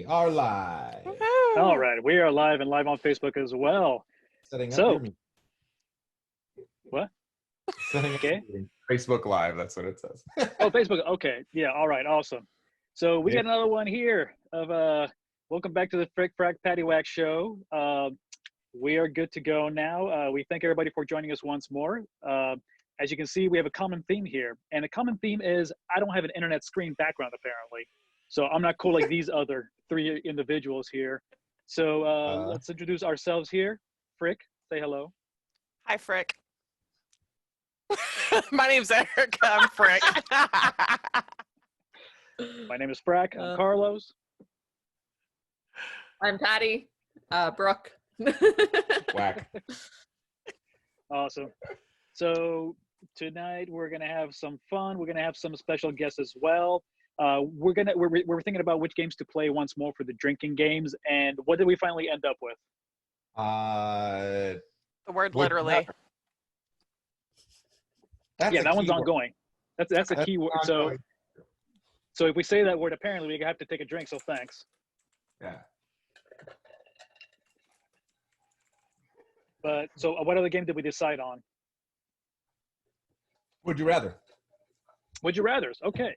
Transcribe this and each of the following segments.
are live. Woo-hoo. All right, we are live and live on Facebook as well. Setting up So- your meeting. What? Setting up Okay. your meeting. Facebook Live, that's what it says. Oh, Facebook. Okay, yeah. All right, awesome. So we Yeah. got another one here of welcome back to the Frack Paddy Wack show. We are good to go now. We thank everybody for joining us once more. As you can see, we have a common theme here, and a common theme is I don't have an internet screen background apparently, so I'm not cool like these other three individuals here. So let's introduce ourselves here. Frick, say hello. Hi, Frick. My name's Eric. I'm Frick. My name is Frack. I'm Carlos. I'm Paddy. Brooke. Whack. Awesome. So tonight we're gonna have some fun. We're gonna have some special guests as well. We're thinking about which games to play once more for the drinking games. And what did we finally end up with? The word Would literally. rather. That's Yeah, a that one's keyword. ongoing. That's a key word. ongoing. So if we say that word, apparently we have to take a drink. So thanks. Yeah. But so what other game did we decide on? Would you rather? Would you rather's? Okay.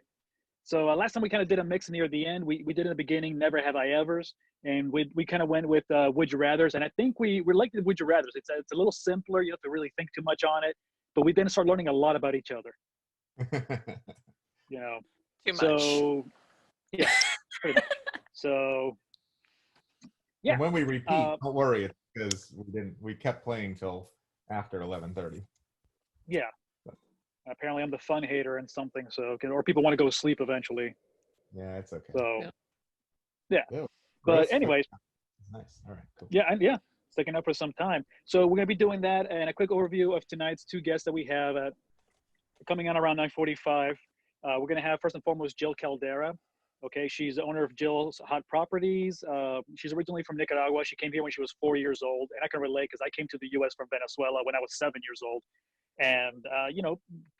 So last time we kind of did a mix near the end. We did in the beginning, never have I ever's, and we kind of went with would you rather's. And I think we like the would you rather's. It's a little simpler. You don't have to really think too much on it. But we then start learning a lot about each other. You know. Too much. So yeah. pretty much. So yeah. And when we repeat, don't worry, it's because we kept playing till after 11:30. Yeah. Apparently I'm the fun hater and something. So or people want to go to sleep eventually. Yeah, it's okay. So Ew, but gross. anyways. Nice. All right, cool. Yeah, sticking up for some time. So we're going to be doing that and a quick overview of tonight's two guests that we have coming on around 9:45. We're going to have first and foremost Jill Caldera. Okay, she's the owner of Jill's Hot Properties. She's originally from Nicaragua. She came here when she was 4 years old, and I can relate because I came to the U.S. from Venezuela when I was 7 years old. And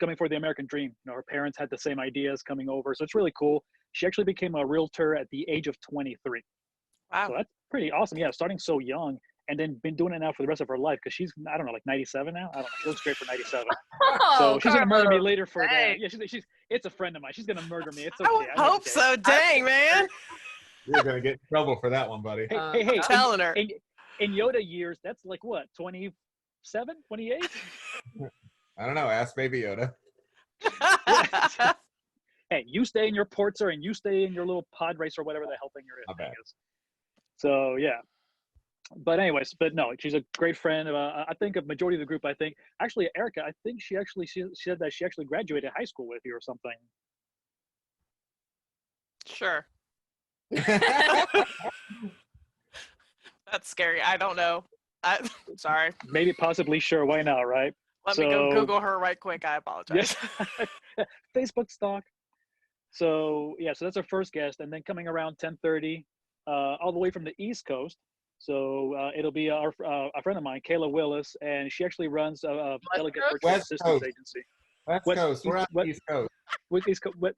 coming for the American dream. Her parents had the same ideas coming over, so it's really cool. She actually became a realtor at the age of 23. Wow. So that's pretty awesome. Yeah, starting so young and then been doing it now for the rest of her life because she's, I don't know, like 97 now. I don't know. She looks great for 97. So she's going to murder me later for that. Yeah, she's it's a friend of mine. She's going to murder me. It's okay. I would hope so. Dang, man. You're gonna get in trouble for that one, buddy. Hey, I'm telling her. In Yoda years, that's like what, 27, 28? I don't know. Ask Baby Yoda. Hey, you stay in your Portzer and you stay in your little pod race or whatever the hell thing you're in. Not bad. So, yeah. But anyways, but no, she's a great friend. I think a majority of the group, actually, Erica, I think she said that she actually graduated high school with you or something. Sure. That's scary. I don't know. Sorry. Maybe, possibly, sure. Why not, right? Let me go Google her right quick. I apologize. Yes. Facebook stalk. So, yeah, so that's our first guest. And then coming around 10:30, all the way from the East Coast. So it'll be a friend of mine, Kayla Willis, and she actually runs a delegate virtual West assistance Coast. agency. West Coast. We're on the East Coast. East Coast. What?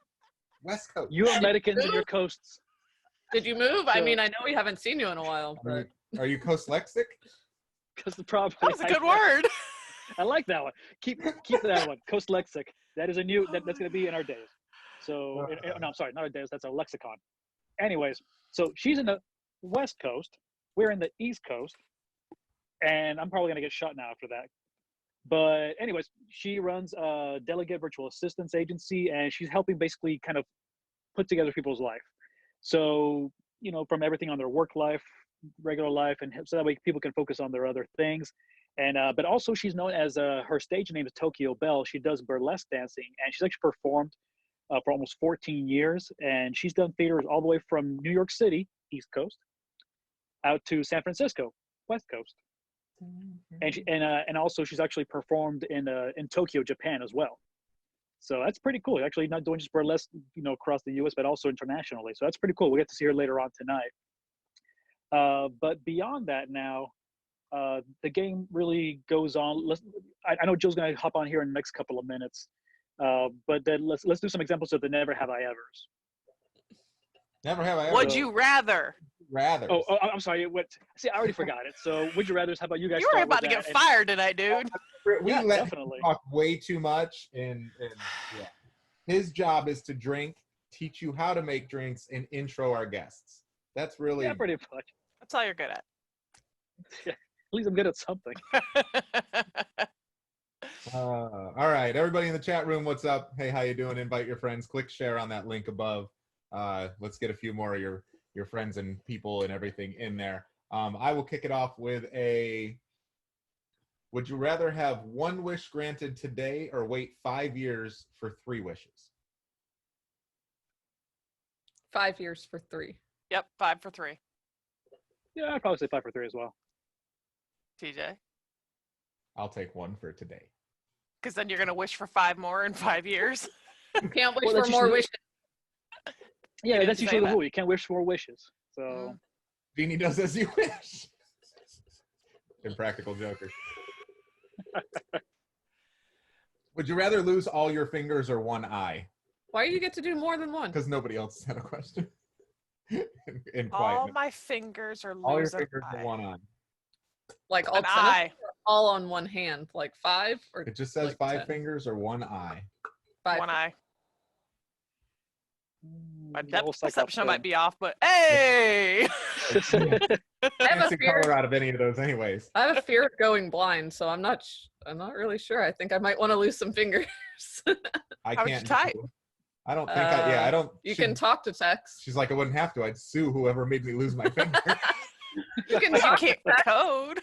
West Coast. You Americans and your coasts. Did you move? I So- mean, I know we haven't seen you in a while, but Are you coast lexic? Because the problem. That was a good word. I like that one. Keep that one. Coast lexic. That is a new. That's going to be in our days. So no, I'm sorry, not our days. That's our lexicon. Anyways, so she's in the West Coast. We're in the East Coast, and I'm probably going to get shot now after that. But anyways, she runs a delegate virtual assistance agency, and she's helping basically kind of put together people's life. So, from everything on their work life, regular life, and so that way people can focus on their other things. And but also she's known as her stage name is Tokyo Belle. She does burlesque dancing, and she's actually performed for almost 14 years, and she's done theaters all the way from New York City, East Coast, out to San Francisco, West Coast. And and also she's actually performed in Tokyo, Japan as well. So that's pretty cool. Actually, not doing just burlesque, across the U.S., but also internationally. So that's pretty cool. We'll get to see her later on tonight. But beyond that now, the game really goes on. I know Jill's going to hop on here in the next couple of minutes. But then let's do some examples of the never have I evers. Never have I ever. Would you rather? rather? Oh, I'm sorry. What? See, I already forgot it. So, would you rather? How about you guys? You were start about with to get that and- fired tonight, dude. We Yeah, let him definitely. talk way too much, and yeah. His job is to drink, teach you how to make drinks, and intro our guests. That's really Yeah, pretty much. That's all you're good at. At least I'm good at something. all right. Everybody in the chat room, what's up? Hey, how you doing? Invite your friends. Click share on that link above. Let's get a few more of your friends and people and everything in there. I will kick it off with a. Would you rather have one wish granted today or wait 5 years for 3 wishes? 5 years for 3. Yep, 5 for 3. Yeah, I'd probably say 5 for 3 as well. TJ, I'll take 1 for today. because then you're gonna wish for 5 more in 5 years. You can't wish Well, for that's more usually- wishes. Yeah, didn't that's say usually the that. rule. You can't wish for wishes. So, Mm. Jeannie does as you wish. Impractical Joker. Would you rather lose all your fingers or 1 eye? Why do you get to do more than one? Because nobody else had a question. in All quiet. my fingers are All your losing fingers eye. or 1 eye. Like all An 10 of them, eye. or all on one hand? Like 5 or It just says like 5 10? fingers or 1 eye. 5? 1 eye. My the depth whole Cyclops perception might thing. be off, but hey! I have Can't a see fear. color out of any of those anyways. I have a fear of going blind, so I'm not really sure. I think I might want to lose some fingers. I How would you can't. type? I don't think I don't. You she- can talk to text. She's like, I wouldn't have to. I'd sue whoever made me lose my finger. You can You talk to can't text. code.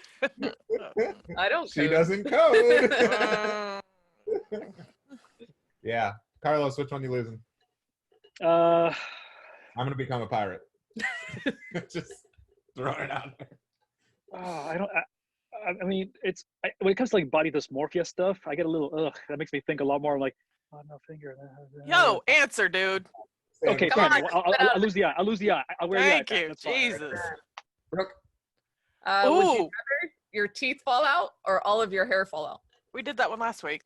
I don't She code. doesn't code. Uh, Yeah. Carlos, which one you losing? I'm going to become a pirate. Just throwing it out there. I don't. I mean, when it comes to like body dysmorphia stuff, I get a little ugh. That makes me think a lot more like, oh no, finger. Yo, answer, dude. Okay, Come fine. on, Well, spit out. I'll lose the eye. I'll lose the eye. I'll wear Thank the eye. you. That's fine. Jesus. Brooke, Would you Ooh, rather your teeth fall out or all of your hair fall out? we did that one last week.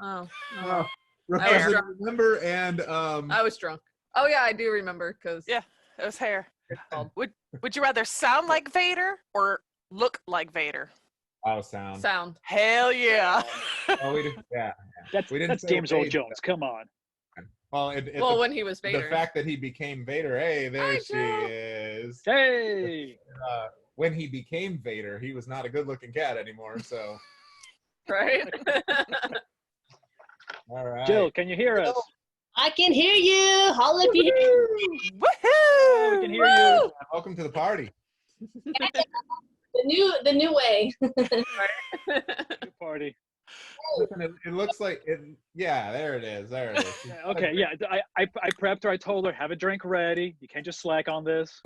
Oh, oh, Brooke I was doesn't drunk. remember, and I was drunk. Oh yeah, I do remember because Yeah. It was hair. it's called Would you rather sound like Vader or look like Vader? oh, sound. sound. Hell yeah. Oh, we did, yeah. That's We didn't that's say James Earl Vader. Jones. Come on. Well, Well, when he was the Vader. fact that he became Vader, hey, there Hi, she Joe. is. Hey. When he became Vader, he was not a good-looking cat anymore. So, Right? all right. Jill, can you hear us? I can hear you. Holla if you hear me. Oh, we Woohoo! can hear you. Welcome to the party. The new way. Good party. Listen, it looks like it. Yeah, there it is. There it is. Yeah, okay, yeah. I prepped her. I told her have a drink ready. You can't just slack on this.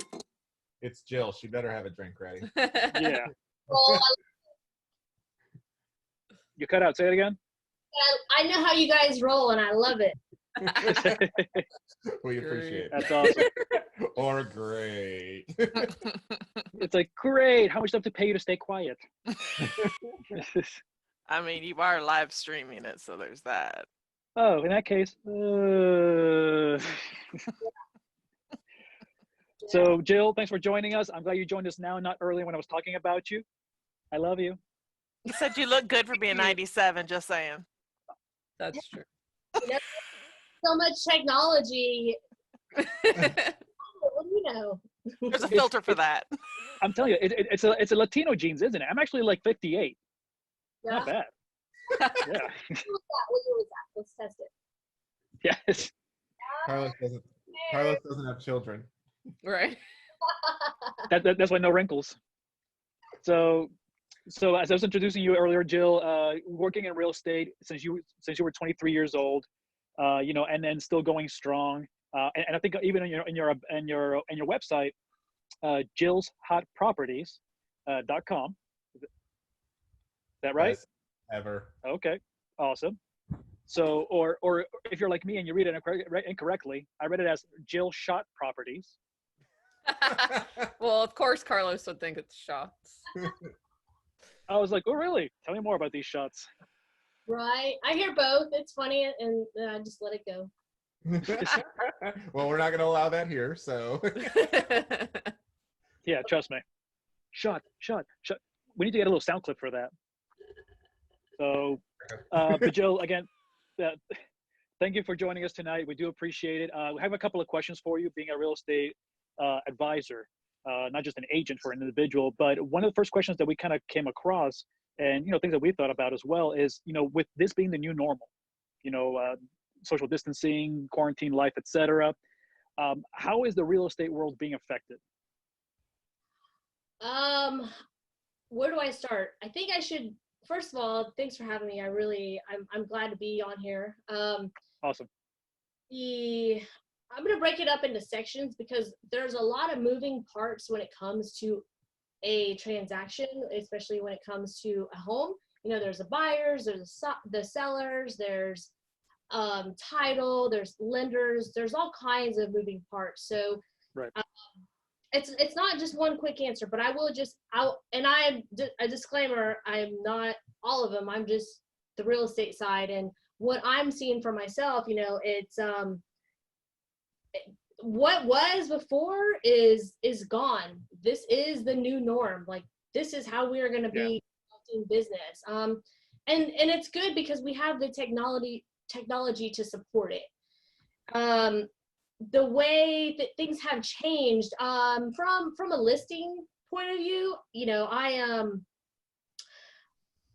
It's Jill. She better have a drink ready. Yeah. Well, You cut out. Say it again. I know how you guys roll, and I love it. We appreciate it. That's awesome. Or great. It's like great. How much do I have to pay you to stay quiet? I mean, you are live streaming it, so there's that. Oh, in that case. So, Jill, thanks for joining us. I'm glad you joined us now, not earlier when I was talking about you. I love you. You said you look good for being 97, just saying. That's true. So much technology. What do you know? There's a filter for that. I'm telling you, it's a Latino genes, isn't it? I'm actually like 58. Yeah. Not bad. What Yeah. year was that? Let's test it. Yes. Carlos doesn't have children. Right. That's why no wrinkles. So as I was introducing you earlier, Jill, working in real estate since you were 23 years old, and then still going strong. And I think even in your website, JillsHotProperties.com. Is that right? Best ever. Okay, awesome. So, or if you're like me and you read it incorrectly, I read it as Jill Shot Properties. Well, of course, Carlos would think it's shots. I was like, oh, really? Tell me more about these shots. Right. I hear both. It's funny, and I just let it go. Well, we're not going to allow that here, so. Yeah, trust me. Shut. We need to get a little sound clip for that. So, but Joe, again, thank you for joining us tonight. We do appreciate it. We have a couple of questions for you, being a real estate advisor, not just an agent for an individual. But one of the first questions that we kind of came across, and things that we thought about as well, is with this being the new normal, social distancing, quarantine life, etc. How is the real estate world being affected? Where do I start? I think I should. First of all, thanks for having me. I'm glad to be on here. Awesome. I'm gonna break it up into sections because there's a lot of moving parts when it comes to a transaction, especially when it comes to a home. There's the buyers, there's the sellers, there's title, there's lenders, there's all kinds of moving parts. So right. It's not just one quick answer, but I'm a disclaimer, I'm not all of them. I'm just the real estate side, and what I'm seeing for myself, it's what was before is gone. This is the new norm. Like, this is how we are going to be in business. And it's good because we have the technology to support it. The way that things have changed, from a listing point of view,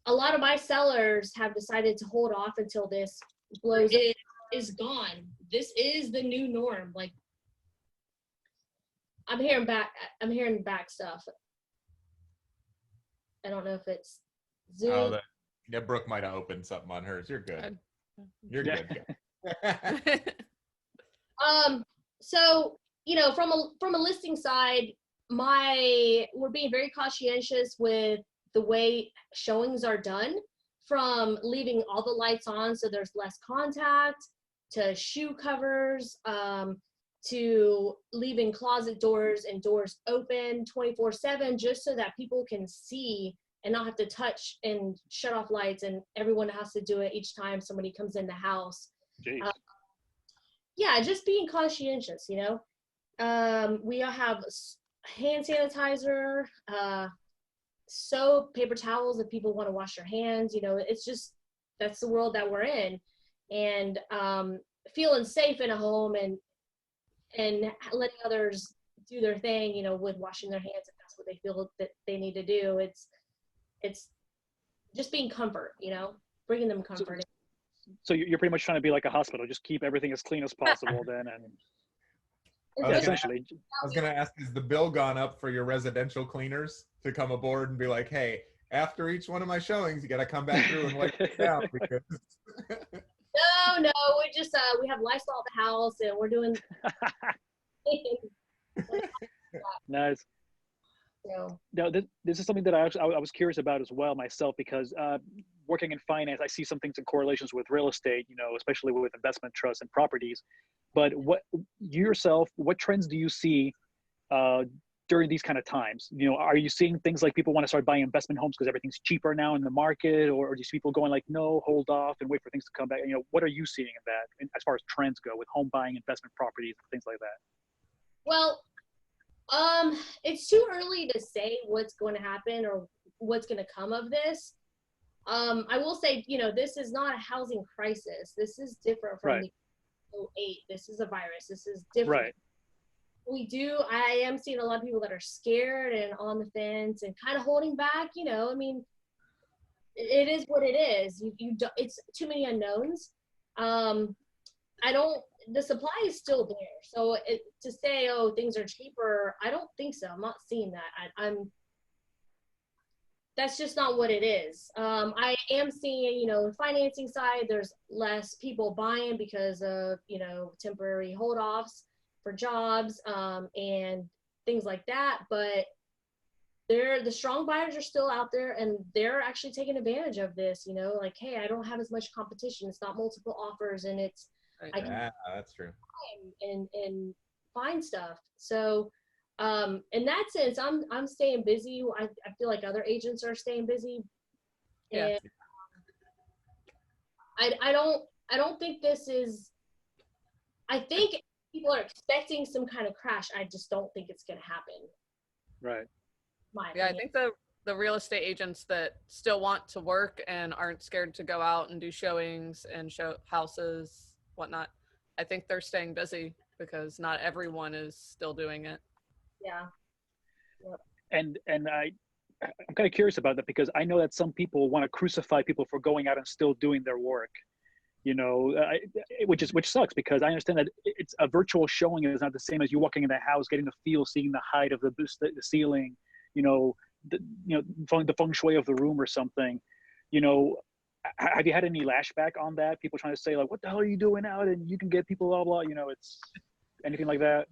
a lot of my sellers have decided to hold off until this blows. It is gone. This is the new norm. Like, I'm hearing back stuff. I don't know if it's Zoom. Oh, yeah, Brooke might have opened something on hers. You're good. You're good. So, from a listing side, we're being very conscientious with the way showings are done, from leaving all the lights on so there's less contact, to shoe covers, to leaving closet doors and doors open 24/7, just so that people can see and not have to touch and shut off lights, and everyone has to do it each time somebody comes in the house. Yeah, just being conscientious, we all have hand sanitizer, soap, paper towels if people want to wash their hands. It's just, that's the world that we're in. And feeling safe in a home and letting others do their thing, with washing their hands if that's what they feel that they need to do. It's just being comfort, bringing them comfort. So you're pretty much trying to be like a hospital, just keep everything as clean as possible then. And essentially. I was going to ask, has the bill gone up for your residential cleaners to come aboard and be like, hey, after each one of my showings, you got to come back through and wipe it down? Because No, we just, we have Lysol at the house, and we're doing. Nice. So. Now, this is something that I was curious about as well myself, because working in finance, I see some things in correlations with real estate, especially with investment trusts and properties. But what trends do you see during these kind of times? Are you seeing things like people want to start buying investment homes because everything's cheaper now in the market, or do you see people going like, no, hold off and wait for things to come back? What are you seeing in that, as far as trends go with home buying, investment properties, and things like that? Well, it's too early to say what's going to happen or what's going to come of this. I will say, this is not a housing crisis. This is different from the 2008. This is a virus. This is different. Right. I am seeing a lot of people that are scared and on the fence and kind of holding back. It is what it is. It's too many unknowns. The supply is still there. So to say, oh, things are cheaper, I don't think so. I'm not seeing that. That's just not what it is. I am seeing, the financing side, there's less people buying because of, temporary hold-offs for jobs and things like that. But the strong buyers are still out there, and they're actually taking advantage of this, like, hey, I don't have as much competition. It's not multiple offers, and it's, that's true. And find stuff. So in that sense, I'm staying busy. I feel like other agents are staying busy. Yeah. And I don't think this is I think people are expecting some kind of crash. I just don't think it's going to happen. Right. My Yeah, I opinion. think the real estate agents that still want to work and aren't scared to go out and do showings and show houses, whatnot, I think they're staying busy because not everyone is still doing it. Yeah. And I'm kind of curious about that because I know that some people want to crucify people for going out and still doing their work, you know, which sucks because I understand that it's a virtual showing is not the same as you walking in the house, getting the feel, seeing the height of the ceiling, you know, the feng shui of the room or something, you know. Have you had any lashback on that? People trying to say like, what the hell are you doing out? And you can get people, blah, blah, you know, it's anything like that.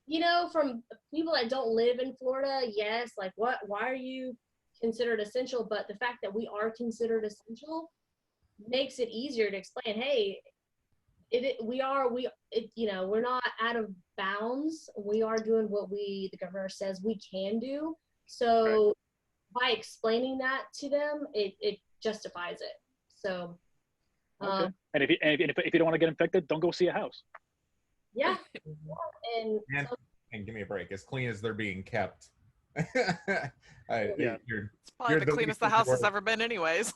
You know, from people that don't live in Florida, yes, like why are you considered essential? But the fact that we are considered essential makes it easier to explain, hey, you know, we're not out of bounds. We are doing what the governor says we can do. So by explaining that to them, it justifies it. So Okay. And if you don't want to get infected, don't go see a house. yeah. And give me a break. As clean as they're being kept. Yeah. It's probably the cleanest the house has ever been anyways.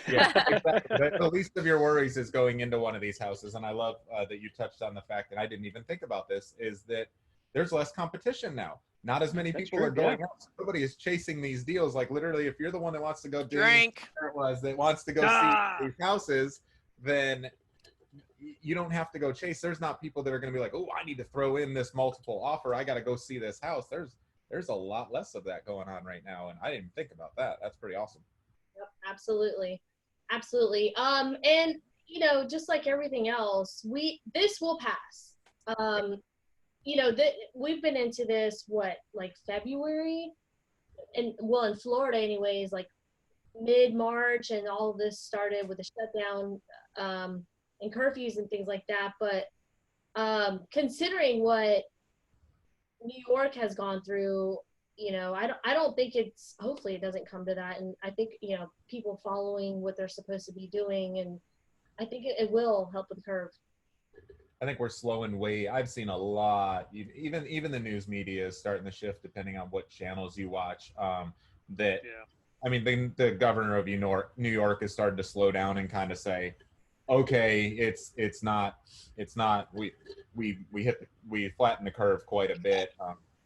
Yeah, exactly. The least of your worries is going into one of these houses. And I love that you touched on the fact, and I didn't even think about this, is that there's less competition now. Not as many people are going out. Somebody is chasing these deals. Like literally, if you're the one that wants to go Drink, that wants to go see these houses, then you don't have to go chase. There's not people that are going to be like, oh, I need to throw in this multiple offer. I got to go see this house. There's a lot less of that going on right now, and I didn't think about that. That's pretty awesome. Yep, absolutely. And you know, just like everything else, this will pass. You know, we've been into this like February, and well, in Florida anyways, like mid-March, and all of this started with a shutdown and curfews and things like that. But considering what New York has gone through, you know, I don't think hopefully it doesn't come to that. And I think, you know, people following what they're supposed to be doing, and I think it will help with the curve. I think we're slowing I've seen a lot, even the news media is starting to shift depending on what channels you watch. I mean, the governor of New York is starting to slow down and kind of say, okay, it's not we flattened the curve quite a bit.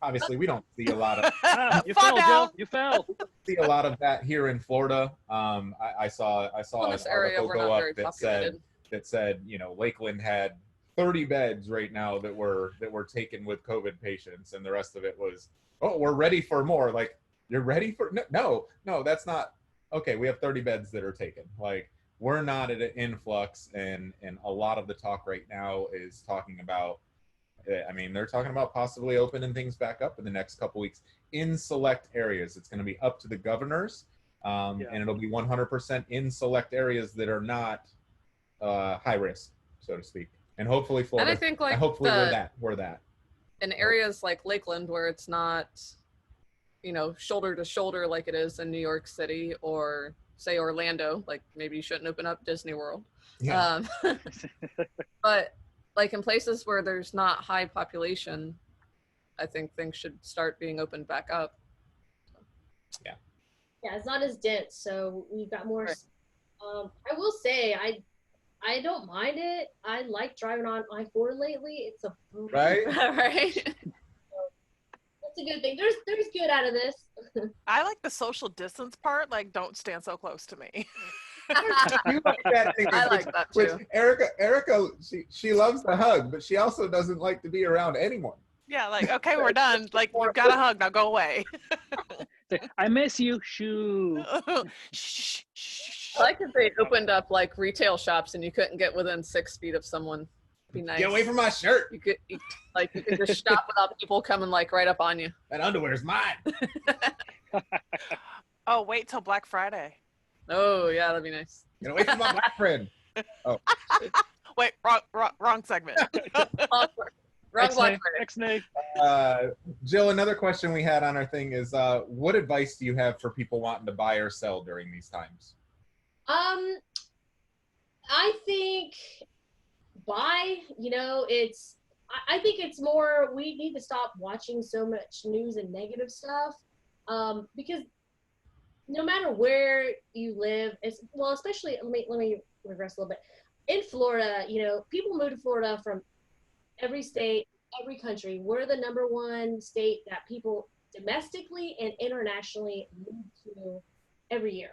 Obviously, we don't see a lot of you fell, Joe. You fell. see a lot of that here in Florida. I saw an article go up that said, you know, Lakeland had 30 beds right now that were taken with COVID patients, and the rest of it was, oh, we're ready for more. Like, you're ready for no, that's not okay. We have 30 beds that are taken. Like, we're not at an influx, and a lot of the talk right now is talking about, I mean, they're talking about possibly opening things back up in the next couple weeks in select areas. It's going to be up to the governors, and it'll be 100% in select areas that are not high risk, so to speak. And hopefully Florida. And I think like hopefully we're that. In areas like Lakeland where it's not, you know, shoulder to shoulder like it is in New York City, or say Orlando, like maybe you shouldn't open up Disney World. Yeah. But like in places where there's not high population, I think things should start being opened back up. Yeah, it's not as dense, so we've got more. Right. I will say, I don't mind it. I like driving on I-4 lately. It's a right. Right. That's a good thing. There's good out of this. I like the social distance part. Like, don't stand so close to me. You like that thing, I like that too. Erica, she loves the hug, but she also doesn't like to be around anyone. Yeah, like, okay, we're done. Like, we've got a hug. Now go away. I miss you. Shoo. Shh, shh. I like if they opened up like retail shops and you couldn't get within 6 feet of someone. It'd be nice. Get away from my shirt. You could just shop without people coming like right up on you. That underwear's mine. Oh, wait till Black Friday. Oh yeah, that'd be nice. Get away from my black friend. Oh. Wait, wrong segment. Wrong Black Friday. Jill, another question we had on our thing is, what advice do you have for people wanting to buy or sell during these times? I think buy, it's, I think it's more, we need to stop watching so much news and negative stuff, because no matter where you live, especially, let me regress a little bit. In Florida, people move to Florida from every state, every country. We're the number one state that people domestically and internationally move to every year.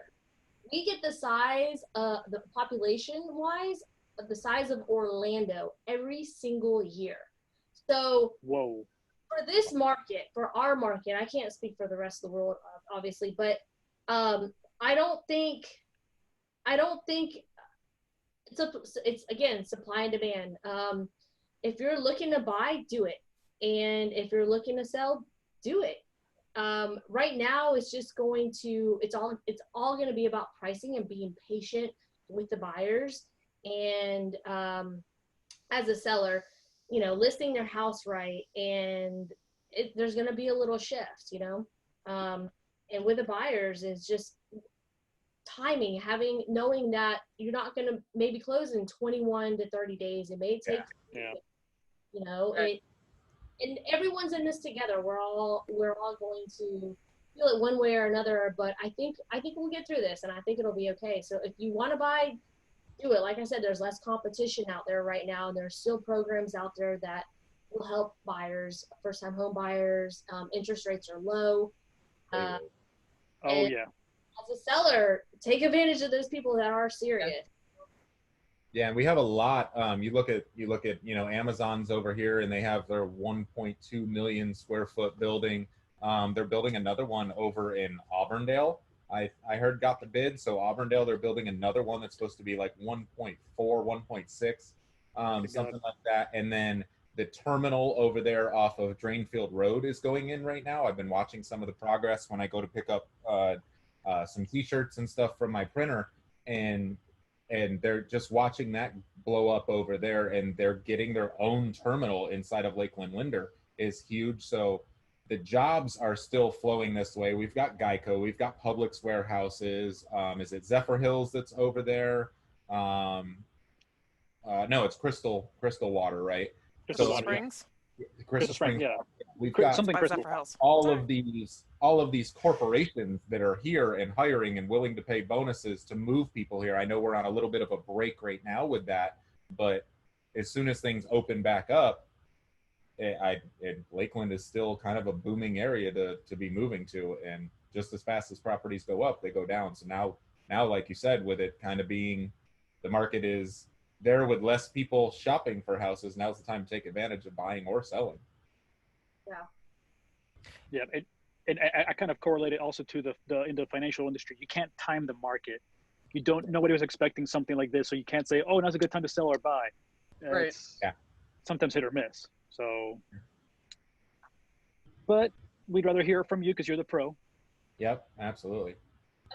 We get the size, the population-wise, of the size of Orlando every single year. So Whoa. for this market, for our market, I can't speak for the rest of the world, obviously, but I don't think it's again, supply and demand. If you're looking to buy, do it. And if you're looking to sell, do it. Right now it's just it's all going to be about pricing and being patient with the buyers. And as a seller, listing their house right, and there's going to be a little shift, and with the buyers is just timing, knowing that you're not going to maybe close in 21 to 30 days. It may take, Right. And everyone's in this together. We're all going to feel it one way or another, but I think we'll get through this, and I think it'll be okay. So if you want to buy, do it. Like I said, there's less competition out there right now, and there's still programs out there that will help buyers, first-time home buyers. Interest rates are low. Oh yeah. As a seller, take advantage of those people that are serious. Yeah, and we have a lot. You look at Amazon's over here, and they have their 1.2 million square foot building. They're building another one over in Auburndale. I heard got the bid, so Auburndale, they're building another one that's supposed to be like 1.4, 1.6, something like that. And then the terminal over there off of Drainfield Road is going in right now. I've been watching some of the progress when I go to pick up some t-shirts and stuff from my printer, and they're just watching that blow up over there, and they're getting their own terminal inside of Lakeland Linder is huge. So the jobs are still flowing this way. We've got Geico, we've got Publix warehouses. Is it Zephyr Hills that's over there? No, it's Crystal Water, right? Crystal Springs. Crystal Springs. Yeah. We've Cri- got something By Crystal. Zephyr Hills. all of these corporations that are here and hiring and willing to pay bonuses to move people here. I know we're on a little bit of a break right now with that, but as soon as things open back up, Lakeland is still kind of a booming area to be moving to, and just as fast as properties go up, they go down. So now, like you said, with it kind of being, the market is there with less people shopping for houses, now's the time to take advantage of buying or selling. Yeah, and I kind of correlate it also to in the financial industry. You can't time the market. Nobody was expecting something like this, so you can't say, oh, now's a good time to sell or buy. Right. It's Yeah. sometimes hit or miss. So, but we'd rather hear it from you because you're the pro. Yep, absolutely.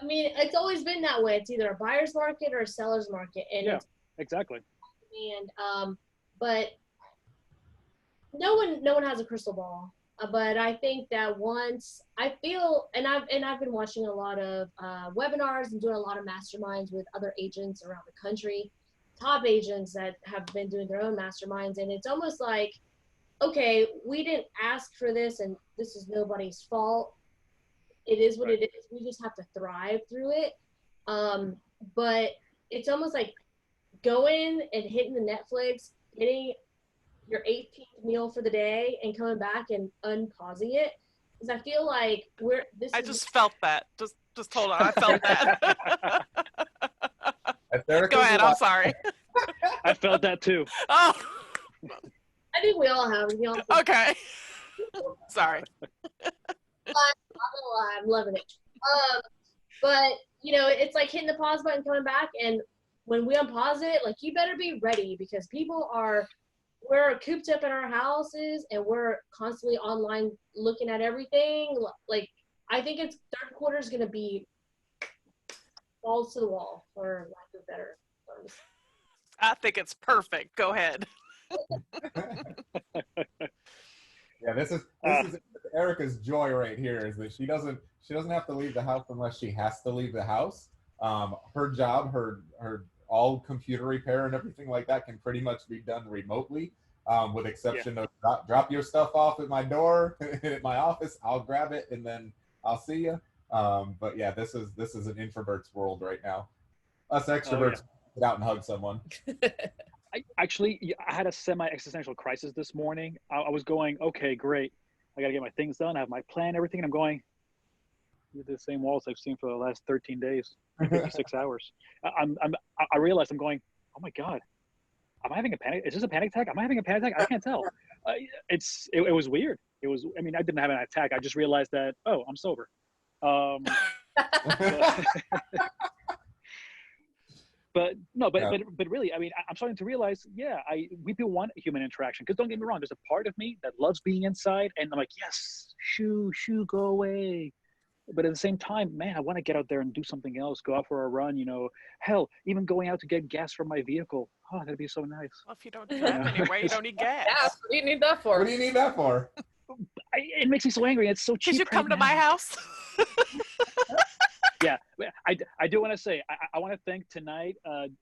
I mean, it's always been that way. It's either a buyer's market or a seller's market, and Yeah, exactly. but no one has a crystal ball. But I think that once I feel, and I've been watching a lot of webinars and doing a lot of masterminds with other agents around the country, top agents that have been doing their own masterminds, and it's almost like, okay, we didn't ask for this, and this is nobody's fault. It is what it is. We just have to thrive through it. But it's almost like going and hitting the Netflix, getting your 18th meal for the day, and coming back and unpausing it, because I feel like I just felt that. Just hold on. I felt that. Go ahead. I'm sorry. I felt that too. Oh, I think we all have. okay. Sorry. I'm loving it. But it's like hitting the pause button, coming back, and when we unpause it, like, you better be ready, because we're cooped up in our houses and we're constantly online looking at everything. Like, I think it's third quarter is going to be balls to the wall, for lack of better terms. I think it's perfect. Go ahead. Yeah, this is Erica's joy right here, is that she doesn't have to leave the house unless she has to leave the house. Her job, her all computer repair and everything like that can pretty much be done remotely, with exception of drop your stuff off at my door at my office. I'll grab it and then I'll see you. But yeah, this is an introvert's world right now. Us extroverts get out and hug someone. I had a semi-existential crisis this morning. I was going, okay, great. I got to get my things done. I have my plan, everything. And I'm going, the same walls I've seen for the last 13 days, 56 hours. I realized I'm going, oh my God, am I having a panic? Is this a panic attack? Am I having a panic attack? I can't tell. It was weird. I mean, I didn't have an attack. I just realized that, oh, I'm sober. But really, I mean, I'm starting to realize, we do want human interaction. Because don't get me wrong, there's a part of me that loves being inside, and I'm like, yes, shoo, go away. But at the same time, man, I want to get out there and do something else, go out for a run, hell, even going out to get gas from my vehicle. Oh, that'd be so nice. Well, if you don't drive anywhere, you don't need gas. Gas, what do you need that for? What do you need that for? It makes me so angry. It's so cheap. Did you come to my house? Yeah, I do want to say, I want to thank tonight,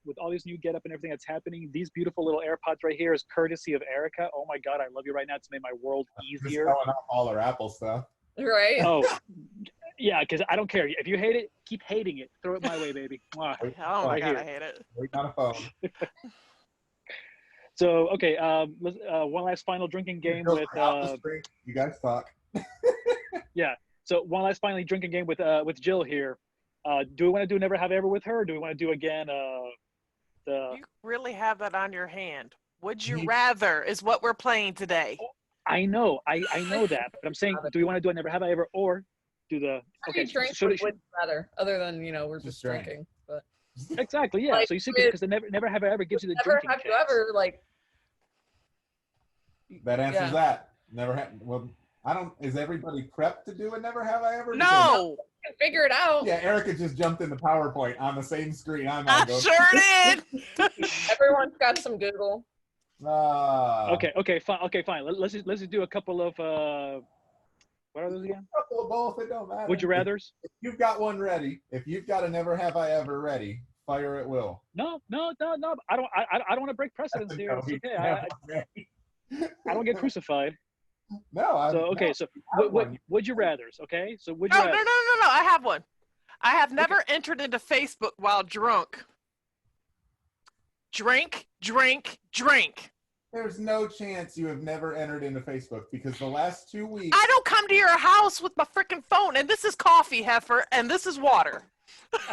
with all this new getup and everything that's happening, these beautiful little AirPods right here is courtesy of Erica. Oh my God, I love you right now. It's made my world easier. Just showing off all our Apple stuff. Right? Oh, yeah, because I don't care. If you hate it, keep hating it. Throw it my way, baby. Oh my God, I hate it. We got a phone. So, okay, one last final drinking game with... You guys talk. Yeah, so one last finally drinking game with Jill here. Do we want to do Never Have I Ever with her? Or do we want to do again You really have that on your hand. Would you rather is what we're playing today. I know that, but I'm saying, do we want to do a Never Have I Ever or do the... Okay, so would rather, other than, we're just drinking. But exactly, yeah. Like, so you see, because the Never Have I Ever gives you the never drinking have you chance. ever, like... That answers that. Never have... Well, I don't... Is everybody prepped to do a Never Have I Ever? No! Figure it out. Yeah, Erica just jumped into PowerPoint on the same screen I'm on. I sure did. Everyone's got some Google. Okay, fine. Let's just do a couple of what are those again? A couple of both, it don't matter. Would you rather's? If you've got one ready, if you've got a Never Have I Ever ready, fire at will. No. I don't want to break precedence here. It's okay. I don't get crucified. No. So would you rather's? Okay, so would you? No. I have one. I have never entered into Facebook while drunk. Drink. There's no chance you have never entered into Facebook because the last 2 weeks. I don't come to your house with my freaking phone, and this is coffee, heifer, and this is water.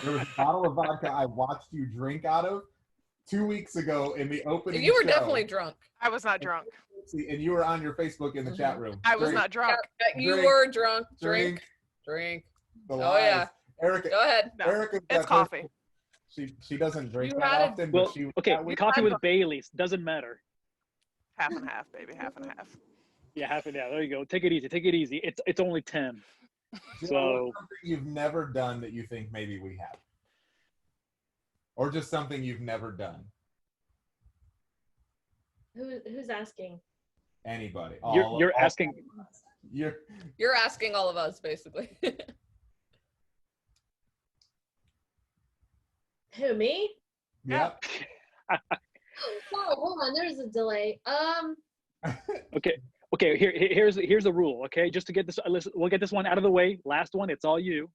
There was a bottle of vodka I watched you drink out of 2 weeks ago in the opening. You were show. definitely drunk. I was not drunk. And you were on your Facebook in the chat room. I was not drunk. You were drunk. Drink. The Oh lies. yeah. Erica. Go ahead. No, Erica. it's coffee. She doesn't drink You that had it- often. Well, but she, okay, coffee with Bailey's doesn't matter. Half and half, baby. Half and half. Yeah, half and half. There you go. Take it easy. It's only 10. So something you've never done that you think maybe we have, or just something you've never done. Who's asking? Anybody. You're asking. You're asking all of us, basically. Who, me? Yep. Oh, hold on. There's a delay. Okay. Here's the rule. Okay, just to get this, we'll get this one out of the way. Last one. It's all you.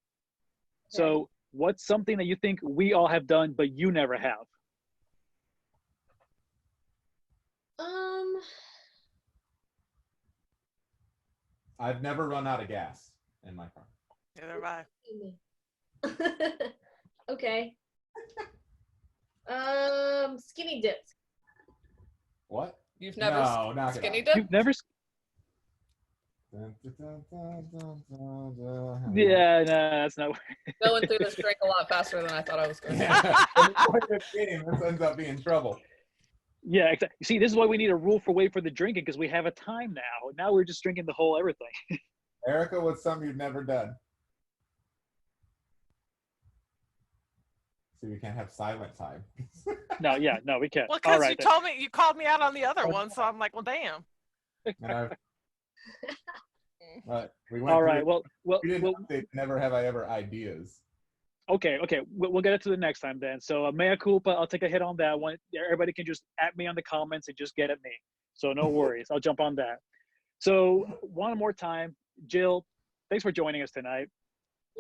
So, what's something that you think we all have done, but you never have? I've never run out of gas in my car. Neither have I. Okay. Skinny dipped. What? You've never No, knock it skinny off. dip? You've never. Yeah, no, that's not. Going through this drink a lot faster than I thought I was going to. Yeah. When you play this game, this ends up being trouble. Yeah, exactly. You see, this is why we need a rule for wait for the drinking, because we have a time now. Now we're just drinking the whole everything. Erica, what's something you've never done? See, we can't have silent time. No, we can't. Well, All because right, you called me out on the other one, so I'm like, well, damn. But we went All through right. it. Well, We didn't update Never Have I Ever ideas. Okay, we'll get it to the next time then. So mea culpa, I'll take a hit on that one. Everybody can just at me on the comments and just get at me. So no worries, I'll jump on that. So one more time, Jill, thanks for joining us tonight.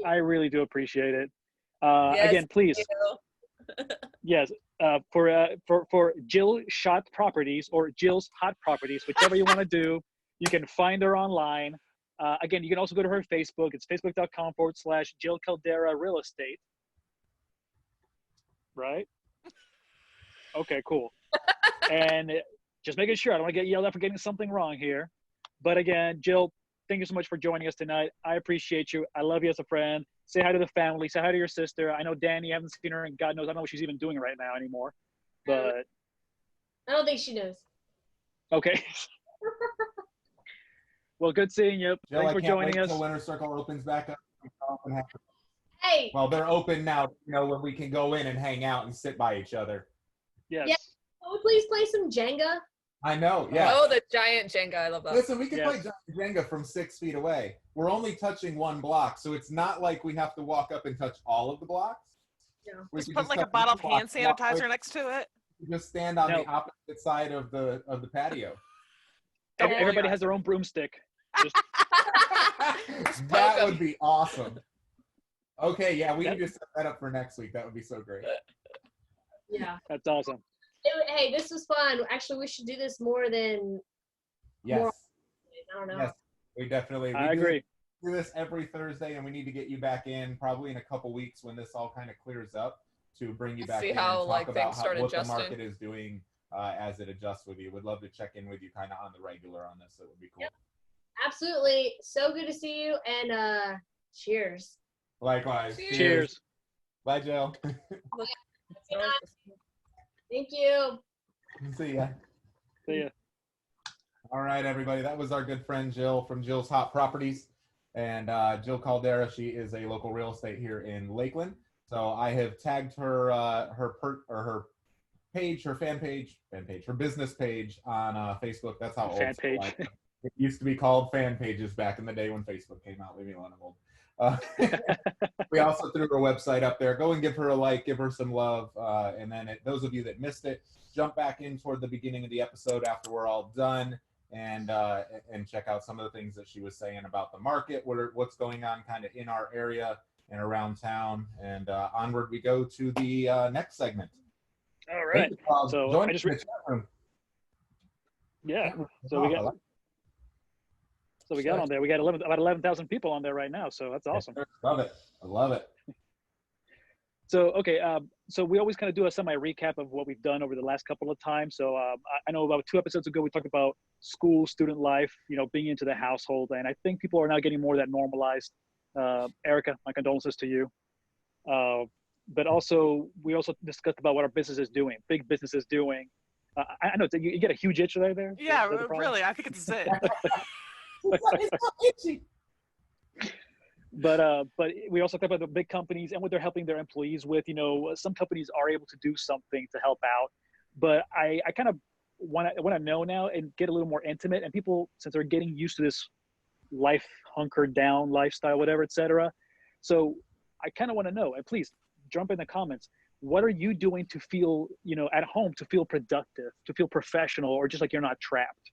I really do appreciate it. Yes, Again, please, thank yes, for Jill Shot Properties or Jill's Hot Properties, whichever you want to do, you can find her online. Again, you can also go to her Facebook. It's facebook.com/Jill Caldera Real Estate. Right? Okay, cool. And just making sure I don't want to get yelled at for getting something wrong here. But again, Jill, thank you so much for joining us tonight. I appreciate you. I love you as a friend. Say hi to the family. Say hi to your sister. I know Danny, I haven't seen her, and God knows I don't know what she's even doing right now anymore. But I don't think she knows. okay. Well, good seeing you. Jill, Thanks I for can't joining wait us. till Winter Circle opens back up. Hey, Well, they're open now, when we can go in and hang out and sit by each other. Yes. Yeah. can we please play some Jenga? I know, yeah. Oh, the giant Jenga. I love that. Listen, we can Yes. play Jenga from 6 feet away. We're only touching one block, so it's not like we have to walk up and touch all of the blocks. Yeah. We Just can put like a touch bottle of one hand block, walk sanitizer right- next to it. Just stand on No. the opposite side of the patio. Double Everybody your has their own broomstick. That 'em. would be awesome. Okay, yeah, we That- need to set that up for next week. That would be so great. Yeah. That's awesome. Hey, this was fun. Actually, we should do this more than. Yes. More- I don't know. Yes. We definitely I agree. do this every Thursday, and we need to get you back in probably in a couple weeks when this all kind of clears up to bring you back See in how, and like, talk things about start what the adjusting. market is doing as it adjusts with you. Would love to check in with you kind of on the regular on this. It would be cool. Yep. Absolutely. So good to see you, and cheers. Likewise. Cheers. Bye, Joe. Thank you. See ya. See ya. All right, everybody. That was our good friend Jill from Jill's Hot Properties. And Jill Caldera, she is a local real estate here in Lakeland. So I have tagged her her page, her her business page on Facebook. That's how old Fan school I page. am. It used to be called fan pages back in the day when Facebook came out. Leave me alone, I'm old. We also threw her website up there. Go and give her a like, give her some love. And then those of you that missed it, jump back in toward the beginning of the episode after we're all done and check out some of the things that she was saying about the market, what's going on kind of in our area and around town. And onward we go to the next segment. All right. So join I us just in the chat room. Yeah. Chat room is So we off. got- I like it. So we got on there. We got about 11,000 people on there right now. So that's awesome. Love it. I love it. So, okay. So we always kind of do a semi recap of what we've done over the last couple of times. So I know about 2 episodes ago, we talked about school, student life, being into the household. And I think people are now getting more of that normalized. Erica, my condolences to you. But also, we also discussed about what our business is doing, big business is doing. I know you get a huge itch right there. Yeah, Is that the problem? really. I think it's it. It's not itchy. But we also talk about the big companies and what they're helping their employees with. Some companies are able to do something to help out, but I kind of want to know now and get a little more intimate. And people, since they're getting used to this life hunkered down lifestyle, whatever, etc. So I kind of want to know, and please jump in the comments. What are you doing to feel, at home, to feel productive, to feel professional, or just like you're not trapped?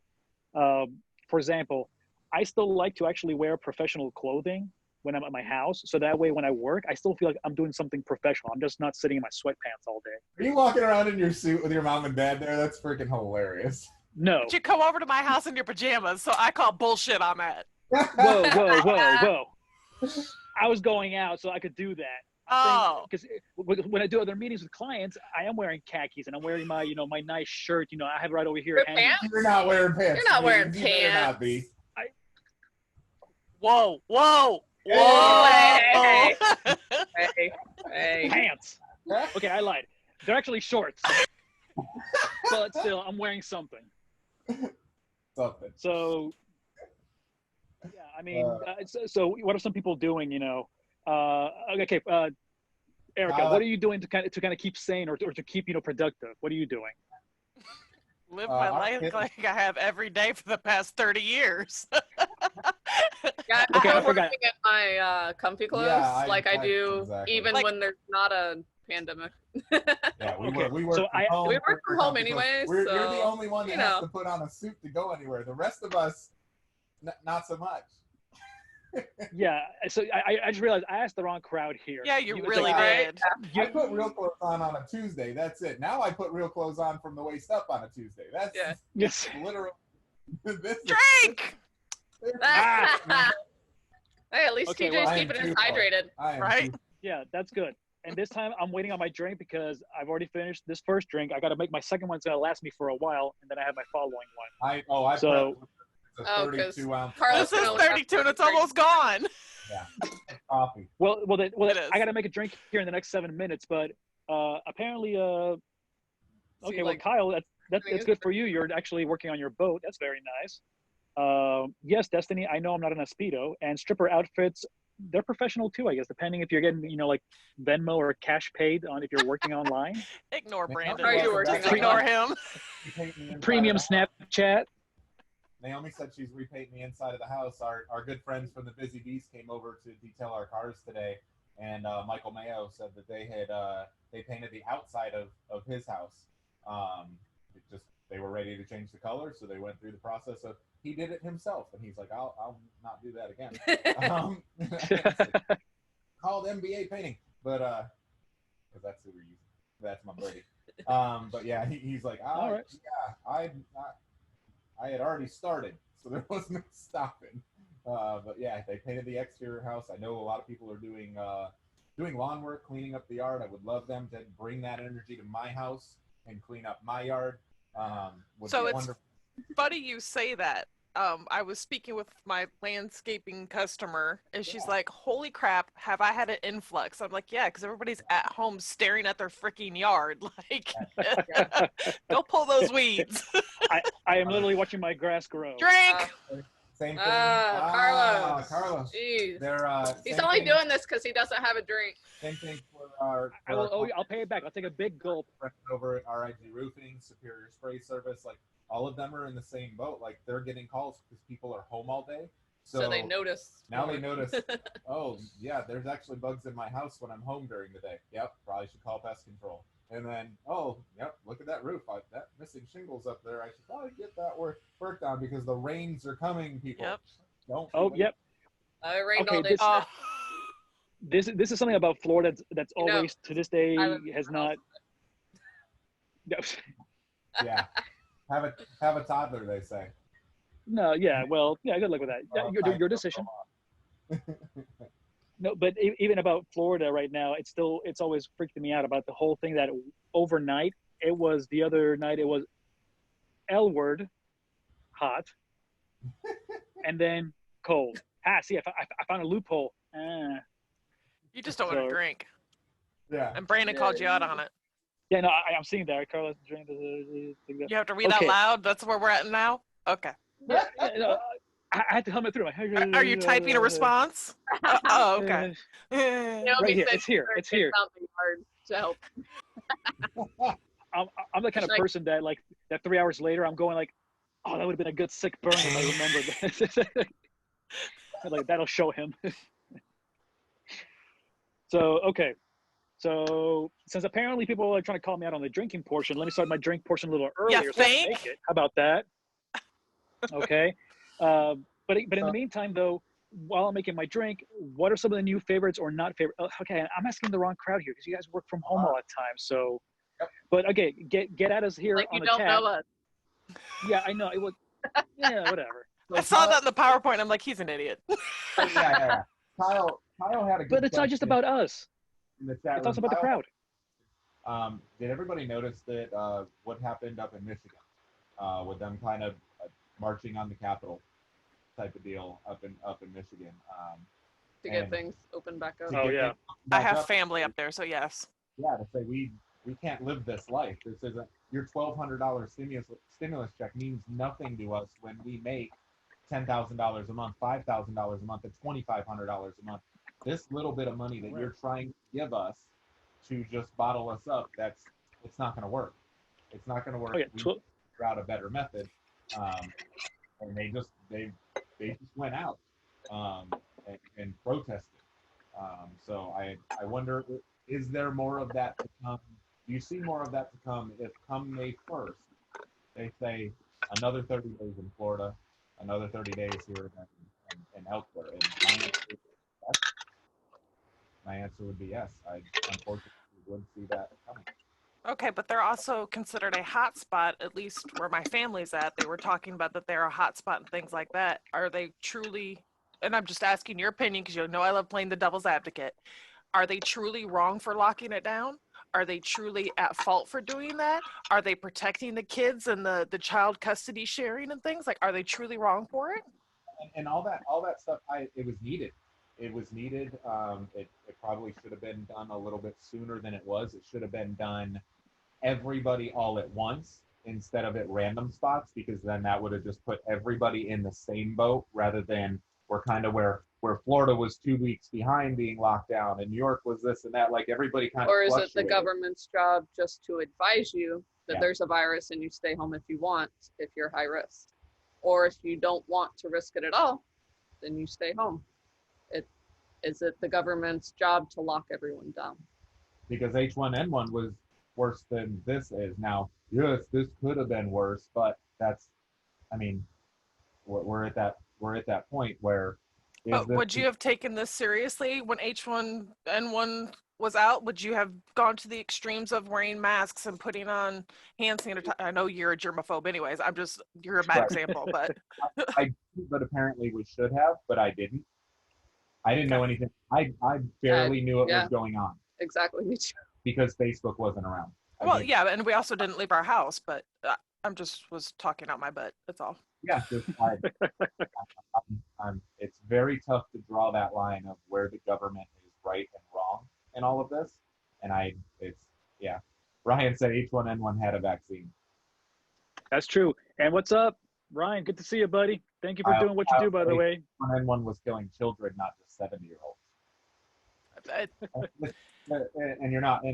For example, I still like to actually wear professional clothing when I'm at my house. So that way, when I work, I still feel like I'm doing something professional. I'm just not sitting in my sweatpants all day. Are you walking around in your suit with your mom and dad there? That's freaking hilarious. No. But you come over to my house in your pajamas, so I call bullshit on that. Whoa. I was going out, so I could do that. Oh. Because when I do other meetings with clients, I am wearing khakis and I'm wearing my, my nice shirt. I have it right over here. Your hanging. pants? You're not wearing pants. You're not wearing You better not pants. be. Whoa. Hey. Hey. Pants. Okay, I lied. They're actually shorts. But still, I'm wearing something. Something. So, yeah, I mean, so what are some people doing? Okay, Erica, Kayla. what are you doing to kind of keep sane or to keep productive? What are you doing? Live my our life kid- like I have every day for the past 30 years. Yeah, Okay, I I'm forgot. working at my comfy clothes like I do exactly. even Like- when there's not a pandemic. Yeah, we Okay, work. We work so from I- home. We work from home comfy clothes. anyway, You're the so, only one that you has know. to put on a suit to go anywhere. The rest of us, not so much. Yeah, so I just realized I asked the wrong crowd here. Yeah, you it's really like, did. I put real clothes on a Tuesday. That's it. Now I put real clothes on from the waist up on a Tuesday. That's Yeah. Yes. literally. This Drink! Hey, at least Okay, TJ's well, I am keeping us too- hydrated. I am Right? too- Yeah, that's good. And this time I'm waiting on my drink because I've already finished this first drink. I got to make my second one's gonna last me for a while, and then I have my following one. I So- prepped Oh, a 'cause 32 ounce Carlos This is gonna- 32 and it's almost gone. coffee. Well, It is. I got to make a drink here in the next 7 minutes, but apparently, So okay, you, well, like, Kyle, that's doing good it? for you. You're actually working on your boat. That's very nice. Yes, Destiny, I know I'm not in a Speedo, and stripper outfits, they're professional too, I guess, depending if you're getting, like Venmo or cash paid on if you're working online. Ignore Brandon. How are you working on Ignore it? him. Repaint me inside Premium of the house. Snapchat. Naomi said she's repainting me inside of the house. Our good friends from the Busy Bees came over to detail our cars today, and Michael Mayo said that they painted the outside of his house. They were ready to change the color, so they went through the process of. He did it himself, and he's like, "I'll not do that again." Called MBA painting, but because that's who we're using. That's my buddy. But yeah, he's like, All right. yeah, I had already started, so there was no stopping. But yeah, they painted the exterior house. I know a lot of people are doing lawn work, cleaning up the yard. I would love them to bring that energy to my house and clean up my yard. Would So be it's wonderful. funny you say that. I was speaking with my landscaping customer, and she's like, "Holy crap, have I had an influx?" I'm like, "Yeah, because everybody's at home staring at their freaking yard. Like, go pull those weeds." I am literally watching my grass grow. Drink. Same thing. Carlos. Carlos. Jeez. Same He's only thing- doing this because he doesn't have a drink. Same thing for our. I'll pay it back. I'll take a big gulp. Friends over at RIG Roofing, Superior Spray Service, like all of them are in the same boat. Like they're getting calls because people are home all day. So they notice. Now they notice, oh yeah, there's actually bugs in my house when I'm home during the day. Yep, probably should call pest control. And then, oh, yep, look at that roof. That missing shingles up there. I should probably get that worked on because the rains are coming, people. Yep. Don't. Oh, yep. I rained Okay, all day. this- Oh, This is something about Florida that's You know, always to this day I live in has a not. Yeah. Have a toddler, they say. No, yeah, well, yeah, good luck with that. Yeah, your decision. No, but even about Florida right now, it's always freaking me out about the whole thing that overnight, the other night it was L-word hot and then cold. See, I found a loophole. you just don't want to So- drink. Yeah. And Brandon called you out on it. Yeah, no, I'm seeing that. Carlos drink the You have to read out Okay. loud. That's where we're at now. Okay. I had to hum it through. Are you typing a response? Oh, okay. Right here. It's here. It's here. Something hard to help. I'm the kind of Like- person that that 3 hours later I'm going like, oh, that would have been a good sick burn if I remembered this. Like that'll show him. So okay. So since apparently people are trying to call me out on the drinking portion, let me start my drink portion a little earlier. So I think? make it. How about that? Okay. But in the meantime, though, while I'm making my drink, what are some of the new favorites or not favorite? Okay, I'm asking the wrong crowd here because you guys work from home all the time. So, but okay, get at us here Like on you the don't chat. know us. Yeah, I know. It was. Yeah, whatever. I saw that in the PowerPoint. I'm like, he's an idiot. Yeah. Kyle had a good But it's not just question about us. in the chat It's also room. about the Kyle, crowd. Did everybody notice that what happened up in Michigan with them kind of marching on the Capitol type of deal up in Michigan? To get And- things open back up. to Oh, get yeah. things I back have up, family up there, so yes. Yeah, to say we can't live this life. This isn't your $1,200 stimulus check means nothing to us when we make $10,000 a month, $5,000 a month, and $2,500 a month. This little bit of money that you're trying to give us to just bottle us up, it's not going to work. It's not going to work. Oh, yeah. We need to figure out a better method. And they just went out. and protested. So I wonder, is there more of that to come? Do you see more of that to come if come May 1st, they say another 30 days in Florida, another 30 days here and elsewhere? And my answer would be yes. I unfortunately would see that coming. Okay, but they're also considered a hot spot, at least where my family's at. They were talking about that they're a hot spot and things like that. Are they truly, and I'm just asking your opinion because you know I love playing the devil's advocate. Are they truly wrong for locking it down? Are they truly at fault for doing that? Are they protecting the kids and the child custody sharing and things? Like, are they truly wrong for it? And all that stuff, it was needed. It was needed. It probably should have been done a little bit sooner than it was. It should have been done everybody all at once instead of at random spots, because then that would have just put everybody in the same boat rather than we're kind of where Florida was 2 weeks behind being locked down and New York was this and that, like everybody kind of Or is it the fluctuated. government's job just to advise you that Yeah. there's a virus and you stay home if you want, if you're high risk? Or if you don't want to risk it at all, then you stay home. Is it the government's job to lock everyone down? Because H1N1 was worse than this is now. Yes, this could have been worse, but that's, I mean, we're at that point where. But would you have taken this seriously when H1N1 was out? Would you have gone to the extremes of wearing masks and putting on hand sanitizer? I know you're a germaphobe anyways. You're a bad Right. example, but. But apparently we should have, but I didn't. I didn't know anything. I barely knew what was going on Exactly, me too. because Facebook wasn't around. Well, yeah, and we also didn't leave our house, but I'm just was talking out my butt. That's all. Yeah, it's very tough to draw that line of where the government is right and wrong in all of this. And Ryan said H1N1 had a vaccine. That's true. And what's up, Ryan? Good to see you, buddy. Thank you for doing what you do, by the way. H1N1 was killing children, not just 70-year-olds. And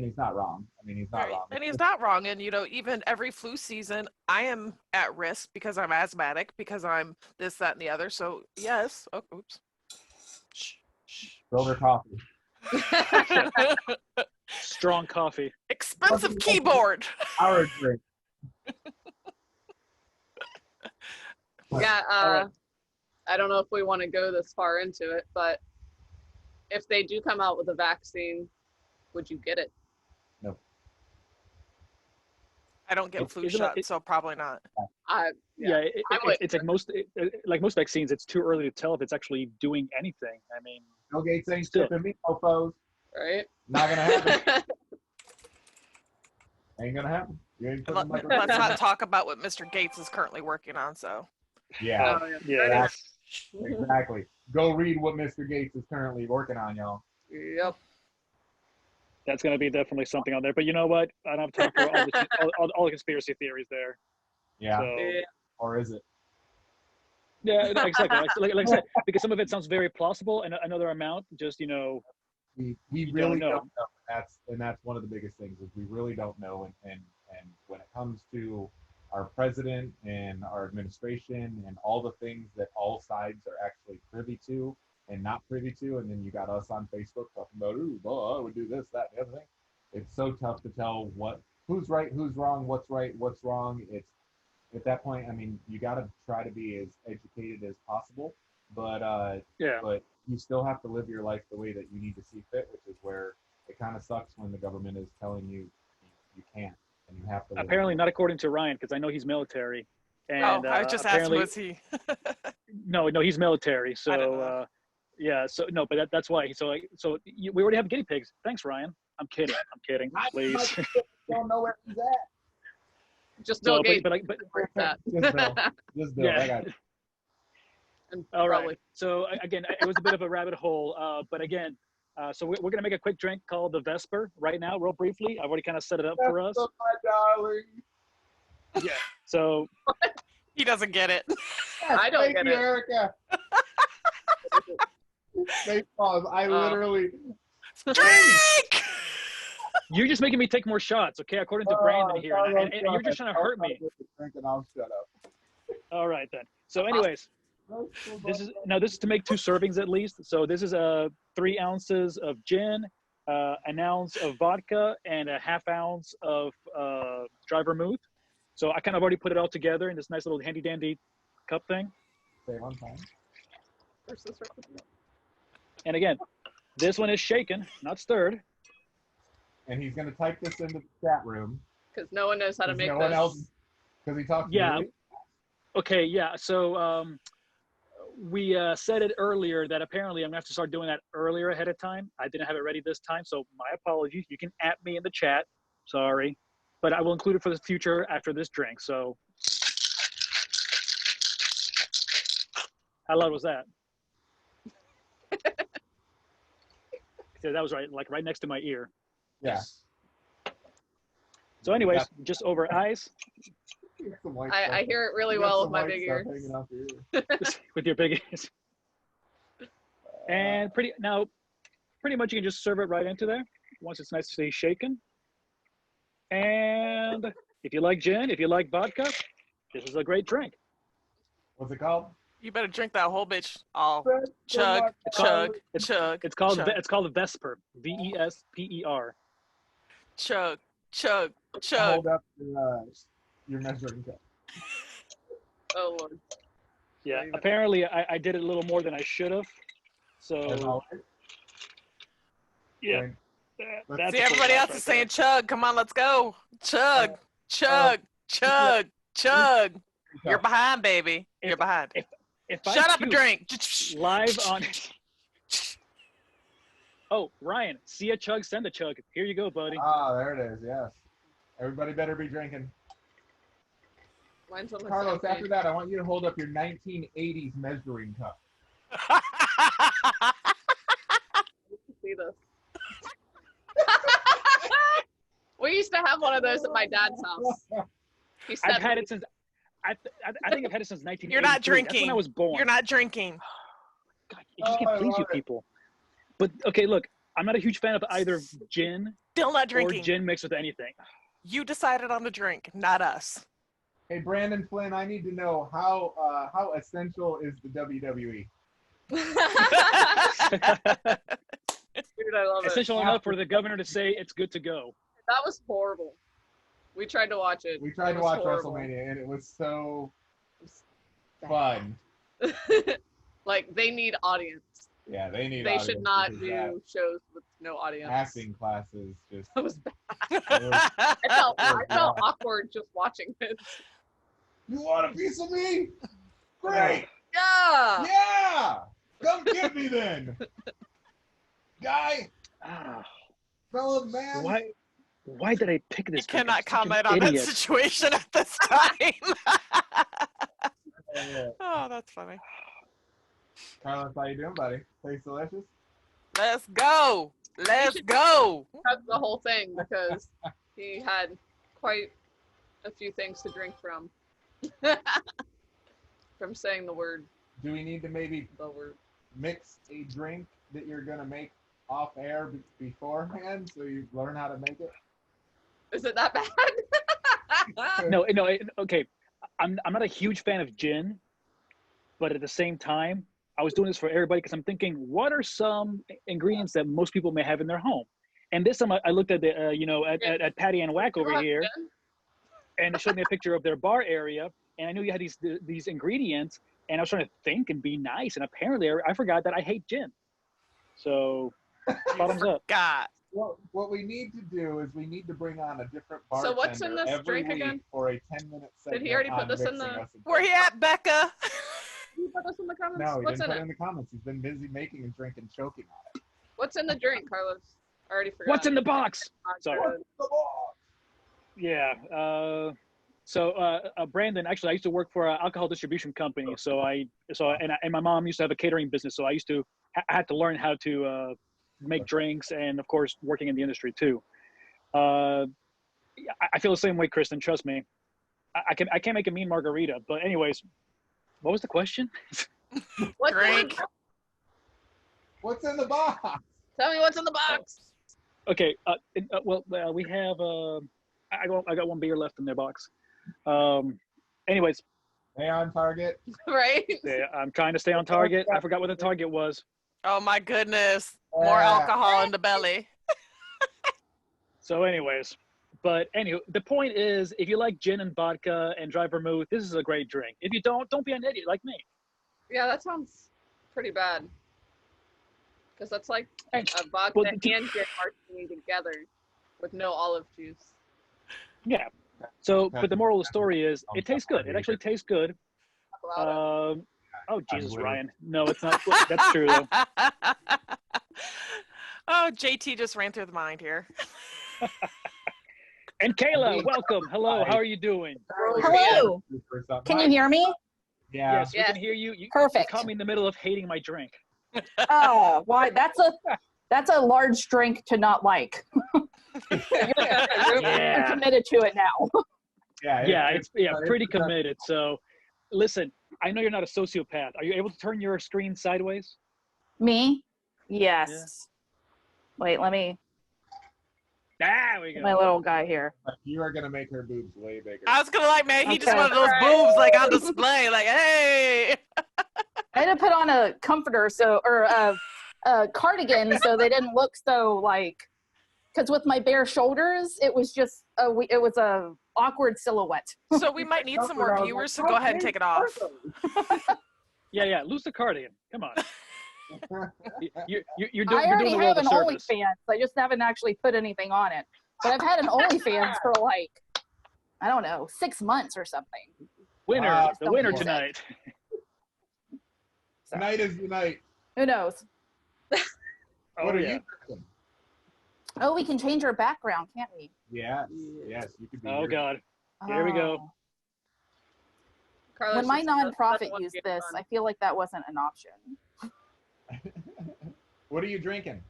he's not wrong. I mean, he's not wrong. And he's not wrong. And, even every flu season, I am at risk because I'm asthmatic, because I'm this, that, and the other. So, yes. Oh, oops. Silver coffee. Strong coffee. Expensive keyboard. Our drink. Yeah, right. I don't know if we want to go this far into it, but if they do come out with a vaccine, would you get it? No. I don't get flu shots, so probably not. It's like most vaccines, it's too early to tell if it's actually doing anything. I mean, Bill Gates ain't Still. tipping me, mofos. Right? Not gonna happen. Ain't gonna happen. You ain't putting Let's not talk about what Mr. Gates is currently working on. So. Yeah, Oh, yeah. exactly. Go read what Mr. Gates is currently working on, y'all. Yep. That's going to be definitely something on there. But you know what? I don't have time for all the conspiracy theories there. Yeah. So, Or is it? yeah, exactly. Like I said, because some of it sounds very plausible, and another amount just, We You really don't know. don't know. That's one of the biggest things is we really don't know. And when it comes to our president and our administration and all the things that all sides are actually privy to and not privy to, and then you got us on Facebook talking about, ooh, well, I would do this, that, the other thing. It's so tough to tell who's right, who's wrong, what's right, what's wrong. It's at that point, I mean, you got to try to be as educated as possible, but you still have to live your life the way that you need to see fit, which is where it kind of sucks when the government is telling you you can't. And you have to apparently not according to Ryan, because I know he's military. And I was just asking, was he? No, he's military. I don't So know. yeah, so no, but that's why. We already have guinea pigs. Thanks, Ryan. I'm kidding. Please. don't know where he's at. Just Bill No, Gates. but that. Just Bill. Yeah. I got it. And all right. probably- So again, it was a bit of a rabbit hole. But again, so we're gonna make a quick drink called the Vesper right now, real briefly. I've already kind of set it up for us. Oh, my darling. Yeah. So He doesn't get it. I don't Thank get you, it. Erica. They pause. I literally. Drink! you're just making me take more shots, okay? According to Brandon here, and you're just trying to hurt me. Drink and I'll shut up. All right then. So, anyways, This is to make 2 servings at least. So this is 3 ounces of gin, an ounce of vodka, and a ½ ounce of dry vermouth. So I kind of already put it all together in this nice little handy dandy cup thing. Say one time. And again, this one is shaken, not stirred. And he's gonna type this into the chat room. Because no one knows how to make no this. one else, because he talks. Yeah. Really? Okay, yeah. So we said it earlier that apparently I'm gonna have to start doing that earlier ahead of time. I didn't have it ready this time, so my apologies. You can @me in the chat. Sorry, but I will include it for the future after this drink. So, how loud was that? Yeah, that was right next to my ear. Yeah. So, anyways, just over ice. I hear it really well with my big ears. With your big ears. And pretty much you can just serve it right into there once it's nicely shaken. And if you like gin, if you like vodka, this is a great drink. What's it called? You better drink that whole bitch. Oh, It's chug. It's called chug. Vesper. VESPER. Chug. Chug. Hold up your measuring cup. Oh Lord. Yeah. Apparently, I did it a little more than I should have. So yeah. See, everybody else is saying chug. Come on, let's go. Chug. Chug. Chug. Chug. You're behind, baby. You're behind. Shut up and drink. Live on. Oh, Ryan, see a chug, send a chug. Here you go, buddy. Ah, there it is. Yes. Everybody better be drinking. Mine's on the Carlos, same after page. that, I want you to hold up your 1980s measuring cup. See this. We used to have one of those at my dad's house. I've had it since. I think I've had it since 1983. You're not That's drinking. when I was born. You're not drinking. God, it just can't please you people. But okay, look, I'm not a huge fan of either gin Still not or drinking. gin mixed with anything. You decided on the drink, not us. Hey, Brandon Flynn, I need to know how essential is the WWE? Dude, I love it. Essential enough for the governor to say it's good to go. That was horrible. We tried to watch it. We tried It to was watch horrible. WrestleMania, and it was so fun. Like, they need audience. Yeah, they need. They audience should not because do shows with no audience. acting classes. Just That was bad. it was, I felt awkward just watching this. you want a piece of me? Great. Yeah. Yeah. Come get me then, guy, Ah, fellow man. why did I pick this? You cannot drink? I'm such an comment on that idiot. situation at this time. Yeah. Oh, that's funny. Carlos, how you doing, buddy? Tastes delicious. Let's go. Let's go. That's the whole thing because he had quite a few things to drink from. From saying the word. Do we need to maybe The word. mix a drink that you're gonna make off air beforehand so you learn how to make it? Is it that bad? No, okay. I'm not a huge fan of gin, but at the same time, I was doing this for everybody because I'm thinking, what are some ingredients that most people may have in their home? And this time I looked at the, at Paddy and Wack over here, and it showed me a picture of their bar area, and I knew you had these ingredients, and I was trying to think and be nice, and apparently I forgot that I hate gin. So, bottoms up. God. Well, what we need to do is we need to bring on a different So bartender what's in this every drink week again? for a 10-minute segment. Did he already put on this in mixing the- us a Where drink. he at, Becca? Can you put this in the comments? No, he What's didn't in put it it? in the comments. He's been busy making and drinking, choking on it. What's in the drink, Carlos? I already forgot. What's in the box? Not Sorry. good. Yeah. Brandon, actually, I used to work for an alcohol distribution company. And my mom used to have a catering business. So I used to, I had to learn how to make drinks and, of course, working in the industry too. I feel the same way, Kristen. Trust me. I can't make a mean margarita. But anyways, what was the question? What's Drink. What's in the box? Tell me what's in the box. Okay. We have. I got one beer left in their box. Anyways, Stay on target. Right? Yeah, I'm trying to stay on target. I forgot what the target was. Oh my goodness. More Yeah. alcohol in the belly. So anyways, but anyway, the point is, if you like gin and vodka and dry vermouth, this is a great drink. If you don't be an idiot like me. Yeah, that sounds pretty bad. Because that's like And- a vodka well, and gin martini together with no olive juice. Yeah. So, but the moral of the story is, it tastes good. It actually tastes good. About it. Oh, Jesus, Willis. Ryan. No, it's not. That's true, though. Oh, JT just ran through the mind here. And Kayla, welcome. Hello, how are you doing? Hello. Can you hear me? Yeah. Yes, we Yes. can hear you. You Perfect. caught me in the middle of hating my drink. Oh, why? That's a large drink to not like. Yeah. I'm committed to it now. Yeah, it's pretty committed. So, listen, I know you're not a sociopath. Are you able to turn your screen sideways? Me? Yes. Yeah. Wait, let me. There we go. My little guy here. But you are gonna make her boobs way bigger. I was gonna like, man, he just Okay. wanted those boobs like on display, like, hey. I had to put on a comforter or a cardigan so they didn't look so like. Because with my bare shoulders, it was just it was a awkward silhouette. So we might need some more viewers, so go ahead and take it off. Yeah, lose the cardigan. Come on. You're I doing already the have world a an service. OnlyFans. I just haven't actually put anything on it. But I've had an OnlyFans for like, I don't know, 6 months or something. Winner, the Don't winner use it. tonight. So, Tonight is the night. who knows? What Oh, are yeah. you drinking? Oh, we can change our background, can't we? Yes. Yes, you could be. Oh, here. God. Here we go. Oh. Carlos When my just doesn't nonprofit want to used get this, fun. I feel like that wasn't an option. What are you drinking?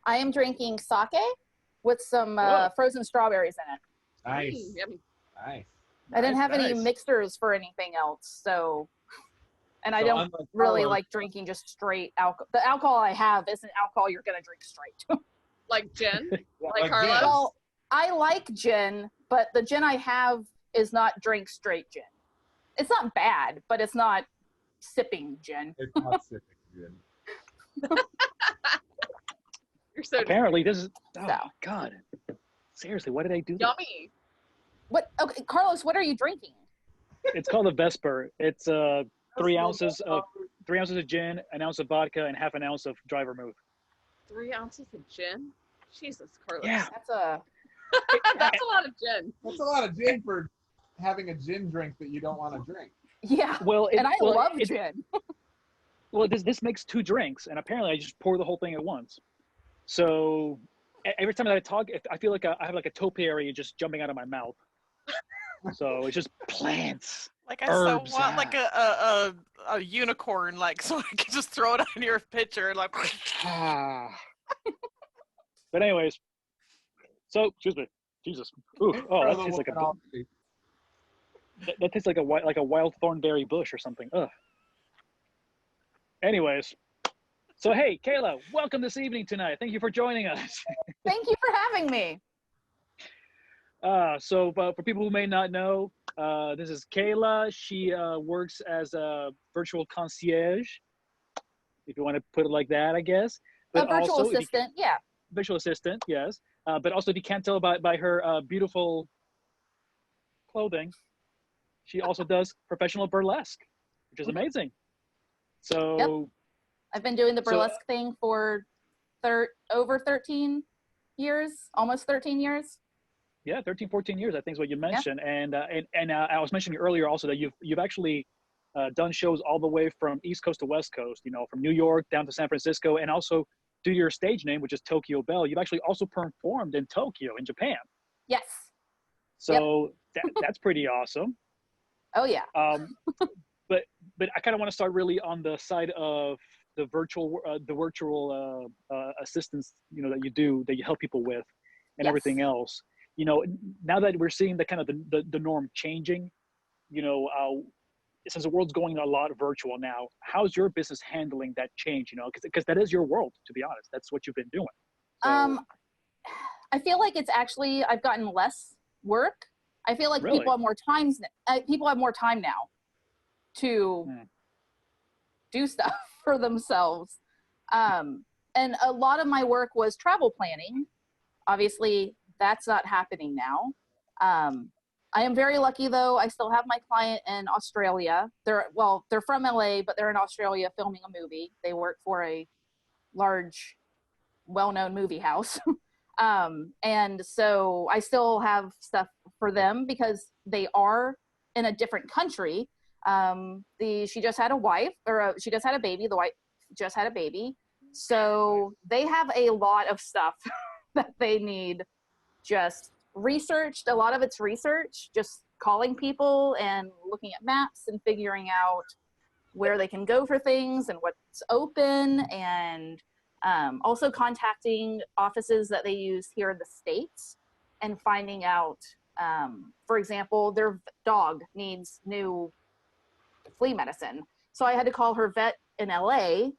I am drinking sake with some Whoa. frozen strawberries in it. Nice. Yummy. Nice. I didn't have any nice. mixers for anything else, so. And I So don't unlike really Carlos, like drinking just straight alcohol. The alcohol I have isn't alcohol you're gonna drink straight. Like gin? like Like Carlos? gin. Well, I like gin, but the gin I have is not drink straight gin. It's not bad, but it's not sipping gin. It's not sipping gin. You're so Apparently, this is. Oh, So. God. Seriously, why did I do that? yummy. What? Okay, Carlos, what are you drinking? It's called a Vesper. It's 3 ounces of gin, an ounce of vodka, and half an ounce of dry vermouth. 3 ounces of gin? Jesus, Carlos. Yeah. That's a. That's a lot of gin. That's a lot of gin for having a gin drink that you don't want to drink. Yeah, Well, and I love gin. Well, this makes 2 drinks, and apparently I just pour the whole thing at once. So every time that I talk, I feel like I have like a topiary just jumping out of my mouth. So it's just plants. Like I so Herbs. want like a unicorn, like so I can just throw it on your picture, like. But anyways, so excuse me, Jesus. Ooh, oh, that tastes like that tastes like a wild thornberry bush or something. Ugh. Anyways, so hey, Kayla, welcome this evening tonight. Thank you for joining us. Thank you for having me. So for people who may not know, this is Kayla. She works as a virtual concierge, if you want to put it like that, I guess. A But virtual also, assistant, yeah. Virtual assistant, yes. But also, if you can't tell by her beautiful clothing, she also does professional burlesque, which is amazing. So, I've been doing the So- burlesque thing for over 13 years, almost 13 years. yeah, 13, 14 years, I think is what you mentioned. And I was mentioning earlier also that you've actually done shows all the way from East Coast to West Coast, you know, from New York down to San Francisco, and also due to your stage name, which is Tokyo Belle, you've actually also performed in Tokyo, in Japan. Yes. So that's pretty awesome. Oh, yeah. But I kind of want to start really on the side of the virtual assistance, you know, that you help people with, and Yes. everything else. You know, now that we're seeing the kind of the norm changing, you know, since the world's going a lot virtual now, how's your business handling that change? You know, because that is your world, to be honest. That's what you've been doing. So, I feel like it's actually, I've gotten less work. I feel like Really? people have more time now to do stuff for themselves. And a lot of my work was travel planning. Obviously, that's not happening now. I am very lucky, though. I still have my client in Australia. They're from LA, but they're in Australia filming a movie. They work for a large, well-known movie house. And so I still have stuff for them because they are in a different country. She just had a wife, she just had a baby. The wife just had a baby. So they have a lot of stuff that they need just researched. A lot of it's research, just calling people and looking at maps and figuring out where they can go for things and what's open, and also contacting offices that they use here in the States and finding out, for example, their dog needs new flea medicine. So I had to call her vet in LA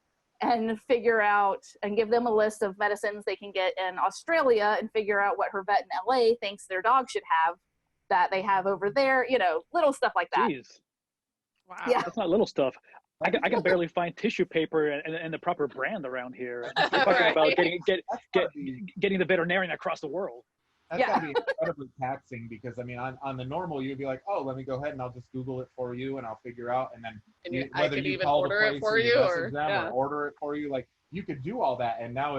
and figure out and give them a list of medicines they can get in Australia and figure out what her vet in LA thinks their dog should have that they have over there, little stuff like that. Jeez, Wow. Yeah. that's not little stuff. I can barely find tissue paper and the proper brand around here. You're talking Right. about That's gotta be, getting the veterinarian across the world. that's Yeah. gotta be incredibly taxing, because I mean, on the normal, you'd be like, oh, let me go ahead and I'll just Google it for you and I'll figure out, and then And I whether could you even call the order it place for or you, message or them yeah. or order it for you, like you could do all that, and now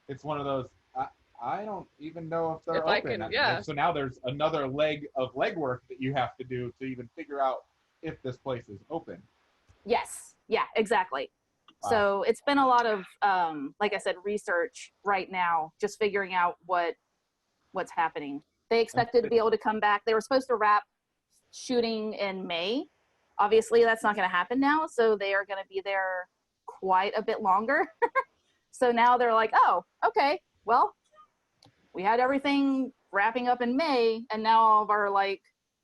it's one of those. I don't even know if they're If I open. can, yeah. So now there's another leg of legwork that you have to do to even figure out if this place is open. Yes. Yeah, exactly. Wow. So it's been a lot of, like I said, research right now, just figuring out what's happening. They expected to be able to come back. They were supposed to wrap shooting in May. Obviously, that's not going to happen now. So they are going to be there quite a bit longer. So now they're like, oh, okay, well, we had everything wrapping up in May, and now all of our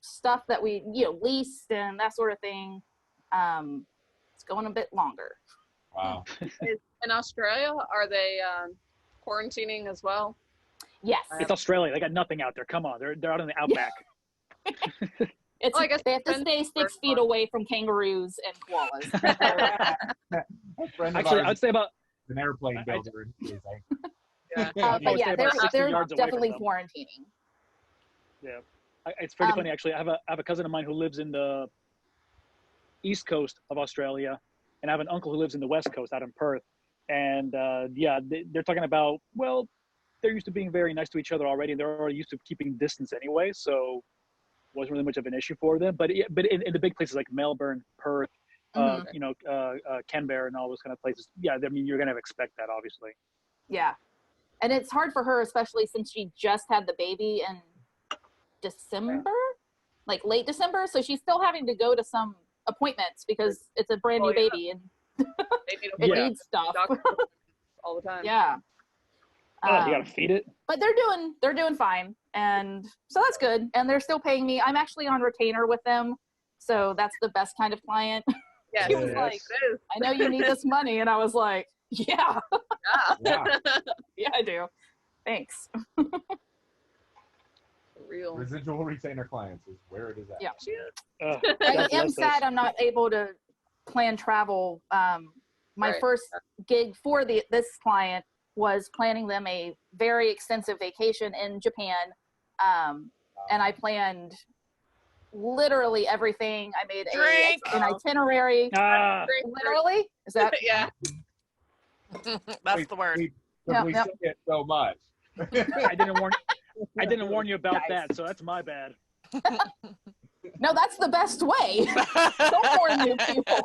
stuff that we leased and that sort of thing, it's going a bit longer. Wow. In Australia, are they quarantining as well? Yes. It's Australia. They got nothing out there. Come on, they're out in the outback. It's, Well, I guess they have to depends stay 6 feet on- away from kangaroos and koalas. A friend of Actually, ours I'd say about is an airplane builder. And he was like, Yeah. I But would yeah, say they're, about 60 they're yards away from definitely them. quarantining. Yeah, it's pretty Um, funny actually. I have a cousin of mine who lives in the east coast of Australia, and I have an uncle who lives in the west coast out in Perth. And yeah, they're talking about, well, they're used to being very nice to each other already, and they're already used to keeping distance anyway, so wasn't really much of an issue for them. But in the big places like Melbourne, Perth, Mhm. Canberra, and all those kind of places, yeah, I mean, you're gonna expect that, obviously. Yeah. And it's hard for her, especially since she just had the baby in December, like late December. So she's still having to go to some appointments because it's a brand new Oh, yeah. baby and They need it Yeah. needs stuff. doctor all the time. Yeah. You gotta feed it. But they're doing fine, and so that's good. And they're still paying me. I'm actually on retainer with them, so that's the best kind of client. Yes, She was Yes. like, it is. I know you need this money, and I was like, yeah, Yeah. wow. yeah, I do. Thanks. Real. Residual retainer clients is where it is at. Yeah. God I am bless us. sad I'm not able to plan travel. My Right. first gig for this client was planning them a very extensive vacation in Japan, and I planned literally everything. I made Drink. an itinerary. Ah, Literally, is that? Yeah. That's the word. Because we Yep. say it so much. I didn't warn you about Guys. that, so that's my bad. No, that's the best way. Don't warn new people.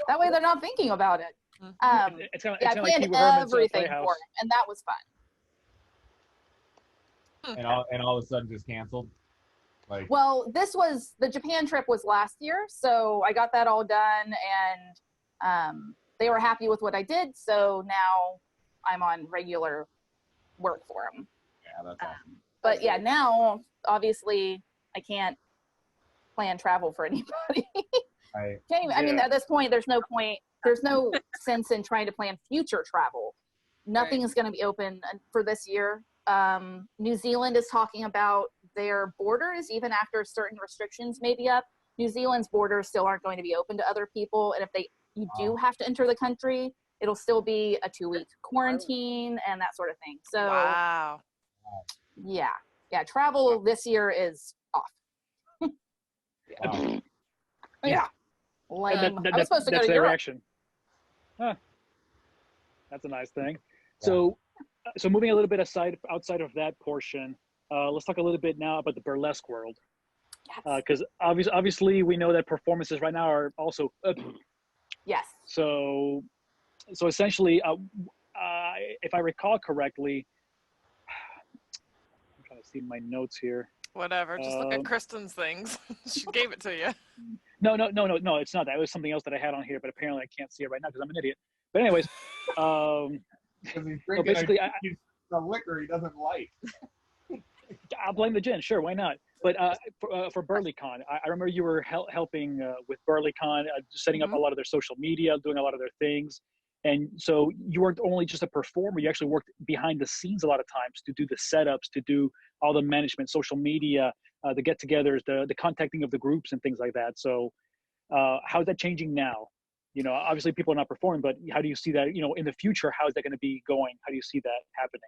That way they're not thinking about it. It's kind of Yeah, I like planned Pee Wee Herman's everything Playhouse. for him, and that was fun. and all of a sudden just canceled. Like, Well, the Japan trip was last year, so I got that all done, and they were happy with what I did, so now I'm on regular work for them. yeah, that's awesome. But yeah, now obviously I can't plan travel for anybody. I I mean, Yeah. at this point, there's no sense in trying to plan future travel. Nothing is going to be open for this year. New Zealand is talking about their borders, even after certain restrictions may be up, New Zealand's borders still aren't going to be open to other people. And if you do have to enter the country, it'll still be a 2-week quarantine and that sort of thing. So Wow. yeah, travel this year is off. Wow. Yeah. Lame. I was supposed to go that's to their Europe. reaction. Huh. That's a nice thing. So moving a little bit outside of that portion, let's talk a little bit now about the burlesque world. Because obviously we know that performances right now are also Yes. so essentially, if I recall correctly, I'm trying to see my notes here. Whatever. Just look at Kristen's things. She gave it to you. No, it's not that. It was something else that I had on here, but apparently I can't see it right now because I'm an idiot. But anyways, Because he's drinking basically, the liquor he doesn't like. I'll blame the gin. Sure, why not? But for BurlyCon, I remember you were helping with BurlyCon, setting up a lot of their social media, doing a lot of their things. And so you weren't only just a performer, you actually worked behind the scenes a lot of times to do the setups, to do all the management, social media, the get-togethers, the contacting of the groups and things like that. So how's that changing now? You know, obviously people are not performing, but how do you see that, you know, in the future, how is that going to be going? How do you see that happening?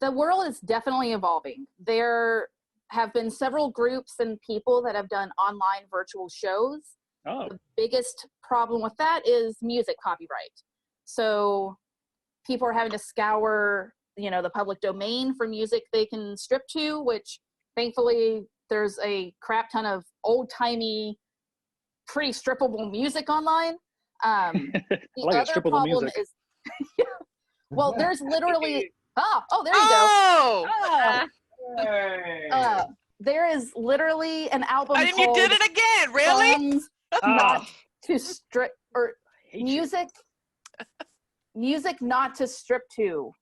The world is definitely evolving. There have been several groups and people that have done online virtual shows. Oh. The biggest problem with that is music copyright. So people are having to scour, you know, the public domain for music they can strip to, which thankfully there's a crap ton of old-timey, pretty strippable music online. The like other problem music. is, well, there's literally, oh, there you Oh! go. Hey. There is literally an album And called you did it again, really? Songs Not to Strip, or Music. music not to strip to.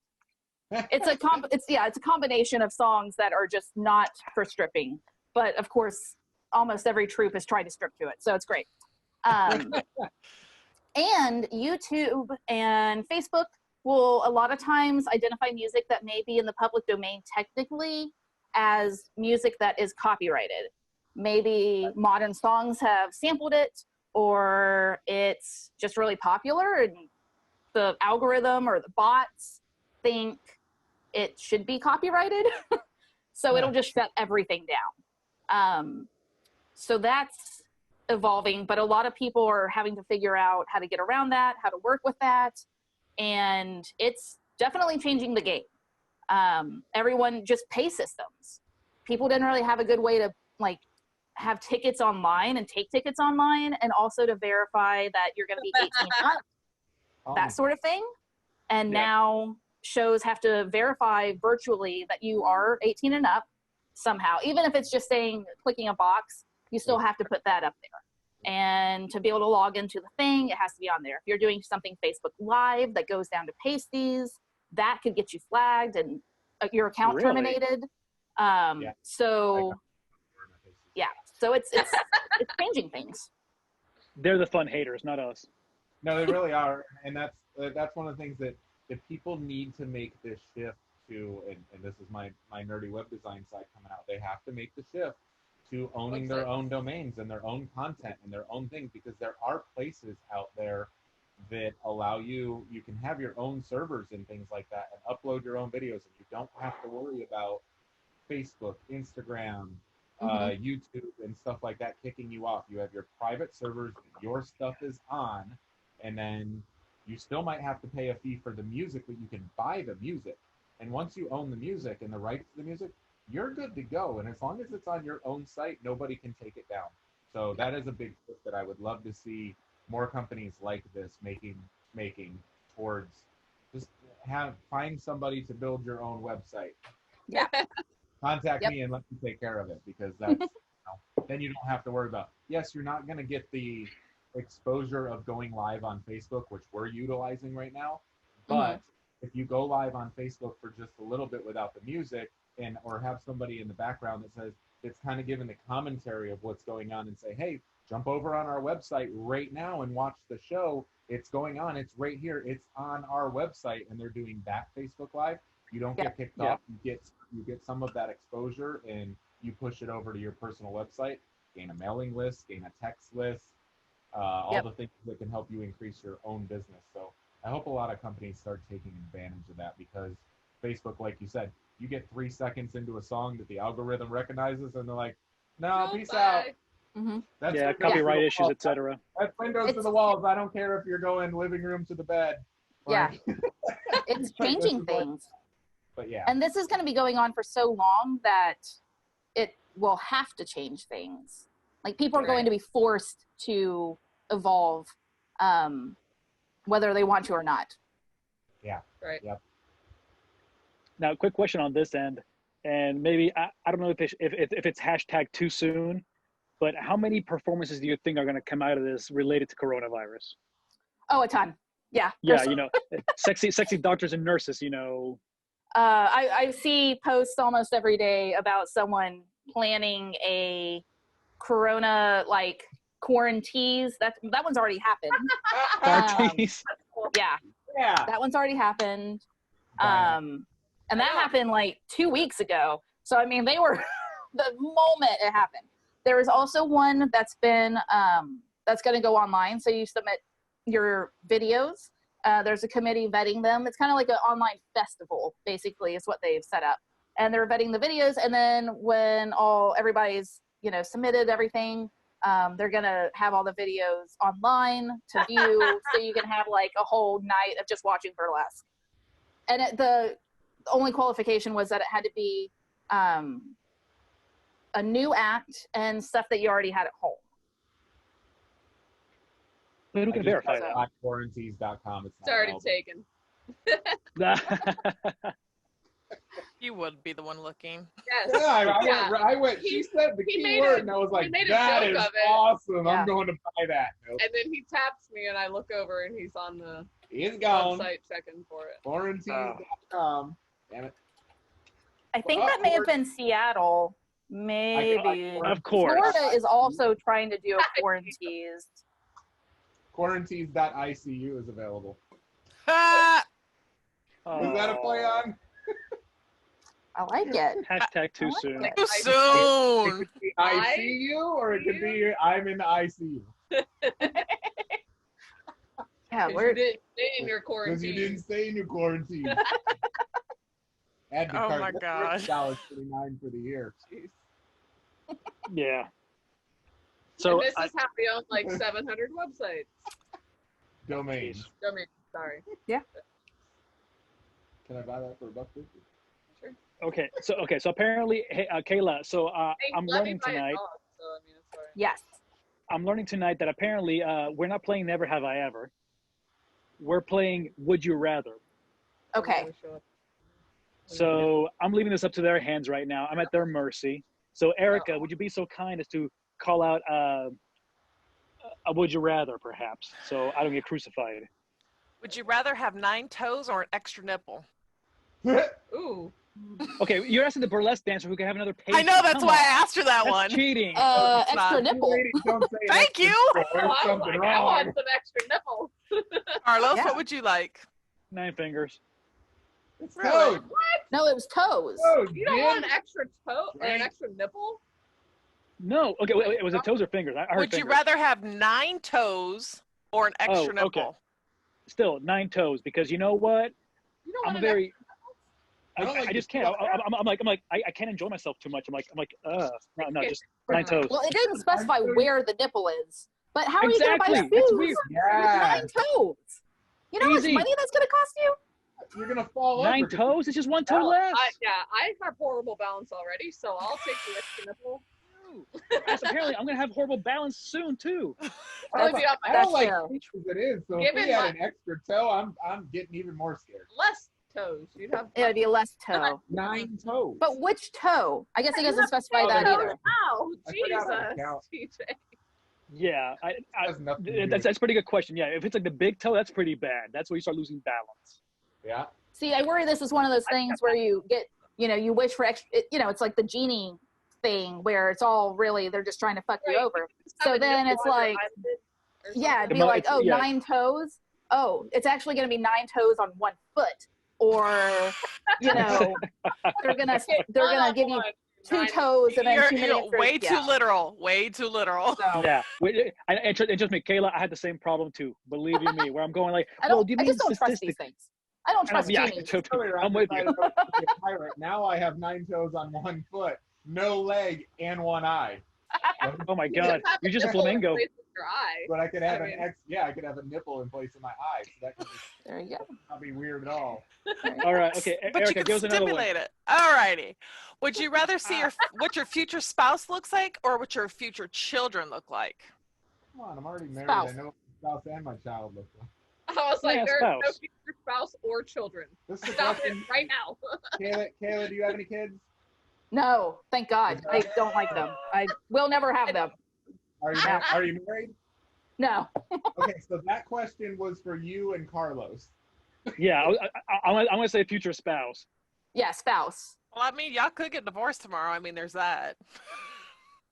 It's a combination of songs that are just not for stripping, but of course almost every troupe has tried to strip to it, so it's great. And YouTube and Facebook will a lot of times identify music that may be in the public domain technically as music that is copyrighted. Maybe modern songs have sampled it, or it's just really popular and the algorithm or the bots think it should be copyrighted. So it'll just shut everything down. So that's evolving, but a lot of people are having to figure out how to get around that, how to work with that. And it's definitely changing the game. Everyone just pay systems. People didn't really have a good way to like have tickets online and take tickets online, and also to verify that you're going to be 18 up, that sort of thing. And now shows have to verify virtually that you are 18 and up somehow. Even if it's just saying, clicking a box, you still have to put that up there. And to be able to log into the thing, it has to be on there. If you're doing something Facebook Live that goes down to pasties, that could get you flagged and your account terminated. So it's changing things. They're the fun haters, not us. No, they really are, and that's one of the things that people need to make this shift to. And this is my nerdy web design side coming out. They have to make the shift to owning their own domains and their own content and their own things, because there are places out there that allow you can have your own servers and things like that and upload your own videos, and you don't have to worry about Facebook, Instagram, YouTube and stuff like that kicking you off. You have your private servers that your stuff is on, and then you still might have to pay a fee for the music, but you can buy the music. And once you own the music and the rights to the music, you're good to go. And as long as it's on your own site, nobody can take it down. So that is a big shift that I would love to see more companies like this making towards. Just find somebody to build your own website. Yeah. Contact me and let me take care of it, because that's then you don't have to worry about. Yes, you're not going to get the exposure of going live on Facebook, which we're utilizing right now. But if you go live on Facebook for just a little bit without the music, or have somebody in the background that says, it's kind of giving the commentary of what's going on and say, hey, jump over on our website right now and watch the show. It's going on. It's right here. It's on our website, and they're doing that Facebook Live. You don't get kicked off. You get some of that exposure, and you push it over to your personal website, gain a mailing list, gain a text list, all the things that can help you increase your own business. So I hope a lot of companies start taking advantage of that, because Facebook, like you said, you get 3 seconds into a song that the algorithm recognizes, and they're like, no, peace out. Mm-hmm. That's Yeah, Windows copyright to the issues, walls. etc. That's windows to the walls. I don't care if you're going living room to the bed. Yeah. Like, It's changing things. but yeah. And this is going to be going on for so long that it will have to change things. Like, people are going to be forced to evolve, whether they want to or not. Yeah. Right. Yep. Now, quick question on this end, and maybe I don't know if it's hashtag too soon, but how many performances do you think are going to come out of this related to coronavirus? Oh, a ton. Yeah. Yeah, you know, sexy doctors and nurses, you know. I see posts almost every day about someone planning a corona like quarantines. That one's already happened. Parties. Yeah, that one's already happened. And that happened like 2 weeks ago. So I mean, they were the moment it happened. There is also one that's been that's going to go online. So you submit your videos. There's a committee vetting them. It's kind of like an online festival, basically, is what they've set up. And they're vetting the videos. And then when everybody's, submitted everything, they're going to have all the videos online to view. So you can have like a whole night of just watching burlesque. And the only qualification was that it had to be a new act and stuff that you already had at home. But who can verify that? Quarantines.com. It's already taken. You would be the one looking. Yes. Yeah, I went. She said the key word, and I was like, "That is awesome! Yeah. I'm going to buy that." Nope. And then he taps me, and I look over, and he's on the He's gone. website checking for it. Quarantines.com. Damn it. I think that may have been Seattle. Maybe. Of course. Florida is also trying to do a quarantines. Quarantines.icu is available. Ah, Was that a play on? I like it. Hashtag too I like soon. it. too It soon. could be ICU, or it could be I'm in the ICU. Yeah, Because we're you didn't stay in your Because you didn't quarantine. stay in your quarantine. Add the Oh card. my That's God. $39 for the year. Yeah. So So and this is how we own like 700 websites. Domains. Domain, sorry. Can I buy that for $1.50? okay, so apparently, hey, Kayla. So Hey, I'm let me learning buy a tonight. dog, so I mean, it's fine. yes. I'm learning tonight that apparently we're not playing Never Have I Ever. We're playing Would You Rather. Okay. So I'm leaving this up to their hands right now. I'm at their mercy. So Erica, would you be so kind as to call out a Would You Rather, perhaps, so I don't get crucified? Would you rather have 9 toes or an extra nipple? Ooh. Okay, you're asking the burlesque dancer who can have another page. I know, that's Come why on. I asked her that That's one. cheating. Extra not. nipple. Ladies, don't say Thank extra you. nipple. There's I something I want wrong. some extra nipples. Carlos, Yeah. what would you like? 9 fingers. It's Really? toad. No, it was toes. Toad, You don't Jim. want an extra toe or an Right. extra nipple? No. Okay, wait, was it toes or fingers? I heard Would you fingers. rather have 9 toes or an extra Oh, okay. nipple? Still 9 toes, because you know what? You don't I'm want a an very. I don't like I just the can't. I'm like, I can't enjoy myself too much. I'm like, no, just 9 toes. Well, it didn't specify where the nipple is. But how are you going to buy Exactly. That's shoes weird. with Yeah. 9 toes? You know how much Easy. money that's going to cost you? You're going to fall 9 over. toes? It's just 1 toe less. I have horrible balance already, so I'll take the extra nipple. Yes, apparently, I'm gonna have horrible balance soon too. It'll be on my I don't That's like fair. feet as it is, so if Given we had my- an extra toe, I'm getting even more scared. less toes. You'd have It'd be less toe. 9 toes. But which toe? I guess he doesn't specify Oh, that no. either. Ow, I forgot about Jesus, count. TJ. Yeah, Has nothing to do that's with- a pretty good question. Yeah, if it's like the big toe, that's pretty bad. That's where you start losing balance. Yeah. See, I worry this is one of those things where you get, you wish for extra, it's like the genie thing where it's all really, they're just trying to fuck you Right. over. Just have So a then nipple it's on your like, eyelid or yeah, it'd something. be like, It's- oh, yeah. 9 toes. Oh, it's actually going to be 9 toes on 1 foot. Or, they're gonna give you, 2 toes and then You're, 2 you're miniatures. way too literal. Way too literal. So, Yeah, and trust me, Kayla, I had the same problem too. Believe you me, where I'm going like, I well, don't. do you I mean just don't trust these statistic? things. I don't trust Yeah, genies. Earlier, I I'm with you. decided I was gonna be a pirate. Now I have 9 toes on 1 foot, no leg, and 1 eye. Oh my God, you're just a flamingo. Your eye. But I could have I mean- I could have a nipple in place of my eye, so that could There you go. not be weird at all. All right, okay, But Erica, you give can us another one. stimulate it. Alrighty. Would you rather see what your future spouse looks like, or what your future children look like? Come on, I'm already married. Spouse. I know what my spouse and my child look like. I was like, Yeah, there's no spouse. future spouse or children. This is a Stop it question. right now. Kayla, do you have any kids? No, thank God. I don't like them. I will never have them. Are you married? No. Okay, so that question was for you and Carlos. Yeah, I'm gonna say future spouse. Yeah, spouse. Well, I mean, y'all could get divorced tomorrow. I mean, there's that.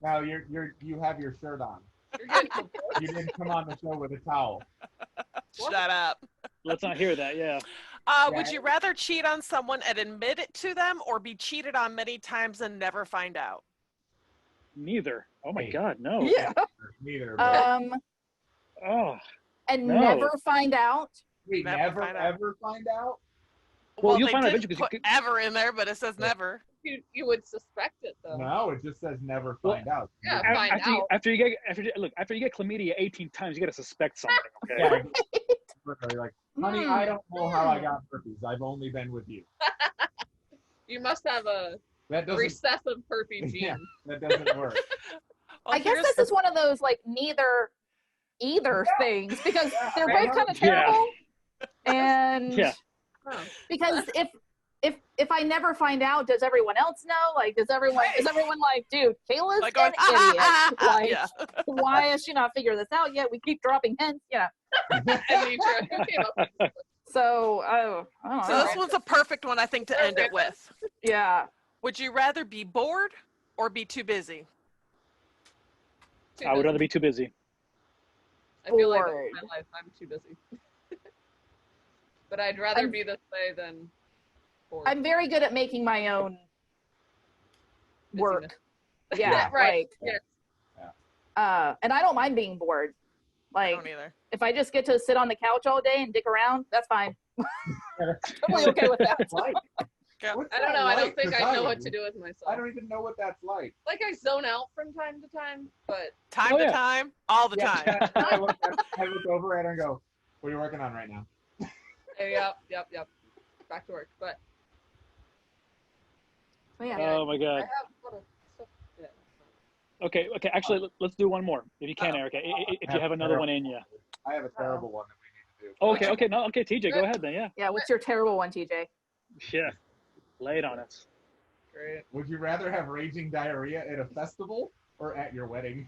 Now you have your shirt on. You're getting divorced. You didn't come on the show with a towel. Shut up. Let's not hear that. Yeah. Would you rather cheat on someone and admit it to them, or be cheated on many times and never find out? Neither. Oh my Hey. God, no. Yeah. Neither. but- Oh. And No. never find out. Wait, Never never find out. ever find out? Well, you'll they find out didn't eventually 'cause put you ever in there, but it says never. You would suspect it though. No, it just says never Well, find out. Yeah, Yeah. find out. After you get chlamydia 18 times, you gotta suspect something. Okay. Yeah. You're like, honey, Hmm. I don't know how I got herpes. I've only been with you. You must have a That doesn't. recessive herpes gene. Yeah, that doesn't work. Well, I guess here's this is one of those like neither either things because they're I both know. kind of terrible. And Yeah. Oh. because if I never find out, does everyone else know? Like, is everyone like, dude, Kayla's like an going, idiot. Like, yeah. why has she not figured this out yet? We keep dropping hints, you know. Anitra, who came up with So, I don't So know. this one's a perfect one, I think, to end it with. Yeah. Would you rather be bored or be too busy? too I would busy. rather be too busy. I feel like bored. in my life I'm too busy. But I'd rather I'm- be this way than bored. I'm very good at making my own work. Yeah, Yeah, right. like, Yeah. and I don't mind being bored. I Like, don't either. if I just get to sit on the couch all day and dick around, that's fine. Totally okay with that. Like, Yeah. what's I don't that know. I don't like? think 'Cause I know don't. what to do with myself. I don't even know what that's like. Like I zone out from time to time, but Time Oh, to yeah. time, all the time. I look over at her and go, what are you working on right now? yep. Back to work. But So, yeah. Oh my I God. have a lot of stuff. Yeah. Okay. Actually, let's do one more if you can, Erica. If you have another one in you. I have a terrible one that we need to do. Okay. TJ, go ahead then. Yeah. Yeah, what's your terrible one, TJ? Yeah. Lay it on us. Great. Would you rather have raging diarrhea at a festival or at your wedding?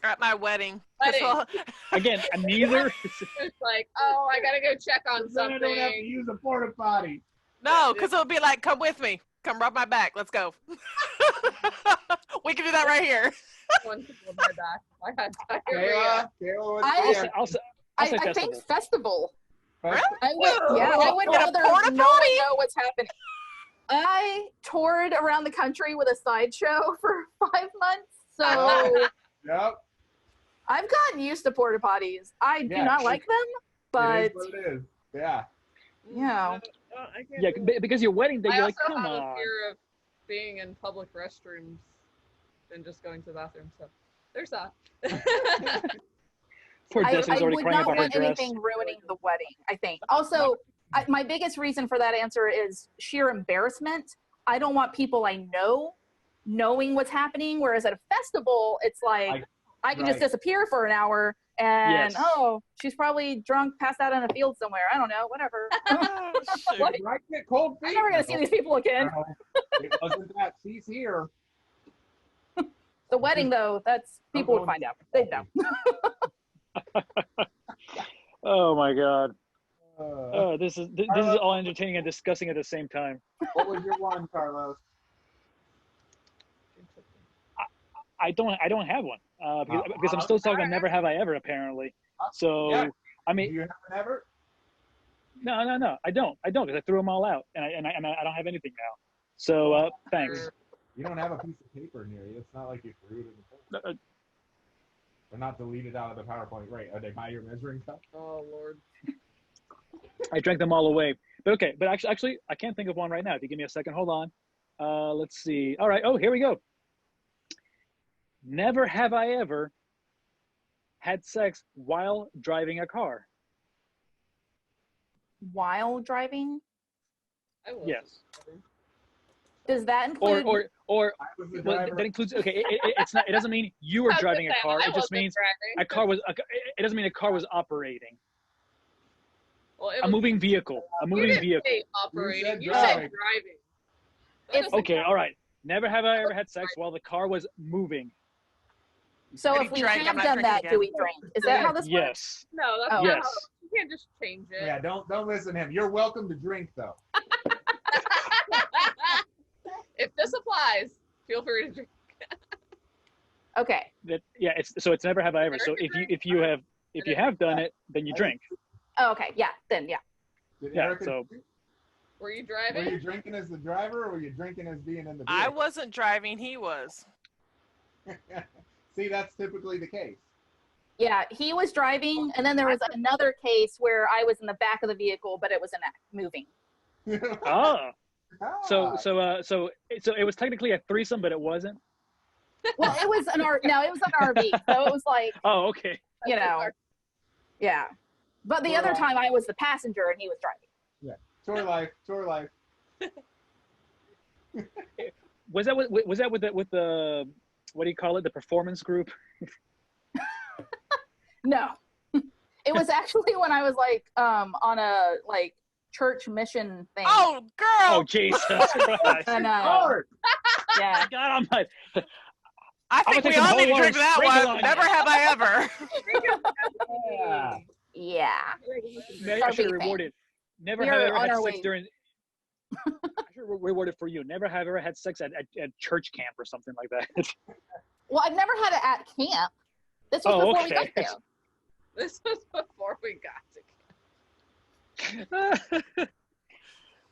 At my wedding. Wedding. Well, Again, neither. It's like, oh, I gotta go check on Then I don't have to something. use a porta potty. no, because it'll be like, come with me. Come rub my back. Let's go. We can do that right here. One to hold my back. I had diarrhea. Kayla, what's I- your- I'll say I festival. think festival. Really? I would, yeah, I would Get a rather porta no potty? one know what's happening. I toured around the country with a sideshow for 5 months, so Yep. I've gotten used to porta potties. I do Yeah, not it- like them, but It is what it is. Yeah. you know, I can't Yeah, do it. because your wedding day, I you're also like, come have a on. fear of being in public restrooms and just going to the bathroom. So there's that. Poor I Destiny's already would crying not about her want dress. anything ruining the wedding, I think. Also, my biggest reason for that answer is sheer embarrassment. I don't want people I know knowing what's happening, whereas at a festival, it's like I can just right. disappear for an hour and, Yes. oh, she's probably drunk, passed out in a field somewhere. I don't know, whatever. Oh, shoot. Like, Right, get cold feet. I'm never going to see these people again. No, it wasn't that. She's here. The wedding, though, that's people would find out. They'd know. Oh my God. Uh, This is all entertaining and disgusting at the same time. what was your one, Carlos? I don't have one because I'm still talking never have I ever apparently. So Yeah. I Do mean, you have an ever? no, I don't because I threw them all out and I don't have anything now. So thanks. You don't have a piece of paper near you. It's not like you threw it in the folder. They're not deleted out of the PowerPoint. Right. Are they by your measuring cup? Oh Lord. I drank them all away. But okay, but actually, I can't think of one right now. If you give me a second, hold on. Let's see. All right. Oh, here we go. Never have I ever had sex while driving a car. While driving? I will. Yes. Does that include? Or I was the well, driver. that includes. Okay, it's not. It doesn't mean you were I was driving a gonna say, car. I It just wasn't means driving. a car was. It doesn't mean a car was operating. Well, it A was, moving vehicle. A you moving didn't vehicle. say operating. said You said driving. driving. That If- doesn't Okay, count. all right. Never have I ever had sex while the car was moving. So If if you we drank, I'm have not done drinking that, again. do we drink? Is that how this works? Yes. No, that's Oh. not Yes. how. You can't just change it. Yeah, don't listen to him. You're welcome to drink though. If this applies, feel free to drink. Okay. Yeah. It's never have I ever. So if you have done it, then you drink. Oh, okay. Yeah. Then yeah. Did Yeah, Erica so- drink? Were you Were driving? you drinking as the driver or were you drinking as being in the I vehicle? wasn't driving, he was. See, that's typically the case. Yeah. He was driving, and then there was another case where I was in the back of the vehicle, but it was moving. Oh. Ah. So it was technically a threesome, but it wasn't. Well, it was an RV, so it was like, Oh, okay. you know, yeah. But the other time I was the passenger and he was driving. Tour life. Was that with the what do you call it? The performance group? No, it was actually when I was like on a like church mission thing. Oh, girl! Oh, Jesus Christ! And Lord! yeah, God Almighty! I I'm think gonna we take some all need to holy drink water that and sprinkle one. on Never you. have I ever. Yeah. yeah. Maybe I should have RV thing. rewarded. Never We have are ever on had our sex way. during. I should have rewarded for you. Never have ever had sex at church camp or something like that. Well, I've never had it at camp. This was Oh, before we got okay. there. This was before we got to camp.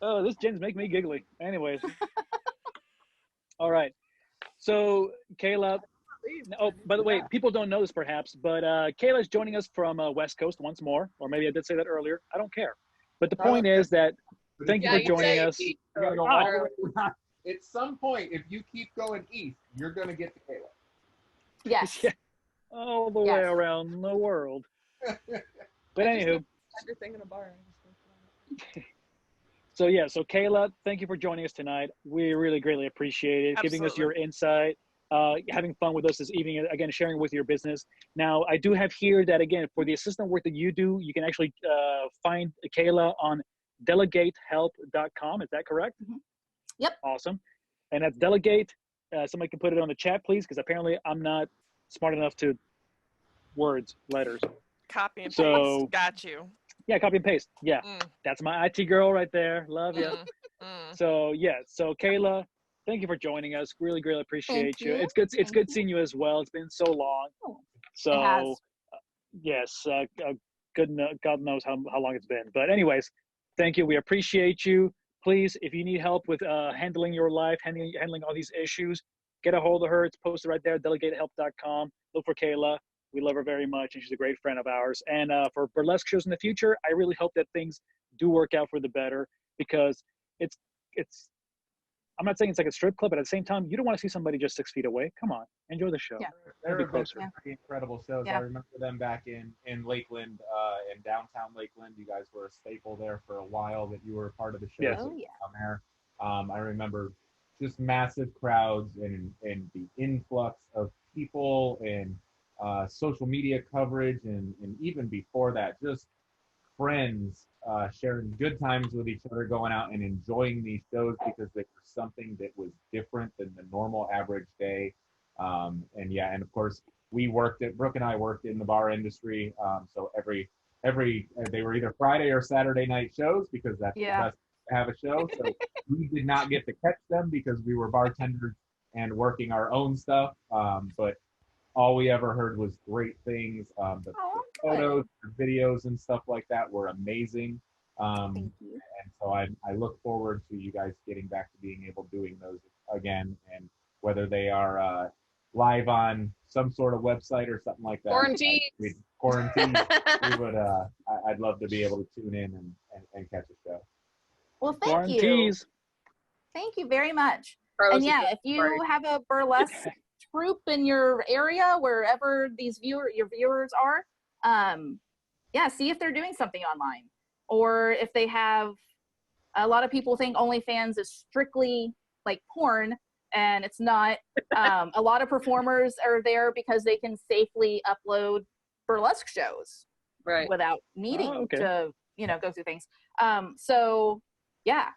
Oh, this gins make me giggly. Anyways. All right. So, Kayla. Oh, by the way, people don't know this perhaps, but Kayla is joining us from West Coast once more, or maybe I did say that earlier. I don't care. But the point is that thank you Yeah, for joining said us. you You gotta go Oh. all the way around. At some point, if you keep going east, you're gonna get to Kayla. Yes. Yeah. All the way Yes. around the world. But anywho, Everything in a bar. so Kayla, thank you for joining us tonight. We really greatly appreciate it, giving us your Absolutely. insight, having fun with us this evening, again, sharing with your business. Now, I do have here that, again, for the assistant work that you do, you can actually find Kayla on delegatehelp.com. Is that correct? Mhm. Yep. Awesome. And that's delegate. Somebody can put it on the chat, please, because apparently I'm not smart enough to letters. Copy and paste. So- Got you. Yeah, copy and paste. Yeah, Mm, that's my IT girl right there. Love you. mm, mm. So Kayla, thank you for joining us. Really greatly appreciate Thank you. you. It's good. It's Thank good you. seeing you as well. It's been so long. Oh, So it has. yes, God knows how long it's been. But anyways, thank you. We appreciate you. Please, if you need help with handling your life, handling all these issues, get a hold of her. It's posted right there, delegatehelp.com. Look for Kayla. We love her very much, and she's a great friend of ours. And for burlesque shows in the future, I really hope that things do work out for the better, because it's. I'm not saying it's like a strip club, but at the same time, you don't want to see somebody just 6 feet away. Come on, enjoy the show. Yeah. There Be have been closer. some pretty incredible shows. Yeah. I remember them back in Lakeland, in downtown Lakeland. You guys were a staple there for a while. That you were a part of the show. Yes. Oh yeah. Down there. I remember just massive crowds and the influx of people and social media coverage and even before that, just friends sharing good times with each other, going out and enjoying these shows because they were something that was different than the normal average day. And of course, Brooke and I worked in the bar industry, so every they were either Friday or Saturday night shows because that's Yeah. the best to have a show. So we did not get to catch them because we were bartenders and working our own stuff. But all we ever heard was great things. The Oh, photos, the videos, and stuff like that were amazing. Thank you. And so I look forward to you guys getting back to being able doing those again. And whether they are live on some sort of website or something like that. Quarantine. Quarantine. We would. I'd love to be able to tune in and catch a show. Well, thank you. Quarantines. Thank you very much. Carlos And is yeah, so if you sorry. have a burlesque troupe in your area, wherever your viewers are, yeah, see if they're doing something online, or if they have. A lot of people think OnlyFans is strictly like porn, and it's not. A lot of performers are there because they can safely upload burlesque shows Right. without needing okay. to, go through things. So yeah,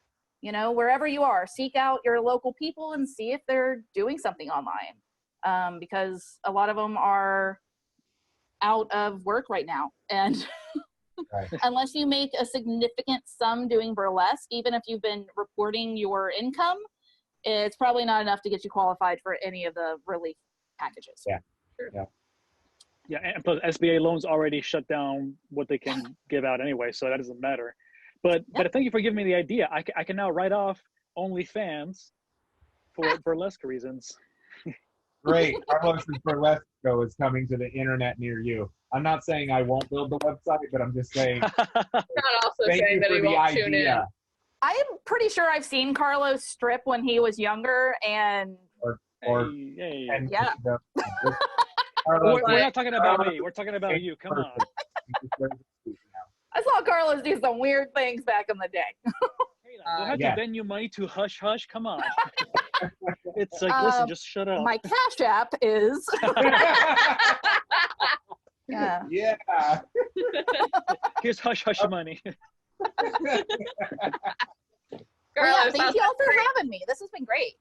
wherever you are, seek out your local people and see if they're doing something online, because a lot of them are out of work right now, and Right. unless you make a significant sum doing burlesque, even if you've been reporting your income, it's probably not enough to get you qualified for any of the relief packages. Yeah. Yeah, and plus SBA loans already shut down what they can give out anyway, so that doesn't matter. But thank you for giving me the idea. I can now write off OnlyFans for burlesque reasons. Great. Carlos's burlesque show is coming to the internet near you. I'm not saying I won't build the website, but I'm just saying. Not also Thank saying you that for he the won't tune in. idea. I am pretty sure I've seen Carlos strip when he was younger, and Or Hey. and Yeah. Carlos, We're not talking about me. We're talking about you. Come on. I saw Carlos do some weird things back in the day. Kayla, do I have Yeah. to bend you money to hush hush? Come on. It's like, listen, just shut up. My Cash App is yeah. Yeah. Here's hush hush money. Well, yeah, Carlos, thank how's you all that for great? having me. This has been great.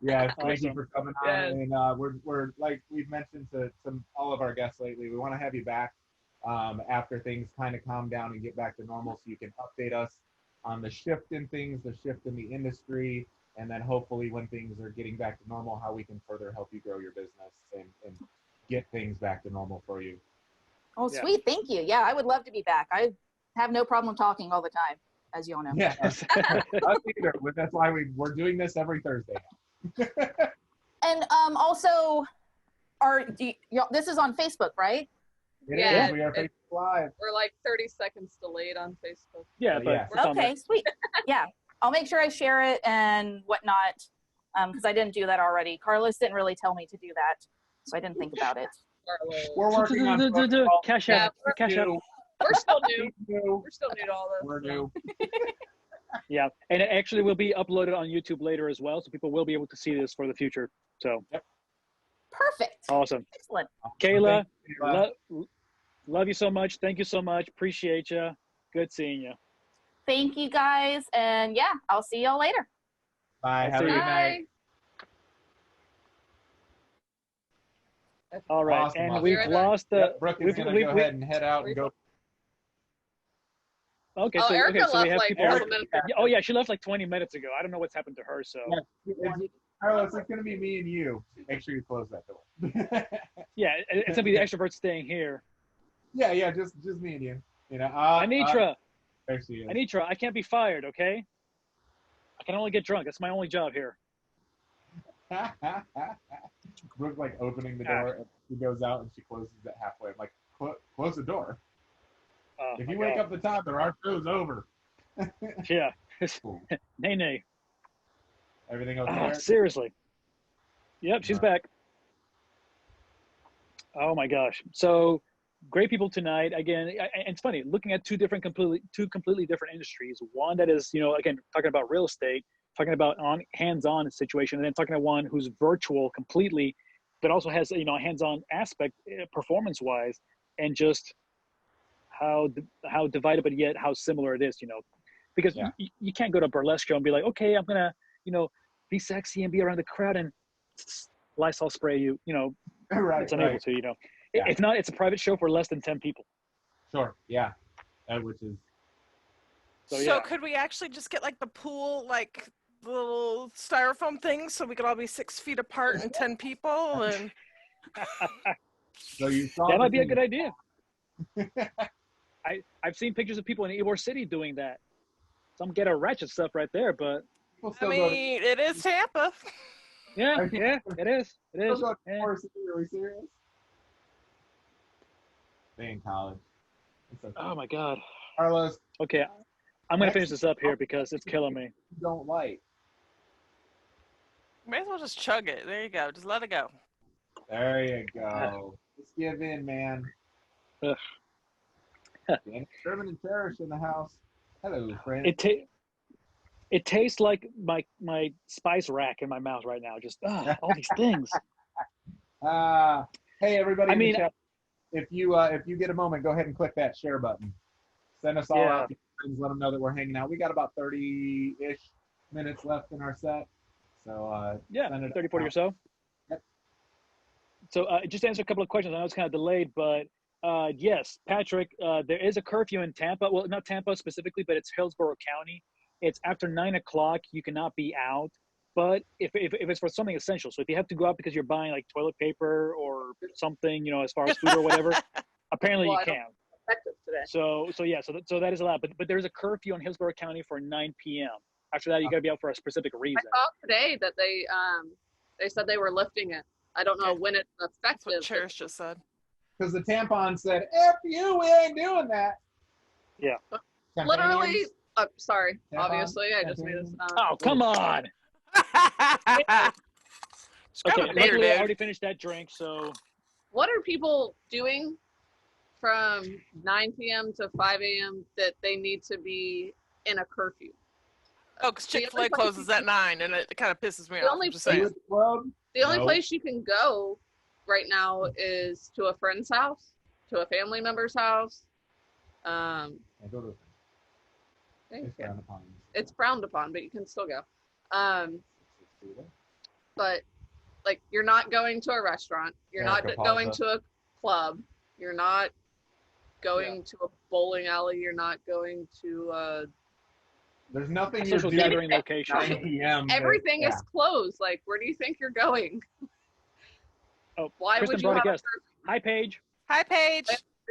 Yeah, thank you Awesome. for coming on. Yes. And we're like we've mentioned to all of our guests lately, we want to have you back after things kind of calm down and get back to normal, so you can update us on the shift in things, the shift in the industry, and then hopefully when things are getting back to normal, how we can further help you grow your business and get things back to normal for you. Oh, Yeah. sweet. Thank you. Yeah, I would love to be back. I have no problem talking all the time, as you all know. Yeah, us either. That's why we're doing this every Thursday. And also, this is on Facebook, right? It Yeah, is. We are Facebook Live. We're like 30 seconds delayed on Facebook. Yeah, but Yeah. it's on Okay, sweet. Yeah, I'll make sure I share it and whatnot, because I didn't do that already. Carlos didn't really tell me to do that, so I didn't think about it. Carlos. We're working on protocol. Cash Yeah, App. Cash App. We're still new. New. We're still new to all this. We're new. Yeah, and it actually will be uploaded on YouTube later as well, so people will be able to see this for the future. So Perfect. awesome. Excellent. Kayla, Kayla. love you so much. Thank you so much. Appreciate you. Good seeing you. Thank you guys, and yeah, I'll see y'all later. Bye. Have a see good you. night. All right, Awesome, and awesome. we've Right lost the. Yep, Brooke is we've- going to we've- go ahead and head out and go. Okay, Oh, so Erica we left have like people. a couple minutes ago. Oh yeah, she left like 20 minutes ago. I don't know what's happened to her. So Carlos, it's going to be me and you. Make sure you close that door. yeah, it's gonna be the extrovert staying here. yeah, just me and you. Anitra, There she is. Anitra, I can't be fired. Okay, I can only get drunk. That's my only job here. Brooke like opening the door and she goes out and she closes it halfway. I'm like, close the door. Oh, If my you wake God. up the time, our show's over. Yeah, Cool. nay. Everything okay? Seriously. Yep, she's back. Oh my gosh. So great people tonight. Again, and it's funny looking at two completely different industries. One that is, again, talking about real estate, talking about hands-on situation, and then talking to one who's virtual completely, but also has a hands-on aspect performance-wise, and just how divided but yet how similar it is. Because Yeah. you can't go to a burlesque show and be like, okay, I'm gonna be sexy and be around the crowd and Lysol spray you. Right. It's unable right. to. Yeah. It's a private show for less than 10 people. Sure. Yeah. Which is So, So yeah. could we actually just get like the pool, like the little styrofoam things, so we could all be 6 feet apart and 10 people? And so you saw That might the be a thing. good idea. I've seen pictures of people in Ybor City doing that. Some ghetto ratchet stuff right there, but People I still go to- mean, it is Tampa. Yeah, yeah, it is. It is. Are Yeah. we serious? Stay in college. It's okay. Oh my God. Carlos, Okay, I'm gonna finish this up here because it's killing me. you don't like. May as well just chug it. There you go. Just let it go. There you go. Just give in, man. Ugh. Dan Sherman and Cherish in the house. Hello, friend. It tastes like my spice rack in my mouth right now. Just all these things. Hey, everybody I in the mean- chat. If you get a moment, go ahead and click that share button. Send us all Yeah. out to your friends. Let them know that we're hanging out. We got about 30-ish minutes left in our set. So Yeah, send it 30, 40 or out. so. Yep. So just to answer a couple of questions. I know it's kind of delayed, but yes, Patrick, there is a curfew in Tampa. Well, not Tampa specifically, but it's Hillsborough County. It's after 9 o'clock. You cannot be out. But if it's for something essential, so if you have to go out because you're buying like toilet paper or something, as far as food or whatever, apparently Well, you I don't- can. Effective today. So that is allowed. But there's a curfew in Hillsborough County for 9 p.m. After that, you got to be out for a specific I reason. saw today that they said they were lifting it. I don't know when it's That's effective. what Cherish just said. Because the tampon said, F you, we ain't doing that. Yeah. Literally, sorry. Yeah, Obviously, I just made this. Oh, come on. Just grab Okay, a beer, luckily I dude. already finished that drink, so What are people doing from 9 p.m. to 5 a.m. that they need to be in a curfew? Oh, because The only Chick-fil-A place closes you at 9, and it kind of pisses me The off. only I'm just Are you saying. at the club? The only No. place you can go right now is to a friend's house, to a family member's house. Yeah, go to Thank it's you. frowned upon. It's frowned upon, but you can still go. But like, you're not going to a restaurant. You're Erica not Palza. going to a club. You're not going to a bowling alley. You're not going to There's nothing a you're social doing gathering at location. 9 p.m. that- everything yeah. is closed. Like, where do you think you're going? Oh, Why Kristen would you brought have a a guest. Hi, Paige. Hi, Paige.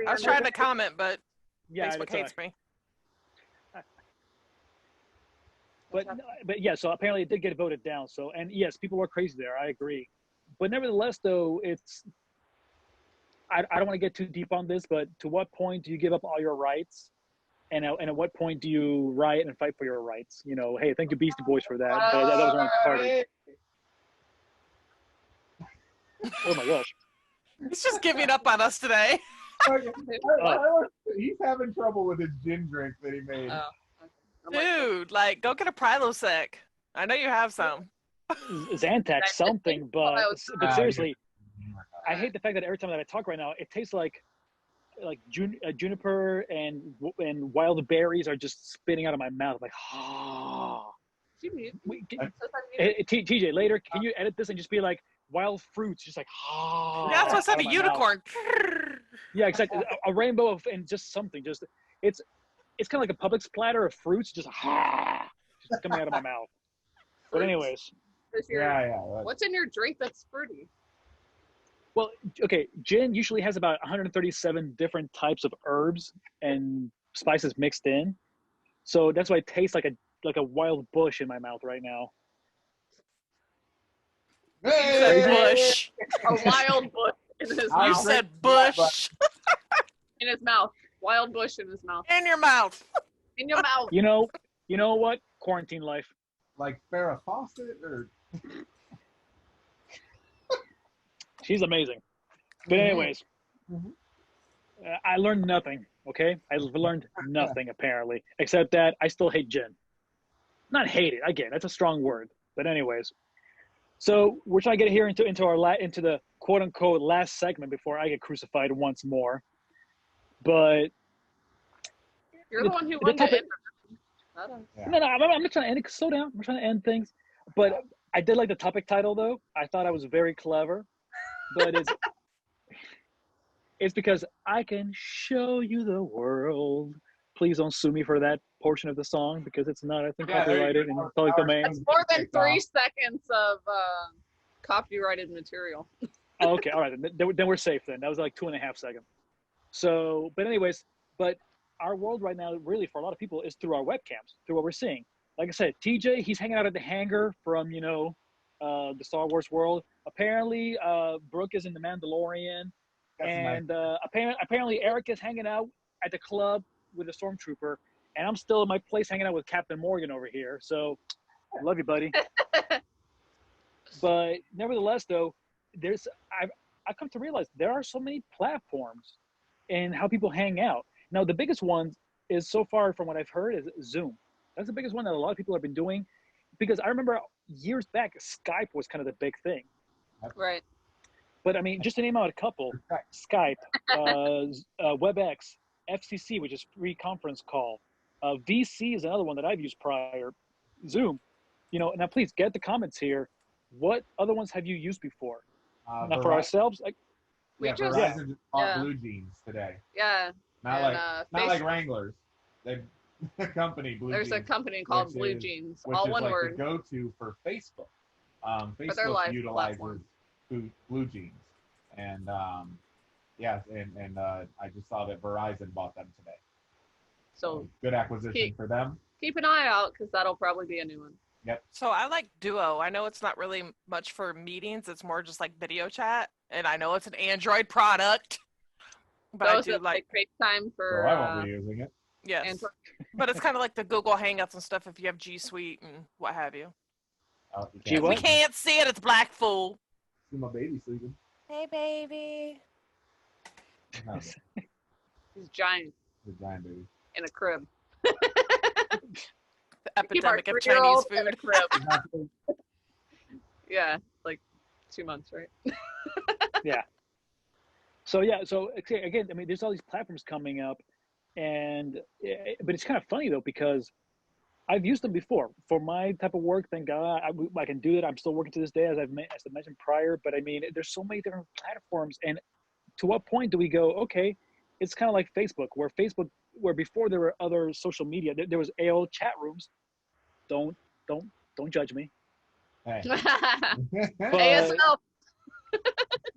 I was trying to comment, but Yeah, Facebook that's all hates me. right. But yeah, so apparently it did get voted down. So, and yes, people are crazy there. I agree. But nevertheless, though, I don't want to get too deep on this, but to what point do you give up all your rights? And at what point do you riot and fight for your rights? Hey, thank you, Beastie Boys, for that. That was one party. Oh my gosh. He's just giving up on us today. He's having trouble with his gin drink that he made. Oh, okay. I'm like, Dude, like, go get a Prilosec. I know you have some. Xantax something, but seriously, I uh, hate the fact that every time that I talk right now, it tastes like juniper and wild berries are just spitting out of my mouth. Like, you mute. Wait, It says I'm muted. TJ, later, can you edit this and just be like wild fruits, just like Yeah, that's what I said, out a of my mouth. unicorn. Yeah, exactly. A rainbow of and just something. Just it's kind of like a public splatter of fruits, just coming out of my mouth. But anyways, Is your- Yeah. Right. What's in your drink that's fruity? well, okay, gin usually has about 137 different types of herbs and spices mixed in, so that's why it tastes like a wild bush in my mouth right now. You said bush. A wild bush in his You I'll mouth. said drink bush. In his mouth. Wild bush in his mouth. In your mouth. In your mouth. You know what? Quarantine life. Like Farrah Fawcett or She's amazing. But anyways, Mhm. I learned nothing. Okay, I learned nothing apparently, except that I still hate gin. Not hate it. Again, that's a strong word. But anyways, so we're trying to get here into the quote unquote last segment before I get crucified once more. But You're the one who the wanted to topic- end it. I don't- Yeah. no, I'm not trying to end it. Slow down. We're trying to end things. But I did like the topic title though. I thought I was very clever. But it's because I can show you the world. Please don't sue me for that portion of the song because it's not, I think, Yeah, there you copyrighted go. in public domain. That's more than Kicked off. 3 seconds of copyrighted material. Oh, okay, all right. Then we're safe then. That was like 2.5 seconds. So, but anyways, our world right now, really, for a lot of people, is through our webcams, through what we're seeing. Like I said, TJ, he's hanging out at the hangar from, the Star Wars world. Apparently, Brooke is in the Mandalorian, That's and nice. apparently Eric is hanging out at the club with a stormtrooper, and I'm still in my place hanging out with Captain Morgan over here. So, I love you, buddy. But nevertheless, though, I've come to realize there are so many platforms and how people hang out. Now, the biggest one is, so far from what I've heard, is Zoom. That's the biggest one that a lot of people have been doing, because I remember years back, Skype was kind of the big thing. Right. But I mean, just to name out a couple: Skype, WebEx, FCC, which is free conference call. VC is another one that I've used prior. Zoom. Now please get the comments here. What other ones have you used before? Now for ourselves, We just- Verizon just bought yeah. Blue Jeans today. Yeah. Not And, not like Wranglers. They the company Blue There's a Jeans, company called which Blue is- Jeans, which all is one like word. the go-to for Facebook. their Facebook live utilizes platform. Blue Jeans, and I just saw that Verizon bought them today. So Good acquisition for them. keep an eye out, because that'll probably be a new one. So I like Duo. I know it's not really much for meetings. It's more just like video chat. And I know it's an Android product. But I Those do that like, FaceTime So for I won't be using it. yes. Android. But it's kind of like the Google Hangouts and stuff if you have G Suite and what have you. Oh, you Gee, can't what? We see can't see it. It's black fool. my baby sleeping. Hey, baby. No, He's giant the giant baby. in a crib. The Keep our epidemic of Chinese 3-year-old in a food. crib. Yeah, like 2 months, right? So okay, again, I mean, there's all these platforms coming up, but it's kind of funny though, because I've used them before for my type of work. Thank God I can do it. I'm still working to this day, as I mentioned prior. But I mean, there's so many different platforms, and to what point do we go? Okay, it's kind of like Facebook, where before there were other social media, there was AOL chat rooms. Don't judge me. Hey. But, ASL.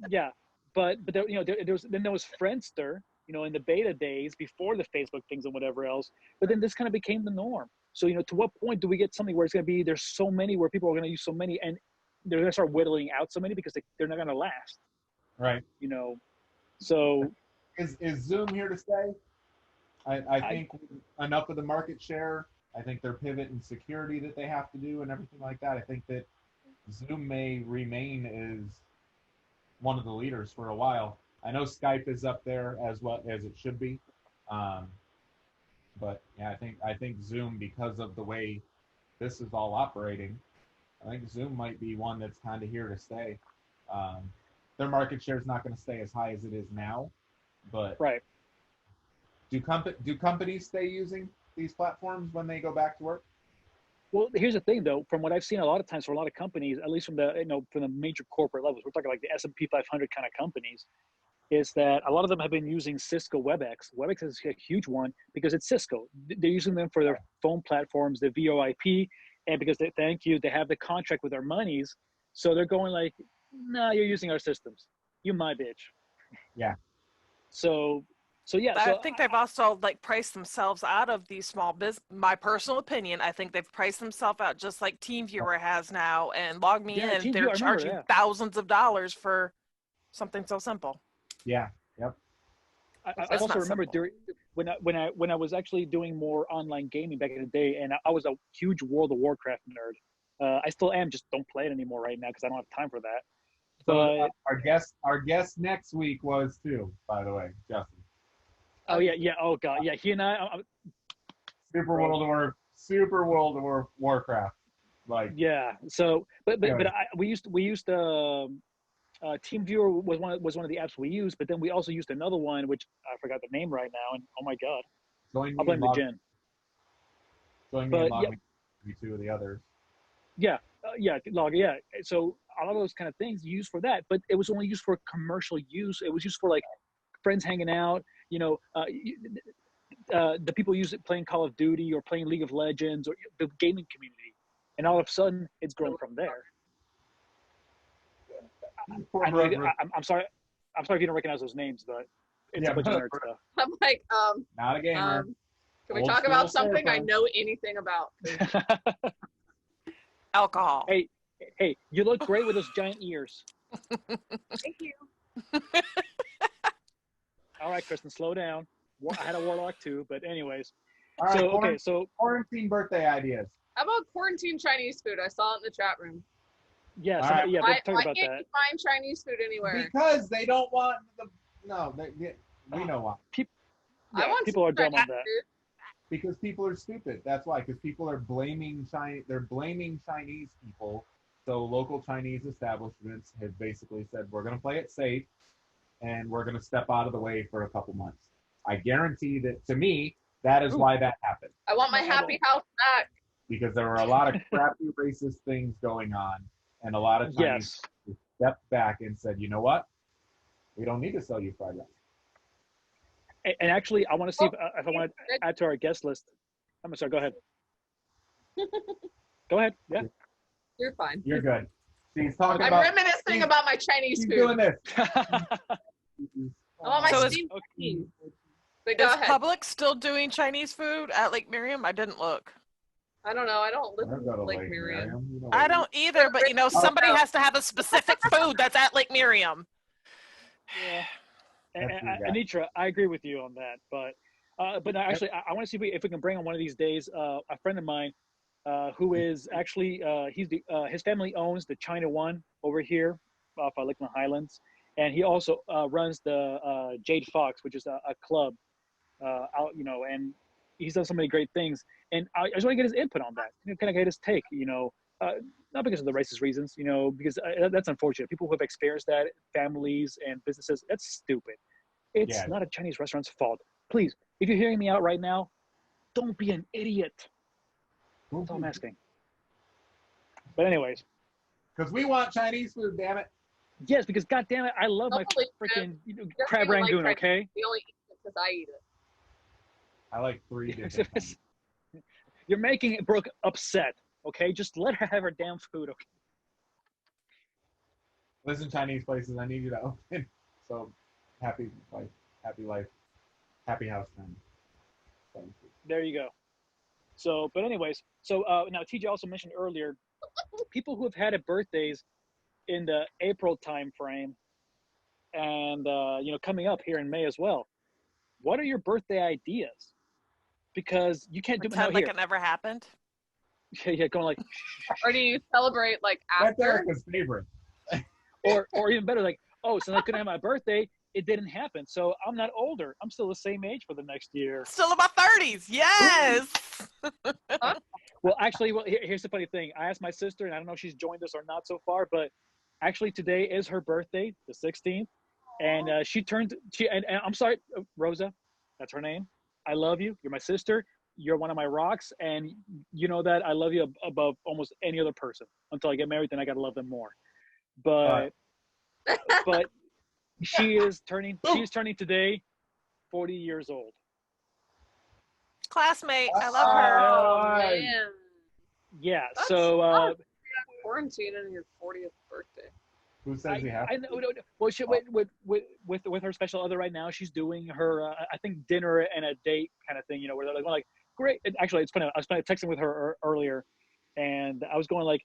yeah, but there, there was Friendster, in the beta days before the Facebook things and whatever else. But then this kind of became the norm. So to what point do we get something where it's going to be, there's so many where people are going to use so many, and they're going to start whittling out so many because they're not going to last. Right. So Is Zoom here to stay? I think enough of the market share. I think their pivot and security that they have to do and everything like that. I think that Zoom may remain as one of the leaders for a while. I know Skype is up there as well as it should be. But yeah, I think Zoom, because of the way this is all operating, I think Zoom might be one that's kind of here to stay. Their market share is not going to stay as high as it is now, but right. do companies stay using these platforms when they go back to work? Well, here's the thing, though. From what I've seen, a lot of times for a lot of companies, at least from the from the major corporate levels, we're talking like the S&P 500 kind of companies, is that a lot of them have been using Cisco WebEx. WebEx is a huge one because it's Cisco. They're using them for their phone platforms, the VoIP, and because they have the contract with our monies, so they're going like, nah, you're using our systems. You my bitch. Yeah. So yeah. I So think they've also like priced themselves out of these small business. My personal opinion, I think they've priced themselves out just like TeamViewer has now, and Log Me Yeah, In. TeamViewer, I They're remember, charging yeah. thousands of dollars for something so simple. Yeah. Yep. I That's also not remember simple. during when I was actually doing more online gaming back in the day, and I was a huge World of Warcraft nerd. I still am, just don't play it anymore right now because I don't have time for that. So But our guest next week was too, by the way, Justin. oh yeah, oh god, yeah, he and I Super World of Warcraft. Like yeah. So but Anyway. we used TeamViewer was one of the apps we used, but then we also used another one which I forgot the name right now, and oh my god, join I'll me blame and the gin. join me but, and log yeah. me be two of the others. Yeah, log. Yeah, so a lot of those kind of things used for that, but it was only used for commercial use. It was used for like friends hanging out. The people use it playing Call of Duty or playing League of Legends or the gaming community, and all of a sudden it's grown from there. I'm sorry if you don't recognize those names, but it's Yeah, a bunch of but- nerd stuff. I'm like, Not a gamer. can we Old talk about school something I Surfer. know anything about? Alcohol. Hey, Hey, you look great with those giant ears. Thank you. All right, Kristen, slow down. I had a warlock too, but anyways. All right, So okay, so quarantine birthday ideas. How about quarantine Chinese food? I saw it in the chat room. yeah, All somebody, right. yeah, Why, they're talking why about can't that. you find Chinese food anywhere? Because they don't want we know why. I want people some are dumb on Chinese that. food. Because people are stupid. That's why. Because people are blaming They're blaming Chinese people. So local Chinese establishments have basically said, we're going to play it safe, and we're going to step out of the way for a couple months. I guarantee that, to me, that is why that happened. I want my happy house back. Because there were a lot of crappy racist things going on, and a lot of Chinese Yes. stepped back and said, you know what? We don't need to sell you fried rice. And actually, I want to see if I want to add to our guest list. I'm sorry. Go ahead. Go ahead. Yeah. You're fine. You're good. She's talking I'm about. reminiscing about my Chinese She's food. doing this. I want my So is- steamed cheese. But go Is ahead. Publix still doing Chinese food at Lake Miriam? I didn't look. I don't know. I don't live I don't go to in Lake Lake Miriam. Miriam. You know I what don't either, but you know, somebody Oh. has to have a specific food that's at Lake Miriam. Yeah. That's what you got. Anitra, I agree with you on that. But no, actually, I want to see if we can bring on one of these days a friend of mine who is actually his family owns the China One over here off Lakeland Highlands, and he also runs the Jade Fox, which is a club out, and he's done so many great things. And I just want to get his input on that, kind of get his take, not because of the racist reasons, because that's unfortunate. People who have experienced that, families and businesses, that's stupid. It's not a Chinese restaurant's fault. Please, if you're hearing me out right now, don't be an idiot. That's all I'm asking. But anyways. Because we want Chinese food, damn it. Yes, because God damn it, I love my freaking crab rangoon, okay? We only eat it because I eat it. I like 3 different kinds. You're making Brooke upset, okay? Just let her have her damn food, okay? Listen, Chinese places, I need you to open. So, happy life, happy house time. There you go. So, but anyways, now TJ also mentioned earlier, people who have had birthdays in the April time frame, and coming up here in May as well. What are your birthday ideas? Because you can't Pretend like it never happened. Yeah, going like. Or do you celebrate like after? That's Erica's favorite. or even better, like, oh, since I couldn't have my birthday, it didn't happen. So I'm not older. I'm still the same age for the next year. Still in my 30s. Yes. Well, actually, here's the funny thing. I asked my sister, and I don't know if she's joined us or not so far, but actually today is her birthday, the 16th, and and I'm sorry, Rosa, that's her name. I love you. You're my sister. You're one of my rocks, and you know that I love you above almost any other person. Until I get married, then I gotta love them more. But but she is turning today 40 years old. Classmate, I love her. Oh man. Yeah. That's so quarantine on your 40th birthday. Who says we have? I know. Well, she with her special other right now, she's doing her I think dinner and a date kind of thing. Where they're like great. And actually, it's funny. I was texting with her earlier, and I was going like,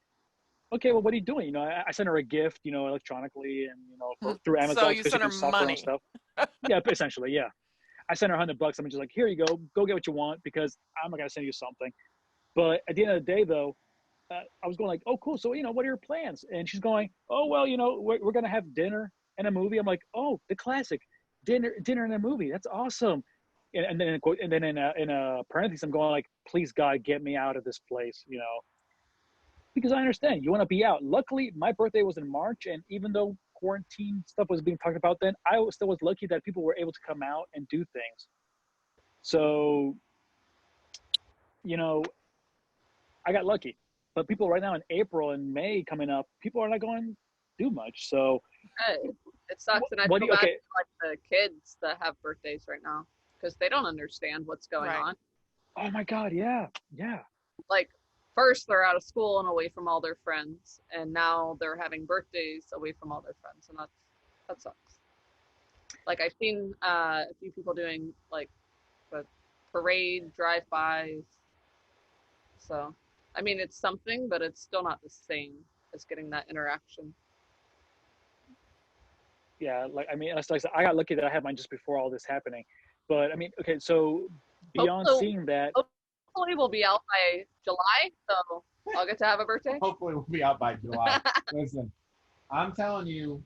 okay, well, what are you doing? I sent her a gift, electronically, and through Amazon. So you sent her money. Stuff. Yeah, essentially, yeah. I sent her $100. I'm just like, here you go get what you want, because I'm not gonna send you something. But at the end of the day, though, I was going like, oh, cool. So, what are your plans? And she's going, oh, well, we're going to have dinner and a movie. I'm like, oh, the classic dinner and a movie. That's awesome. And then in a parentheses, I'm going like, please, God, get me out of this place, because I understand you want to be out. Luckily, my birthday was in March. And even though quarantine stuff was being talked about then, I still was lucky that people were able to come out and do things. So, I got lucky. But people right now in April and May coming up, people are not going to do much. So it sucks, and I feel bad for like the kids that have birthdays right now because they don't understand what's going on. Oh my God, yeah. Like first they're out of school and away from all their friends, and now they're having birthdays away from all their friends, and that sucks. Like I've seen a few people doing like the parade drive-bys. So. I mean, it's something, but it's still not the same is getting that interaction. Yeah, like I mean, like I said, I got lucky that I had mine just before all this happening. But I mean, okay, so beyond Also- seeing that, Hopefully we'll be out by July, so I'll get to have a birthday. Hopefully we'll be out by July. Listen, I'm telling you,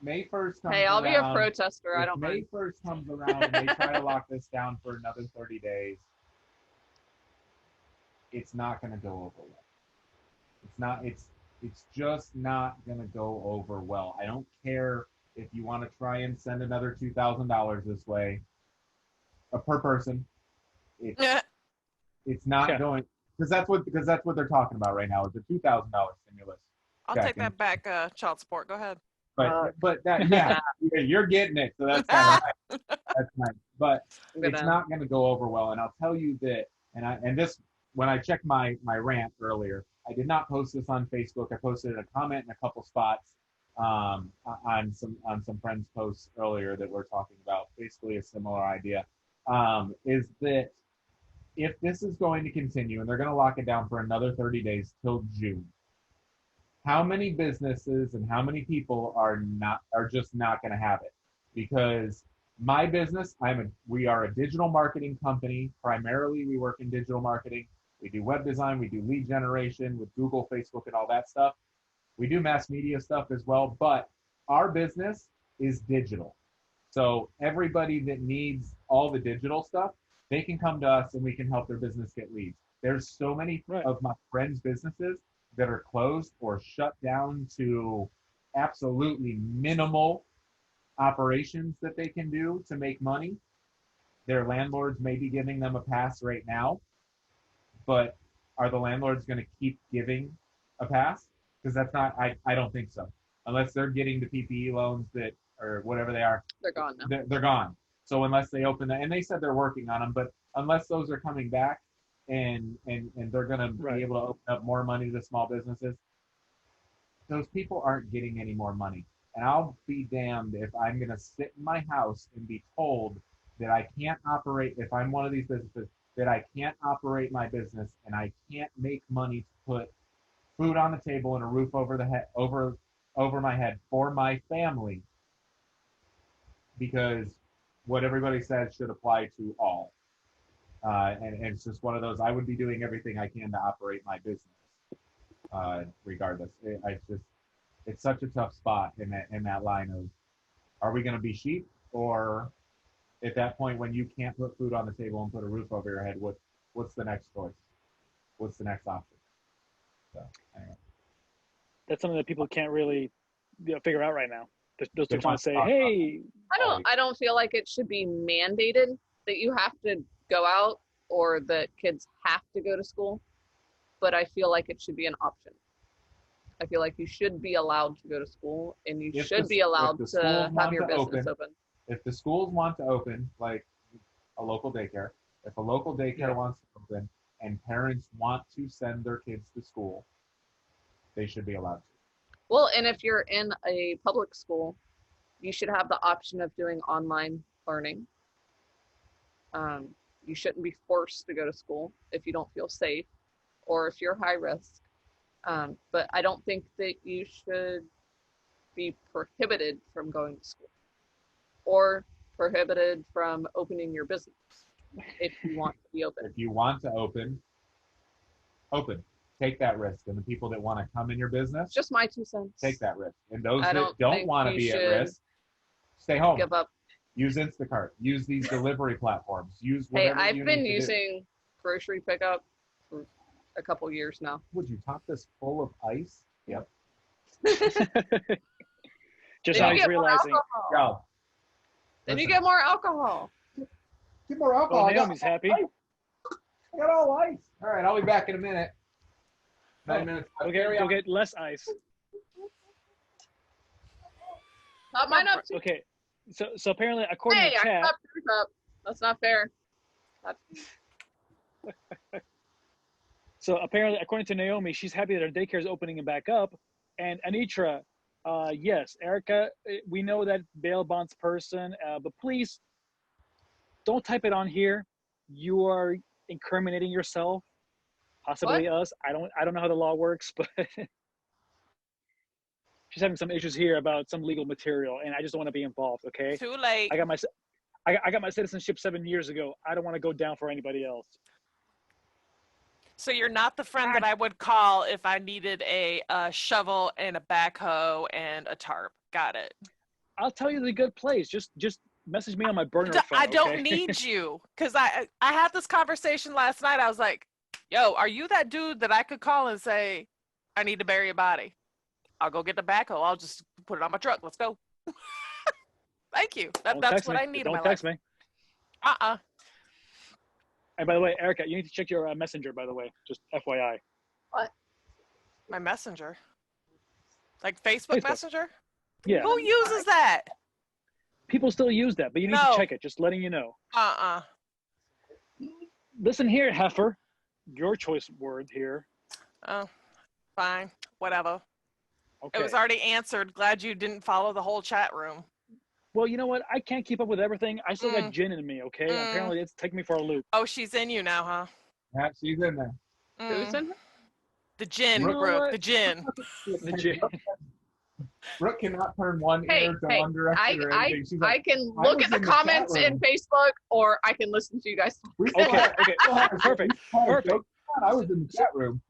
May 1st comes Hey, I'll be a around. protester. I If don't May mind. 1st comes around and they try to lock this down for another 30 days, it's not going to go over well. It's just not going to go over well. I don't care if you want to try and send another $2,000 this way per person. It's not Yeah. going, because that's what they're talking about right now is the $2,000 stimulus. I'll check. take that back, child support. Go ahead. But that, yeah, you're getting it, so that's kind of nice. That's nice. But it's not going to go over well, and I'll tell you that. And this, when I checked my rant earlier, I did not post this on Facebook. I posted a comment in a couple spots on some friends' posts earlier that we're talking about basically a similar idea. Is that if this is going to continue and they're going to lock it down for another 30 days till June, how many businesses and how many people are just not going to have it? Because my business, we are a digital marketing company. Primarily, we work in digital marketing. We do web design, we do lead generation with Google, Facebook, and all that stuff. We do mass media stuff as well, but our business is digital. So everybody that needs all the digital stuff, they can come to us and we can help their business get leads. There's so many of my friends' businesses that are closed or shut down to absolutely minimal operations that they can do to make money. Their landlords may be giving them a pass right now, but are the landlords going to keep giving a pass? Because that's not, I don't think so. Unless they're getting the PPE loans that, or whatever they are. They're gone now. They're gone. So unless they open that, and they said they're working on them, but unless those are coming back and they're going to be able to open up more money to small businesses, those people aren't getting any more money. And I'll be damned if I'm going to sit in my house and be told that I can't operate, if I'm one of these businesses, that I can't operate my business and I can't make money to put food on the table and a roof over the head, over my head for my family, because what everybody says should apply to all. And it's just one of those, I would be doing everything I can to operate my business, regardless. It's such a tough spot in that line of, are we going to be sheep, or at that point when you can't put food on the table and put a roof over your head, what's the next choice? What's the next option? So, anyway. That's something that people can't really figure out right now. They're still trying to say, talk hey. I don't feel like it should be mandated that you have to go out or that kids have to go to school, but I feel like it should be an option. I feel like you should be allowed to go to school, and you should be allowed to have your business open. If the schools want to open, like a local daycare, if a local daycare wants to open and parents want to send their kids to school, they should be allowed to. Well, and if you're in a public school, you should have the option of doing online learning. You shouldn't be forced to go to school if you don't feel safe or if you're high risk. But I don't think that you should be prohibited from going to school or prohibited from opening your business if you want to be open. If you want to open. Take that risk. And the people that want to come in your business, just my 2 cents. Take that risk. And those that don't want to be at risk, stay home. Give up. Use Instacart. Use these delivery platforms. Use whatever Hey, you I've been need to using grocery pickup for a couple years now. Would you top this full of ice? Yep. Just now he's realizing. Go. Then you get more alcohol. Get more alcohol. Oh, Naomi's happy. I got all ice. All right, I'll be back in a minute. 9 minutes. Go get less ice. Top mine up. Okay, so apparently according to chat. I topped yours up. That's not fair. So apparently, according to Naomi, she's happy that her daycare is opening back up. And Anitra, yes, Erica, we know that bail bonds person, but please don't type it on here. You are incriminating yourself, possibly us. I don't know how the law works, but she's having some issues here about some legal material, and I just don't want to be involved. Okay. Too late. I got my citizenship 7 years ago. I don't want to go down for anybody else. So you're not the friend that I would call if I needed a shovel and a backhoe and a tarp. Got it. I'll tell you the good place. Just message me on my burner phone. I don't okay? need you, because I had this conversation last night. I was like, yo, are you that dude that I could call and say, I need to bury a body? I'll go get the backhoe. I'll just put it on my truck. Let's go. Thank you. That's what I need in my life. Don't text me. Uh-uh. And by the way, Erica, you need to check your messenger, by the way. Just FYI. What? My messenger? Like Facebook Messenger? Yeah. Who uses that? People still use that, but you need to check it. Just letting you know. Uh-uh. Listen here, heifer. Your choice word here. Oh, fine. Whatever. Okay. It was already answered. Glad you didn't follow the whole chat room. Well, you know what? I can't keep up with everything. I still got Jin in me, okay? Apparently, it's taking me for a loop. Oh, she's in you now, huh? Yeah, she's in there. Who's in? The Jin, You know Brooke. what? The Jin. The Jin. Brooke cannot turn one ear to one direction or anything. She's I like, can I look was at the in the chat comments in room. Facebook, or I can listen to you guys. Okay. Perfect. I was in the chat room.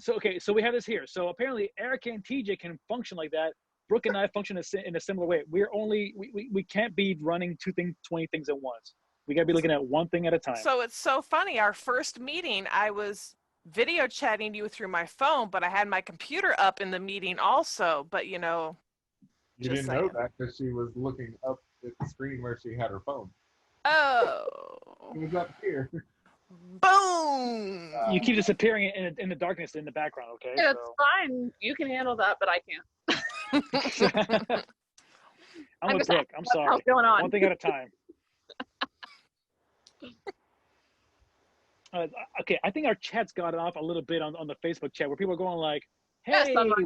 So we have this here. So apparently, Erica and TJ can function like that. Brooke and I function in a similar way. We can't be running 20 things at once. We gotta be looking at one thing at a time. So it's so funny. Our first meeting, I was video chatting you through my phone, but I had my computer up in the meeting also. But you know, You just didn't know that because she was looking up at the screen where she had her phone. oh, It was up here. boom! You keep disappearing in the darkness in the background, okay? Yeah, it's fine. You can handle that, but I can't. I'm with just Brooke. I'm sorry. What's going on? One thing at a time. Okay, I think our chat's got off a little bit on the Facebook chat where people are going like, Yes, "Hey, I'm like,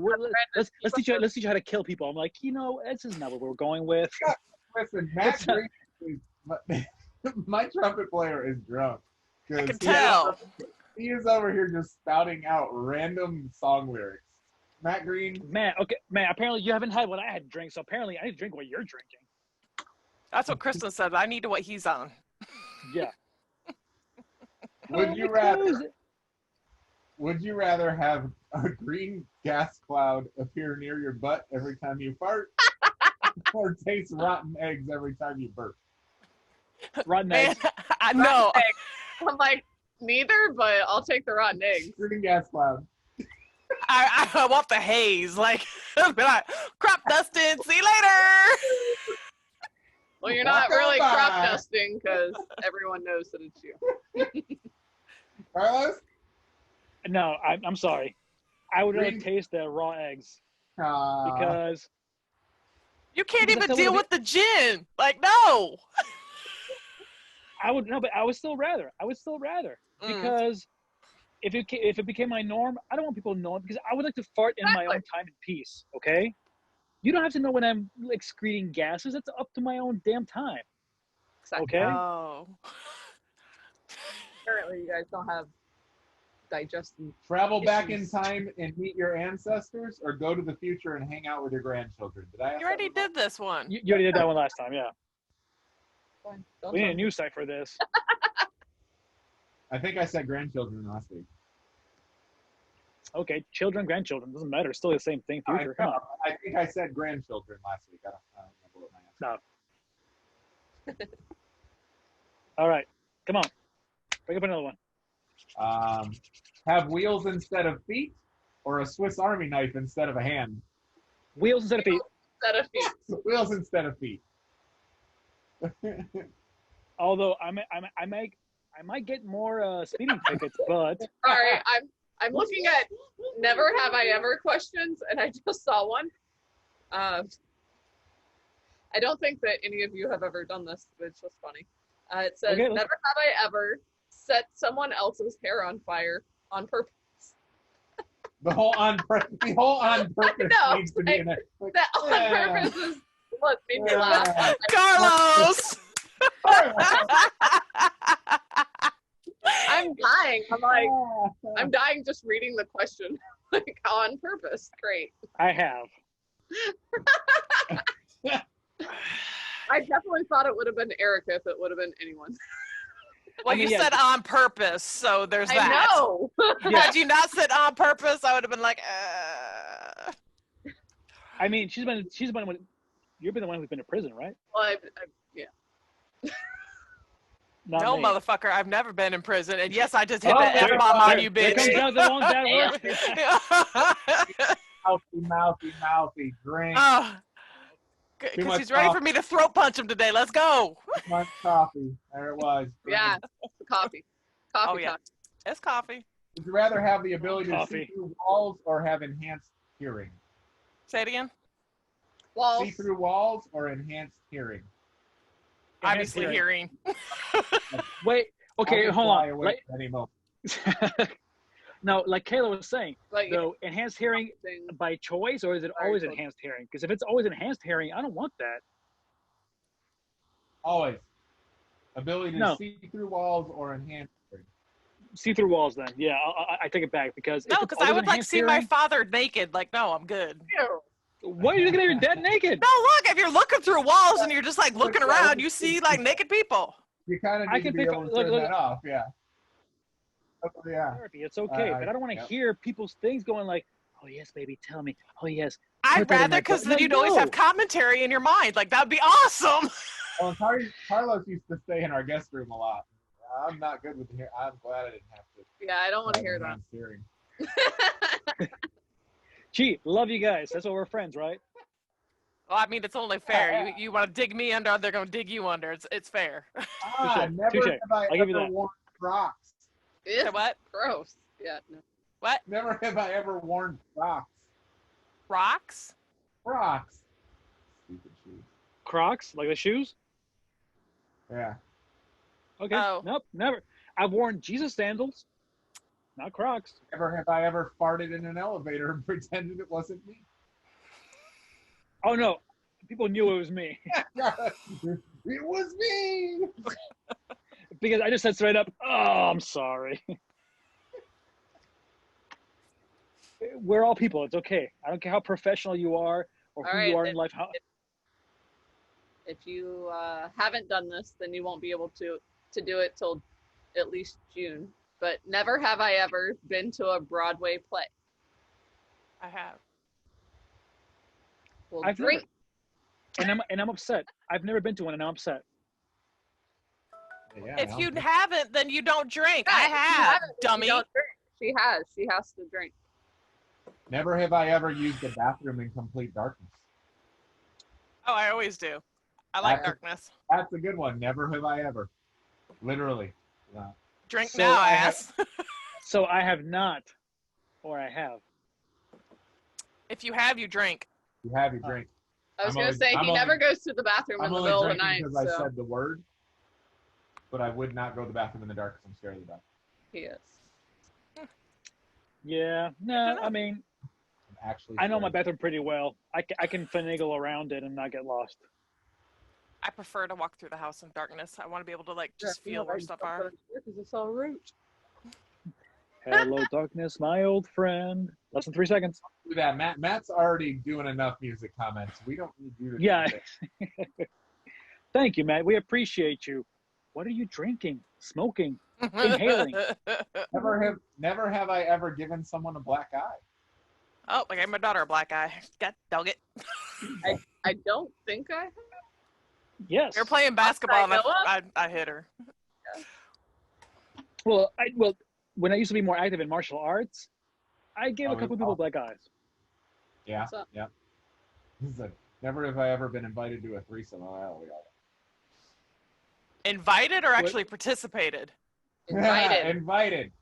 let's teach you how to kill people." I'm like, this is not what we're going with. Listen, Matt Green my trumpet player is drunk. I can tell. He is over here just spouting out random song lyrics. Matt Green. Matt, apparently you haven't had what I had to drink, so apparently I need to drink what you're drinking. That's what Kristen said. I need to what he's on. Yeah. Would you rather have a green gas cloud appear near your butt every time you fart, or taste rotten eggs every time you burp? Rotten Man, eggs. I know. I'm like, neither, but I'll take the rotten eggs. Green gas cloud. I want the haze. Like, be like, crop dusting. See you later. Well, you're not really Welcome crop back. dusting because everyone knows that it's you. Carlos? No, I'm sorry. I would rather Green- taste the raw eggs Aw. because You can't Because even that's deal what with the gin. Like, no. but I would still rather because if it became my norm, I don't want people to know it because I would like to fart in my own time in peace. Okay, you don't have to know when I'm excreting gases. That's up to my own damn time. Exactly. Okay. Oh. Apparently, you guys don't have digestive. Travel back in issues. time and meet your ancestors, or go to the future and hang out with your grandchildren. Did I? ask You already that one? did this one. You already did that one last time. Yeah, Fine. Don't we need tell a me. new site for this. I think I said grandchildren last week. Okay, children, grandchildren, doesn't matter. It's still the same thing. Future. Come on. I think I said grandchildren last week. I don't remember what my answer. All right, come on. Bring up another one. Have wheels instead of feet, or a Swiss Army knife instead of a hand? Wheels instead of feet. Set of feet. Wheels instead of feet. Although I might get more speeding tickets, but Sorry, I'm looking at never have I ever questions, and I just saw one. I don't think that any of you have ever done this, but it's just funny. It says, Okay, let's- never have I ever set someone else's hair on fire on purpose. The whole on purpose know, needs to be in there. Like, That on yeah. purpose is what made me laugh. Yeah. Carlos. I'm dying. I'm dying just reading the question. Like, on purpose. Great. I have. I definitely thought it would have been Erica if it would have been anyone. Well, I mean, you yeah. said on purpose, so there's I that. know. Yeah. Had you not said on purpose, I would have been like, I mean, you've been the one who's been to prison, right? Well, yeah. Not no, me. motherfucker, I've never been in prison. And yes, I just hit Oh, the F-bomb on you, There bitch. comes out the one bad word. Mouthy, drink. Oh, Too because much he's ready for me to throat punch him today. Let's go. much coffee. There it was. Yeah. Coffee. Coffee. Oh, yeah. Coffee. It's coffee. Would you rather have the ability to Coffee. see through walls or have enhanced hearing? Say it again. Walls. See through walls or enhanced hearing? Obviously hearing. Wait. Okay, I can hold fly on. away at any moment. No, like Kayla was saying, Like, so enhanced hearing by choice, or is it always enhanced hearing? Because if it's always enhanced hearing, I don't want that. Always. Ability to No. see through walls or enhanced hearing. See through walls, then. Yeah, I take it back because No, if it's because I always would like enhanced see my hearing, father naked. Like, no, I'm good. Why are you looking at your dad naked? No, look, if you're looking through walls and you're just like looking around, you see like naked people. You kind of I need to can be pick able up- to look, turn look. that off, yeah. Oh, yeah. Therapy, it's okay, but I don't want to yep. hear people's things going like, "Oh yes, baby, tell me." Oh yes. I'd put that in rather my because book." then No, you'd always have no. commentary in your mind. Like, that'd be awesome. Well, Carlos used to stay in our guest room a lot. I'm not good with hearing. I'm glad I didn't have to. Yeah, I don't want to hear that. enhanced hearing. Gee, love you guys. That's why we're friends, right? Well, I mean, it's only fair. You want to dig me under, they're going to dig you under. It's fair. Ah, never Touche. have I I'll give you ever that. worn Crocs. Say It's what? gross. Yeah. No. What? Never have I ever worn Crocs. Rocks? Crocs. Stupid shoes. Crocs, like the shoes. Yeah. Okay. Oh. Nope, never. I've worn Jesus sandals, not Crocs. Never have I ever farted in an elevator and pretended it wasn't me. Oh no, people knew it was me It was me. because I just said straight up, "Oh, I'm sorry." We're all people. It's okay. I don't care how professional you are or who All right, you are in then life. How, If you haven't done this, then you won't be able to do it till at least June. But never have I ever been to a Broadway play. I have. Well, I've great. and I'm upset. I've never been to one, and I'm upset. Yeah, If no. you haven't, then you don't drink. Yeah, I if you have, haven't, then you dummy. don't drink. She has. She has to drink. Never have I ever used the bathroom in complete darkness. Oh, I always do. I like That's- darkness. That's a good one. Never have I ever. Literally. No. Drink So now, I have- ass. So I have not, or I have. If you have, you drink. You have your drink. I was I'm going to only- say, I'm he only- never goes to the bathroom in I'm the only middle of the drinking night. because I So said the word, but I would not go to the bathroom in the dark because I'm scared of the dark. he is. Yeah, no, I mean, I'm actually I know my scared. bathroom pretty well. I can finagle around it and not get lost. I prefer to walk through the house in darkness. I want to be able to like just feel where stuff are. Because it's all root. Hello, darkness, my old friend. Less than 3 seconds. Do that. Matt's already doing enough music comments. We don't need you to Yeah. do it. Thank you, Matt. We appreciate you. What are you drinking? Smoking? Inhaling. Never have I ever given someone a black eye. Oh, I gave my daughter a black eye. God dog it. I don't think I have. Yes. We were playing basketball and know of. I hit her. Well, when I used to be more active in martial arts, I gave a Oh, couple people black eyes. Yeah. What's up? Yeah. He said, never have I ever been invited to a threesome. Oh, we all Invited or actually participated? Invited.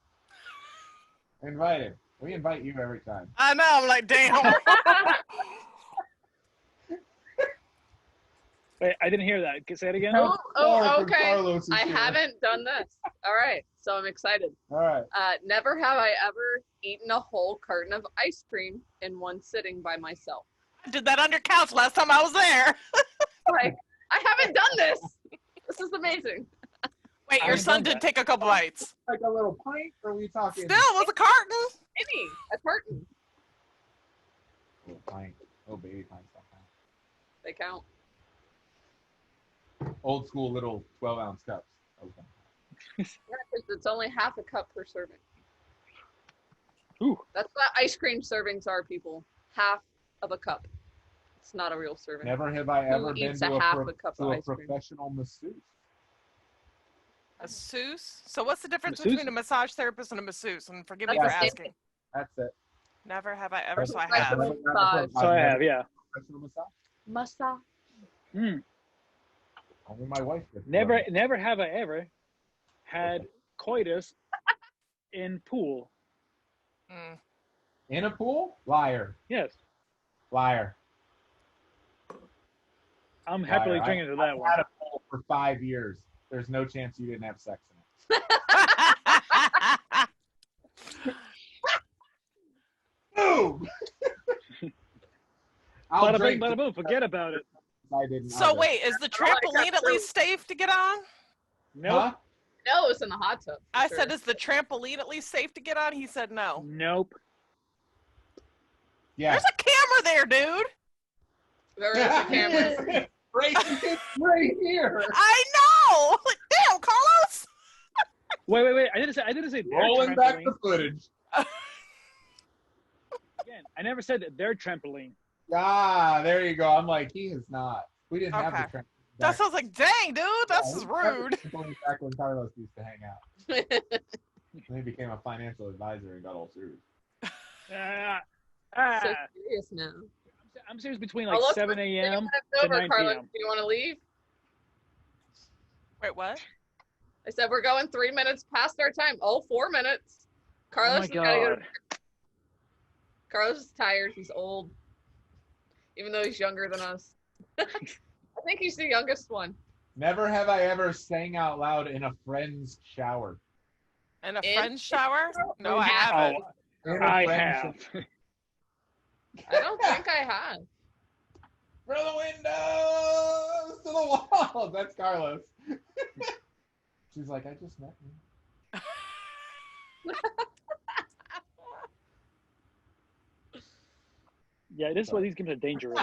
Invited. We invite you every time. I know. I'm like, damn. Wait, I didn't hear that. Say it again. Oh, Sorry for okay. Carlos is I here. haven't done this. All right. So I'm excited. All right. Never have I ever eaten a whole carton of ice cream in one sitting by myself. I did that on your couch last time I was there. Like, I haven't done this. This is amazing. Wait, I your haven't son done did that. take a couple bites. Like a little pint, or are we talking? Still, it was a carton. A carton. A little pint. Oh, baby pints don't count. They count. Old school little 12-ounce cups. Okay. Yeah, because it's only half a cup per serving. Ooh. That's what ice cream servings are, people. Half of a cup. It's not a real serving. Never have I Who ever been eats to a a, half a cup of ice cream? professional masseuse. A masseuse? So what's the difference Masseuse? between a massage therapist and a masseuse? And forgive me That's for it. asking. That's it. Never have I ever, so I Like have. massage. So I have, yeah. Professional massage. Massage. Mm. Only my wife did. Never have I ever had coitus in pool. Mm. In a pool? Liar. Yes. Liar. I'm happily Liar. drinking to that I've one. had a pool for 5 years. There's no chance you didn't have sex in it. Boom! I'll Bada bing, drink. bada boom. Forget about it. I didn't. So either. wait, is the trampoline at least safe to get on? Nope. Huh? No, it's in the hot tub. for I sure. said, is the trampoline at least safe to get on? He said no. Nope. Yeah. There's a camera there, dude. There is a camera. right here. I know. Like, damn, Carlos. Wait. I didn't say their Rolling back trampoline. the footage. Again, I never said that their trampoline. Ah, there you go. I'm like, he is not. We didn't have the Okay. trend. That sounds like, dang, dude, that's Yeah, just we had rude. the trampoline back when Carlos used to hang out. And he became a financial advisor and got all serious. So serious now. I'm serious between I'll like look 7 for 3 a.m. minutes to over, 9 Carlos. p.m. Do you want to leave? Wait, what? I said we're going 3 minutes past our time. Oh, 4 minutes. Oh Carlos my has gotta go. god. Carlos is tired. He's old. Even though he's younger than us. I think he's the youngest one. Never have I ever sang out loud in a friend's shower. In a In- friend's shower? No, Oh, I haven't. In a I friend's have. shower. I don't think I have. For the windows to the walls. That's Carlos. She's like, I just met you. Yeah, this is why these games are dangerous.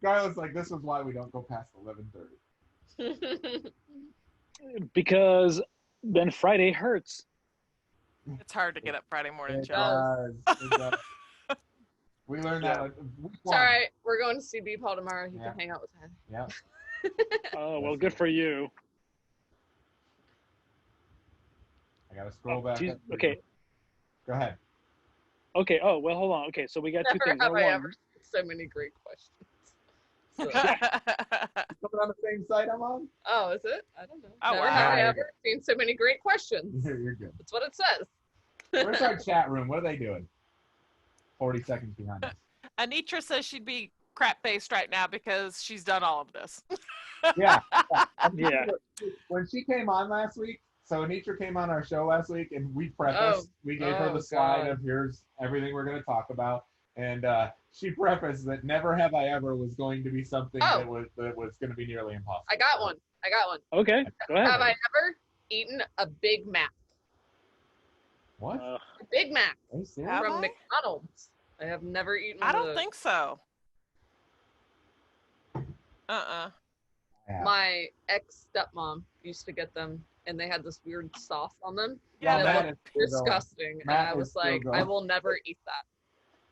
Carlos like, this is why we don't go past 11:30. Because then Friday hurts. It's hard to get up Friday morning, It Joe. does. It does. We learned that. Yeah. Like, week It's one. all right. We're going to see B Paul tomorrow. You Yeah. can hang out with him. Yeah. Oh, well, good for you. I gotta scroll back. Geez, up to okay. the- Go ahead. Okay. Oh, well, hold on. Okay, so we got two Never things. have Number I one, ever seen so many great questions. So- Something on the same site I'm on? oh, is it? I don't know. Oh, Never wow. have I Yeah, ever seen so many great questions. You're good. That's what it says. Where's our chat room? What are they doing? 40 seconds behind us. Anitra says she'd be crap-faced right now because she's done all of this. Yeah. Yeah. When she came on last week, so Anitra came on our show last week, and we prefaced, we gave her Oh, the slide God. of here's everything we're going to talk about, and she prefaced that never have I ever was going to be something Oh. that was going to be nearly impossible. I got one. Okay, go ahead. Have I ever eaten a Big Mac? What? Uh, A Big Mac Are you serious? Have from I? McDonald's. I have never eaten one I of don't those. think so. I have. My ex-stepmom used to get them, and they had this weird sauce on them. Yeah, and Matt it is looked still going. disgusting. Matt and I is was still like, going. I will never eat that.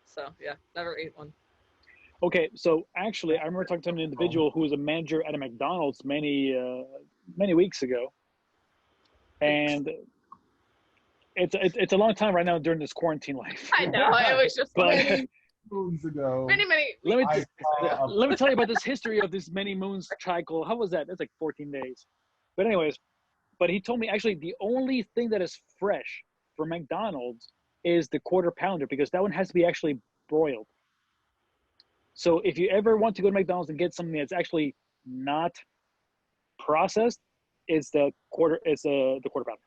So, yeah, never ate one. okay, so actually, I remember talking to an individual who was a manager at a McDonald's many weeks ago, and it's a long time right now during this quarantine life. I know. It was just But- like Moons ago. many. Let me I saw a- let me tell you about this history of this many moons cycle. How was that? That's like 14 days. But anyways, but he told me actually the only thing that is fresh for McDonald's is the quarter pounder because that one has to be actually broiled. So if you ever want to go to McDonald's and get something that's actually not processed, it's the quarter pounder.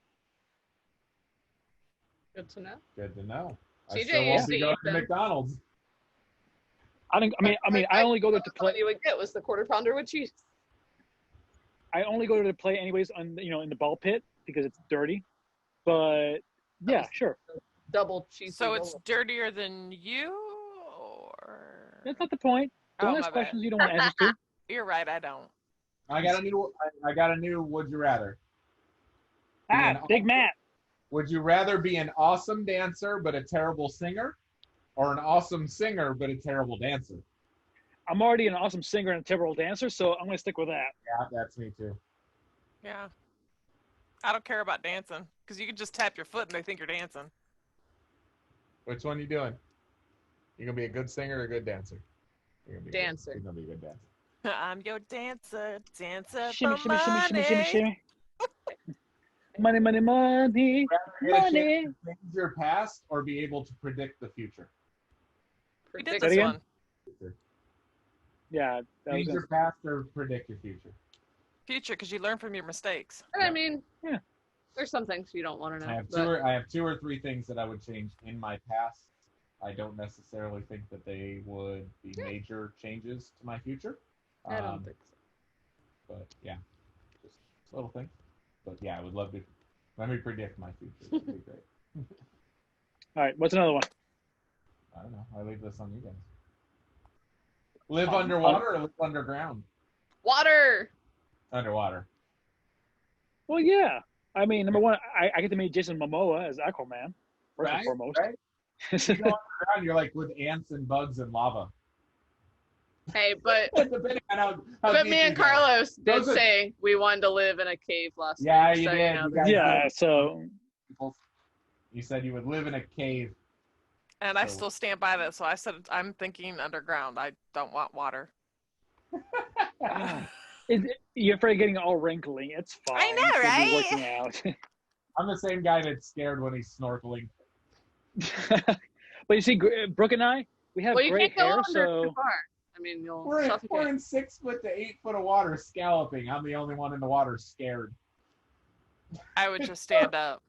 Good to know. Good to know. I TJ still used won't to be going eat to them. McDonald's. I only go there to What play. you would get was the quarter pounder with cheese. I only go there to play anyways on in the ball pit because it's dirty. But yeah, sure. Double cheese. So it's dirtier than you, or That's not the point. Don't Oh, ask my bad. questions you don't want answers to. You're right, I don't. I got a new would you rather. Big Matt. Would you rather be an awesome dancer but a terrible singer, or an awesome singer but a terrible dancer? I'm already an awesome singer and a terrible dancer, so I'm going to stick with that. Yeah, that's me too. Yeah. I don't care about dancing because you can just tap your foot and they think you're dancing. Which one you doing? You gonna be a good singer or a good dancer? You're gonna be Dancer. You're gonna be a good dancer. I'm your dancer Shimmy, for shimmy, shimmy, money. shimmy, shimmy, shimmy. Money, money, money, Get a chance money. to change your past or be able to predict the future. We did Say this it one. Yeah. That Change was your past or predict your future. Future, because you learn from your mistakes. I mean, Yeah. there's some things you don't want to know. I have two or three things that I would change in my past. I don't necessarily think that they would be major changes to my future. I don't think so. But yeah, just little things. But yeah, I would love to. Let me predict my future. That'd be great. All right. What's another one? I don't know. I leave this on you guys. Live underwater or live underground? Water. Underwater. Well, yeah. I mean, number one, I get to meet Jason Momoa as Aquaman, first and foremost. Right? You go underground, you're like with ants and bugs and lava. Hey, but Depending on how but deep me you and go. Carlos did Those are- say we wanted to live in a cave last Yeah, week. you so, did. know, You guys Yeah, did. so You said you would live in a cave. And I So- still stand by that. So I said I'm thinking underground. I don't want water. you're afraid of getting all wrinkly. It's fine. I know, It's gonna be right? working out. I'm the same guy that's scared when he's snorkeling. But you see, Brooke and I, we have well, you great can't go hair, under so too far. I mean, you'll We're suffocate. in 6 foot to 8 foot of water scalloping. I'm the only one in the water scared. I would just stand up.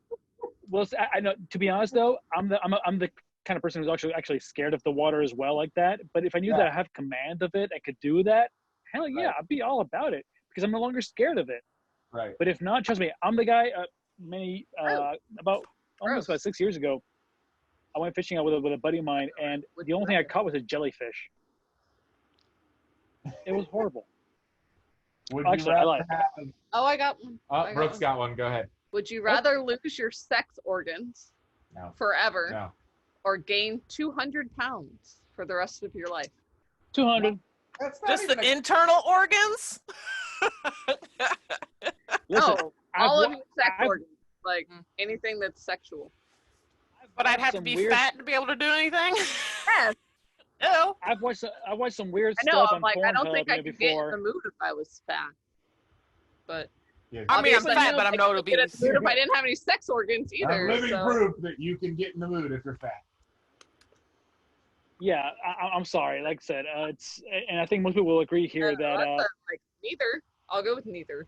well, I know. To be honest, though, I'm the kind of person who's actually scared of the water as well, like that. But if I knew that I have command of it, I could do that. Hell yeah, Right. I'd be all about it because I'm no longer scared of it. Right. But if not, trust me, I'm the guy. About almost Gross. about 6 years ago, I went fishing out with a buddy of mine, and the only thing I caught was a jellyfish. It was horrible. Would Actually, you I rather lied. have... Oh, I got one. Oh, I got Brooke's one. got one. Go ahead. Would you rather lose your sex organs No. forever No. or gain 200 pounds for the rest of your life? 200. That's not Just even the internal organs? Listen, No, I've all wa- of your sex I've- organs, like anything that's sexual. But I'd have to some be weird- fat to be able to do anything? Yes, Ew. I've watched some weird I know. stuff I'm on like, I don't Pornhub think I could get in before. the mood if I was fat. But Yeah. I mean, I'm obviously, fat, but I'm I not couldn't get in obese. the mood if I didn't have any sex organs I'm either. living so. proof that you can get in the mood if you're fat. Yeah, I'm sorry. Like I said, and I think most people will agree here No, that that's like neither. I'll go with neither.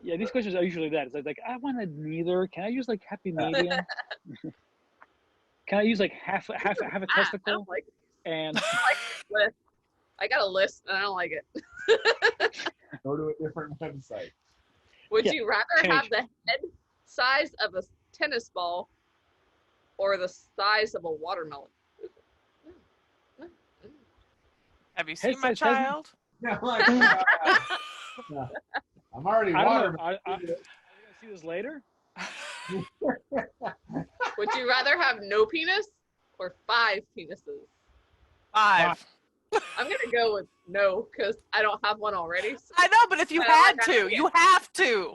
yeah, these questions are usually that. It's like I wanted neither. Can I use like happy medium? Can I use like half a I testicle? don't like it. And List. I got a list and I don't like it. Go to a different website. Would Yeah, you rather change. have the head size of a tennis ball or the size of a watermelon? Have you seen my size doesn't- child? No, like, no. I'm already I water. don't know. Are we gonna see this later? Would you rather have no penis or 5 penises? 5. I'm going to go with no because I don't have one already. So I know, but if you I don't had like to, that. you have to.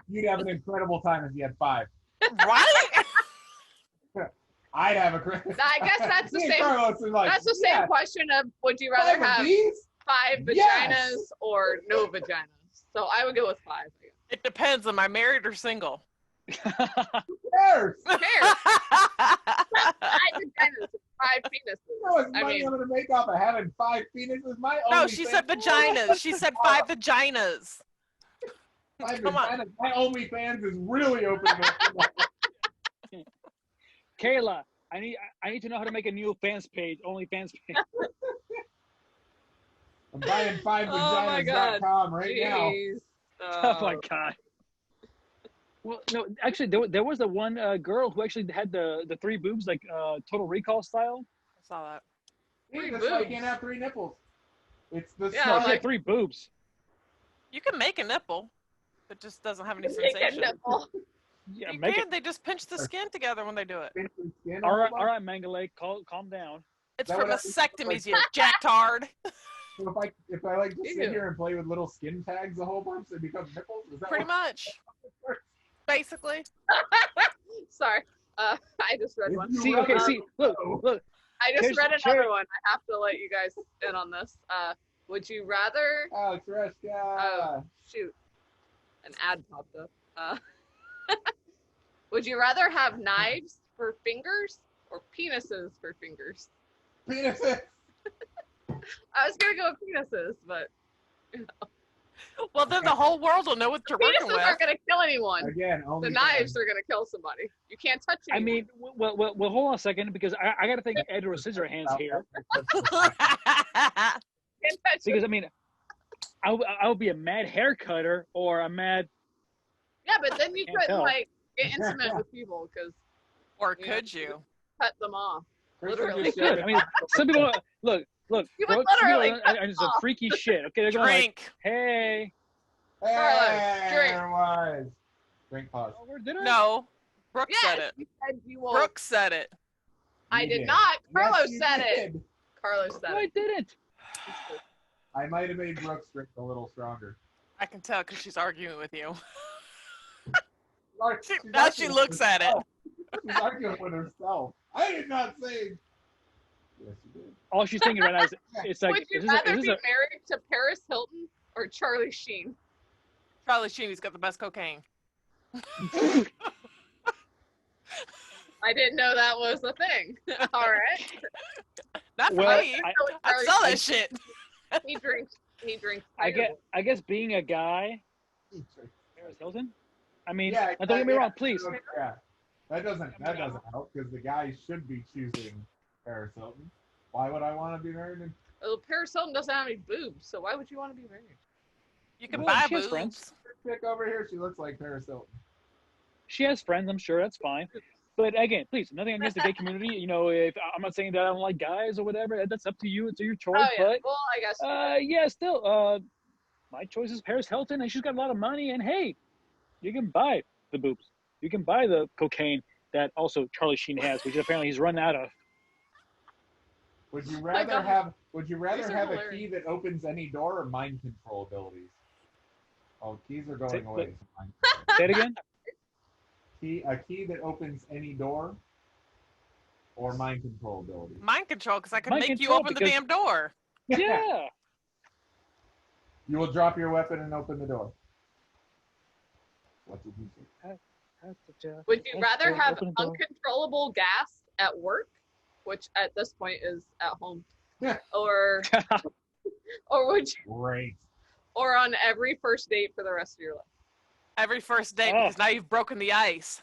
You'd have an incredible time if you had 5. Right? I'd have a I guess that's the Me and same. Carlos is like, That's the same yeah, question of would you rather 5 of have these? 5 vaginas Yes. or no vaginas? So I would go with 5. I guess. It depends. Am I married or single? Who cares? Who cares? 5 vaginas, 5 penises. You know as I money mean- I'm gonna make off of having 5 penises? My No, only she said vaginas. She said 5 vaginas. Come on. My OnlyFans is really opening up. Kayla, I need to know how to make a new fans page, OnlyFans page. I'm buying Oh my God. fivevaginas.com right now. Jeez. Oh my god. Well, no, actually, there was the one girl who actually had the 3 boobs, like Total Recall style. I saw that. Hey, 3 that's why I boobs. can't have 3 nipples. It's the Yeah, No, size. she had 3 boobs. You can make a nipple. It just doesn't have any Make a sensation. nipple. Yeah, You make can. it. They just pinch the skin together when they do it. Skin All right, all all right, Mangale, calm down. It's That for would have to be vasectomies, you jacktard. So if I like just sit Ew. here and play with little skin tags a whole bunch, it becomes nipples. Is that Pretty what much. Basically. Sorry. I just read one. You See, will. okay, see, look. I just Here's- read another here- one. I have to let you guys in on this. Would you rather? Alex Reshka. Oh, shoot. An ad popped up. Would you rather have knives for fingers or penises for fingers? Penises. I was gonna go with penises, but Well, then the whole world will know what you're working penises with. aren't gonna kill anyone. Again, only The knives are gonna kill somebody. You can't touch I anyone. mean, well, hold on a second, because I got to think Edward Scissorhands here. Can't touch Because, I mean, I would be a mad hair cutter or a mad. Yeah, but then you Can't couldn't tell. like get intimate with people because Or Yeah. could you? cut them off. Christian Literally. just Good. said- I mean, some people look. You would bro, some literally people cut are just them a off. freaky shit. Okay, they're going like, Drink. hey, Hey, drink. there was. Drink pause. oh, where did I? No. Brooke said Yes, it. you said you will. Brooke said it. I You did not. Carlos you said it. did. Carlos said No, I it. didn't. I might have made Brooks drink a little stronger. I can tell because she's arguing with you. She's Now she arguing looks with at it. herself. She's arguing with herself. I did not say. Yes, you did. All she's thinking right now is, it's like, Would you is this rather a, is be this married to Paris Hilton or Charlie Sheen? Charlie Sheen's got the best cocaine. I didn't know that was a thing. All right. Not for Well, me. I- I saw that shit. He drinks. He drinks. I guess being a guy, Paris Hilton. I mean, Yeah, now don't get me yeah, wrong, please. Yeah, that doesn't help because the guy should be choosing Paris Hilton. Why would I want to be married? Well, Paris Hilton doesn't have any boobs, so why would you want to be married? You can Well, buy she has boobs. friends. Chick over here, she looks like Paris Hilton. She has friends, I'm sure that's fine. But again, please, nothing against the gay community. You know, if I'm not saying that I don't like guys or whatever, that's up to you. It's your choice. Oh yeah. But Well, I guess. yeah, still, my choice is Paris Hilton, and she's got a lot of money. And hey, you can buy the boobs. You can buy the cocaine that also Charlie Sheen has, which apparently he's run out of. Would you my rather God. have? Would you rather These are have a hilarious. key that opens any door or mind control abilities? Oh, keys are going Say- away. so mind- Say it again. A key that opens any door or mind control abilities. Mind control, because I can Mind make you control, open the because- damn door. Yeah. You will drop your weapon and open the door. What did you say? Would you rather have Open the door. uncontrollable gas at work, which at this point is at home, Yeah. or would you, Great. or on every first date for the rest of your life? Every first date, Oh. because now you've broken the ice. I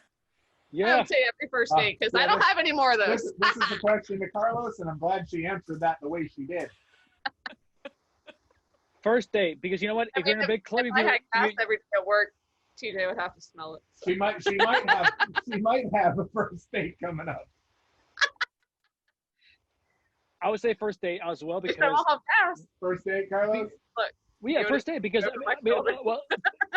Yeah. would say every first date because I yeah, don't this- have any more of those. This is a question to Carlos, and I'm glad she answered that the way she did. First date, because you know what? I If you're in mean, a big club, If if I you, had gas you, every day at work, TJ would have to smell it. So. She might have a first date coming up. I would say first date as well Because because I'll have gas. First date, Carlos. yeah, You first date because go to my I mean, building. well,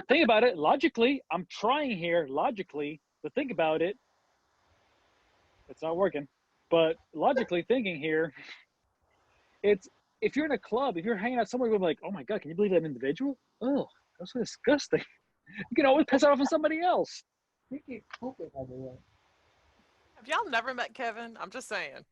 think about it logically. I'm trying here logically to think about it. It's not working, but logically thinking here, it's if you're in a club, if you're hanging out somewhere, you're like, oh my god, can you believe that individual? Oh, that's so disgusting. You can always piss off on somebody else. You keep pooping everywhere. Have y'all never met Kevin? I'm just saying.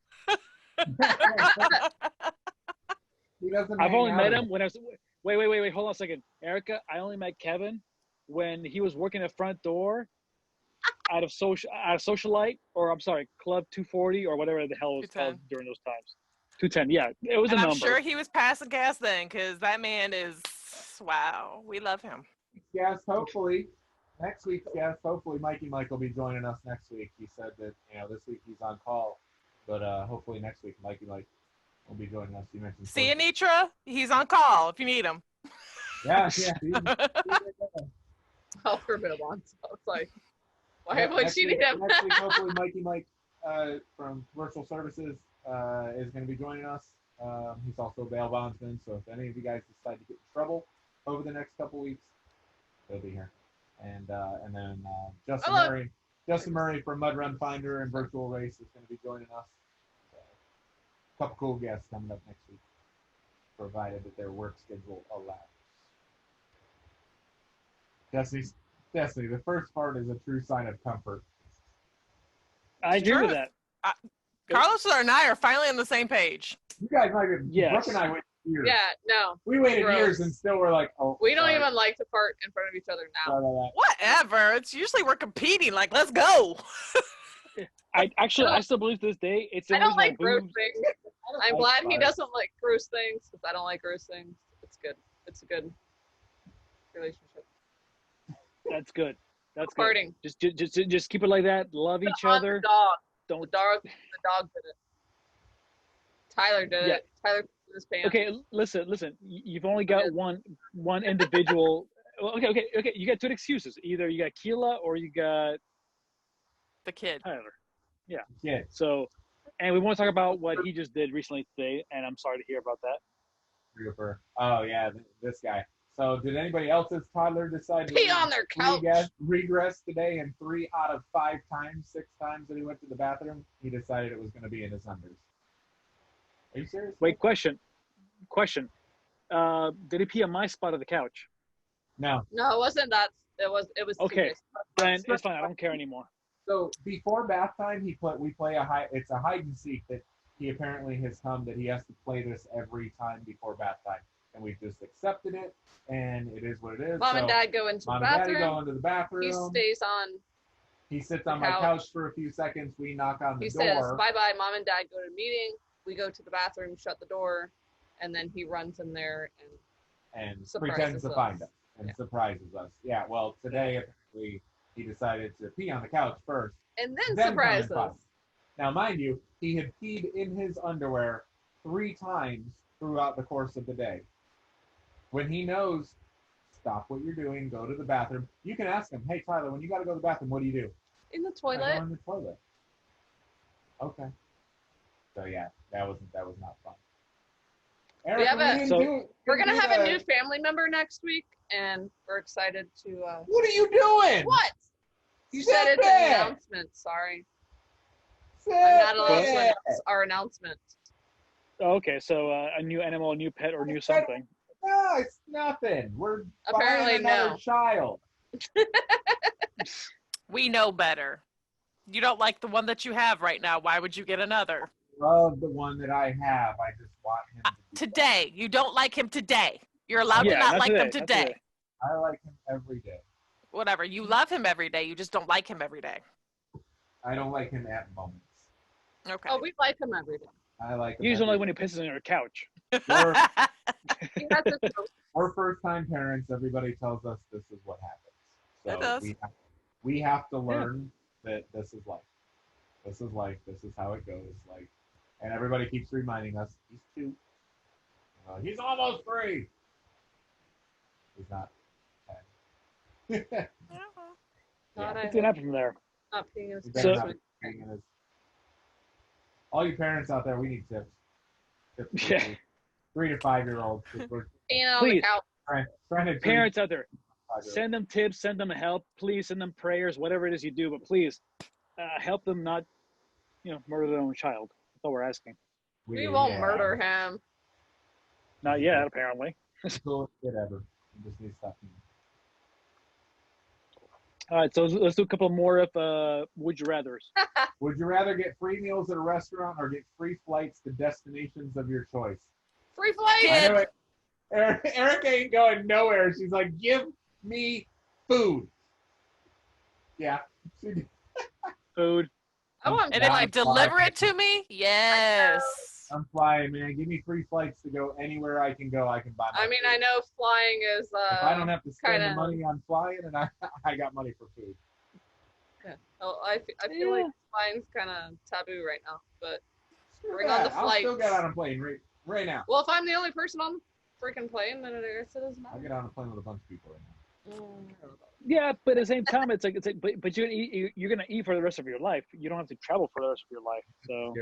He doesn't. I've hang only out met with him when I was. Wait, hold on a second, Erica. I only met Kevin when he was working the front door out of Socialite, or I'm sorry, Club 240 or whatever the hell it was called 210. during those times. 210, yeah, it was And a I'm number. sure he was passing gas then, because that man is, wow, we love him. Guest, hopefully. Next week's guest, hopefully Mikey Mike will be joining us next week. He said that, this week he's on call, but hopefully next week Mikey Mike will be joining us. You mentioned. See Anitra? He's on call if you need him. Yeah. well for bail bonds. So it's like, why Yep, would next she week- need him? Next week, hopefully, Mikey Mike from Commercial Services is going to be joining us. He's also a bail bondsman, so if any of you guys decide to get in trouble over the next couple weeks, he'll be here. And then Justin Murray from Mud Run Finder and Virtual Race is going to be joining us. So, a couple cool guests coming up next week, provided that their work schedule allows. Destiny, the first part is a true sign of comfort. I agree with True. that. Carlos and I are finally on the same page. You guys might be, Yes. Brooke and I waited years. Yeah, no. We waited Gross. years and still were like, oh. We don't sorry. even like to fart in front of each other now. Sorry about Whatever. It's usually we're competing. Like, let's go. I still believe to this day it's the I don't reason why like gross boobs- things. I'm like glad he farts. doesn't like gross things because I don't like gross things. It's good. It's a good relationship. That's good. That's good. Farting. Just keep it like that. Love each On other. The dog. Don't. The dog did it. Tyler did Yeah. it. Tyler put his pants. Okay, listen. You've only got one individual. Okay. You got two excuses. Either you got Kayla or you got The kid. Tyler. that. Yeah. So, and we want to talk about what he just did recently today, and I'm sorry to hear about that. Rupert. Oh, yeah, this guy. So, did anybody else's toddler decide to Pee on their couch. regress today? And 3 out of 5 times, 6 times that he went to the bathroom, he decided it was going to be in his unders. Are you serious? Wait, question. Did he pee on my spot of the couch? No. No, it wasn't that. It was. Okay. serious. Then it's fine. I don't care anymore. So before bath time, we play it's a hide and seek that he apparently has come that he has to play this every time before bath time, and we've just accepted it, and it is what it is. Mom and So Dad go into the Mom and Daddy bathroom. go into the bathroom. He stays on. He sits the on my couch. couch for a few seconds. We knock on the He says, door. "Bye bye." Mom and Dad go to a meeting. We go to the bathroom, shut the door, and then he runs in there and surprises pretends to us. find us and Yeah. surprises us. Yeah. Well, today apparently he decided to pee on the couch first. then Then come surprise and find us. us. Now, mind you, he had peed in his underwear 3 times throughout the course of the day. When he knows, stop what you're doing, go to the bathroom. You can ask him, hey, Tyler, when you got to go to the bathroom, what do you do? In the I go toilet. in the toilet. Okay. So yeah, that was not fun. Eric, have a- didn't So- do- We're gonna didn't have do a the- new family member next week, and we're excited to. What are you doing? What? You Said said it's an bad. announcement. Sorry, I'm Said not allowed to bad. announce our announcement. Okay, so a new animal, a new pet, or new something. No, it's nothing. We're Apparently, buying another no. child. We know better. You don't like the one that you have right now. Why would you get another? Love the one that I have. I just want him to be Today. You don't like him today. You're allowed Yeah, to not not like them today, not today. today. I like him every day. Whatever. You love him every day. You just don't like him every day. I don't like him at moments. Okay. Oh, we like him every day. I like him. Usually every when day. he pisses on your couch. We're, He has a we're first-time parents. Everybody tells us this is what happens. So It does. we have to learn that this is life. This is life. This is how it goes. Like, and everybody keeps reminding us he's 2. He's almost 3. He's not 10. Thought What's gonna happen from there? not peeing in his He pants. better So- not be hanging his- all you parents out there, we need tips. Tips for Yeah. 3 to 5-year-olds. 'Cause we're Peeing on the Please. couch. trying to Parents out there, 5-year-olds. send them tips, send them help. Please send them prayers, whatever it is you do. But please help them not, murder their own child. That's all we're asking. We won't yeah. murder him. Not yet, apparently. Coolest kid ever. You just need to stop him. All right, so let's do a couple more of would you rather's. Would you rather get free meals at a restaurant or get free flights to destinations of your choice? Free flight. I know it. Erica ain't going nowhere. She's like, give me food. Yeah. Food. I want And if you flight. deliver it to me, yes. I'm flying, man. Give me free flights to go anywhere I can go. I can buy. I mean, I know flying is. If I don't have to spend the kinda- money on flying, and I got money for food. Oh, I feel like flying's kind of taboo right now. But Bring on Yeah, the I'll still flights. get on a plane right now. well, if I'm the only person on the freaking plane, then I guess it doesn't I'll matter. get on a plane with a bunch of people right now. Yeah, but at the same time, it's like, but you're gonna eat for the rest of your life. You don't have to travel for the rest of your life. So,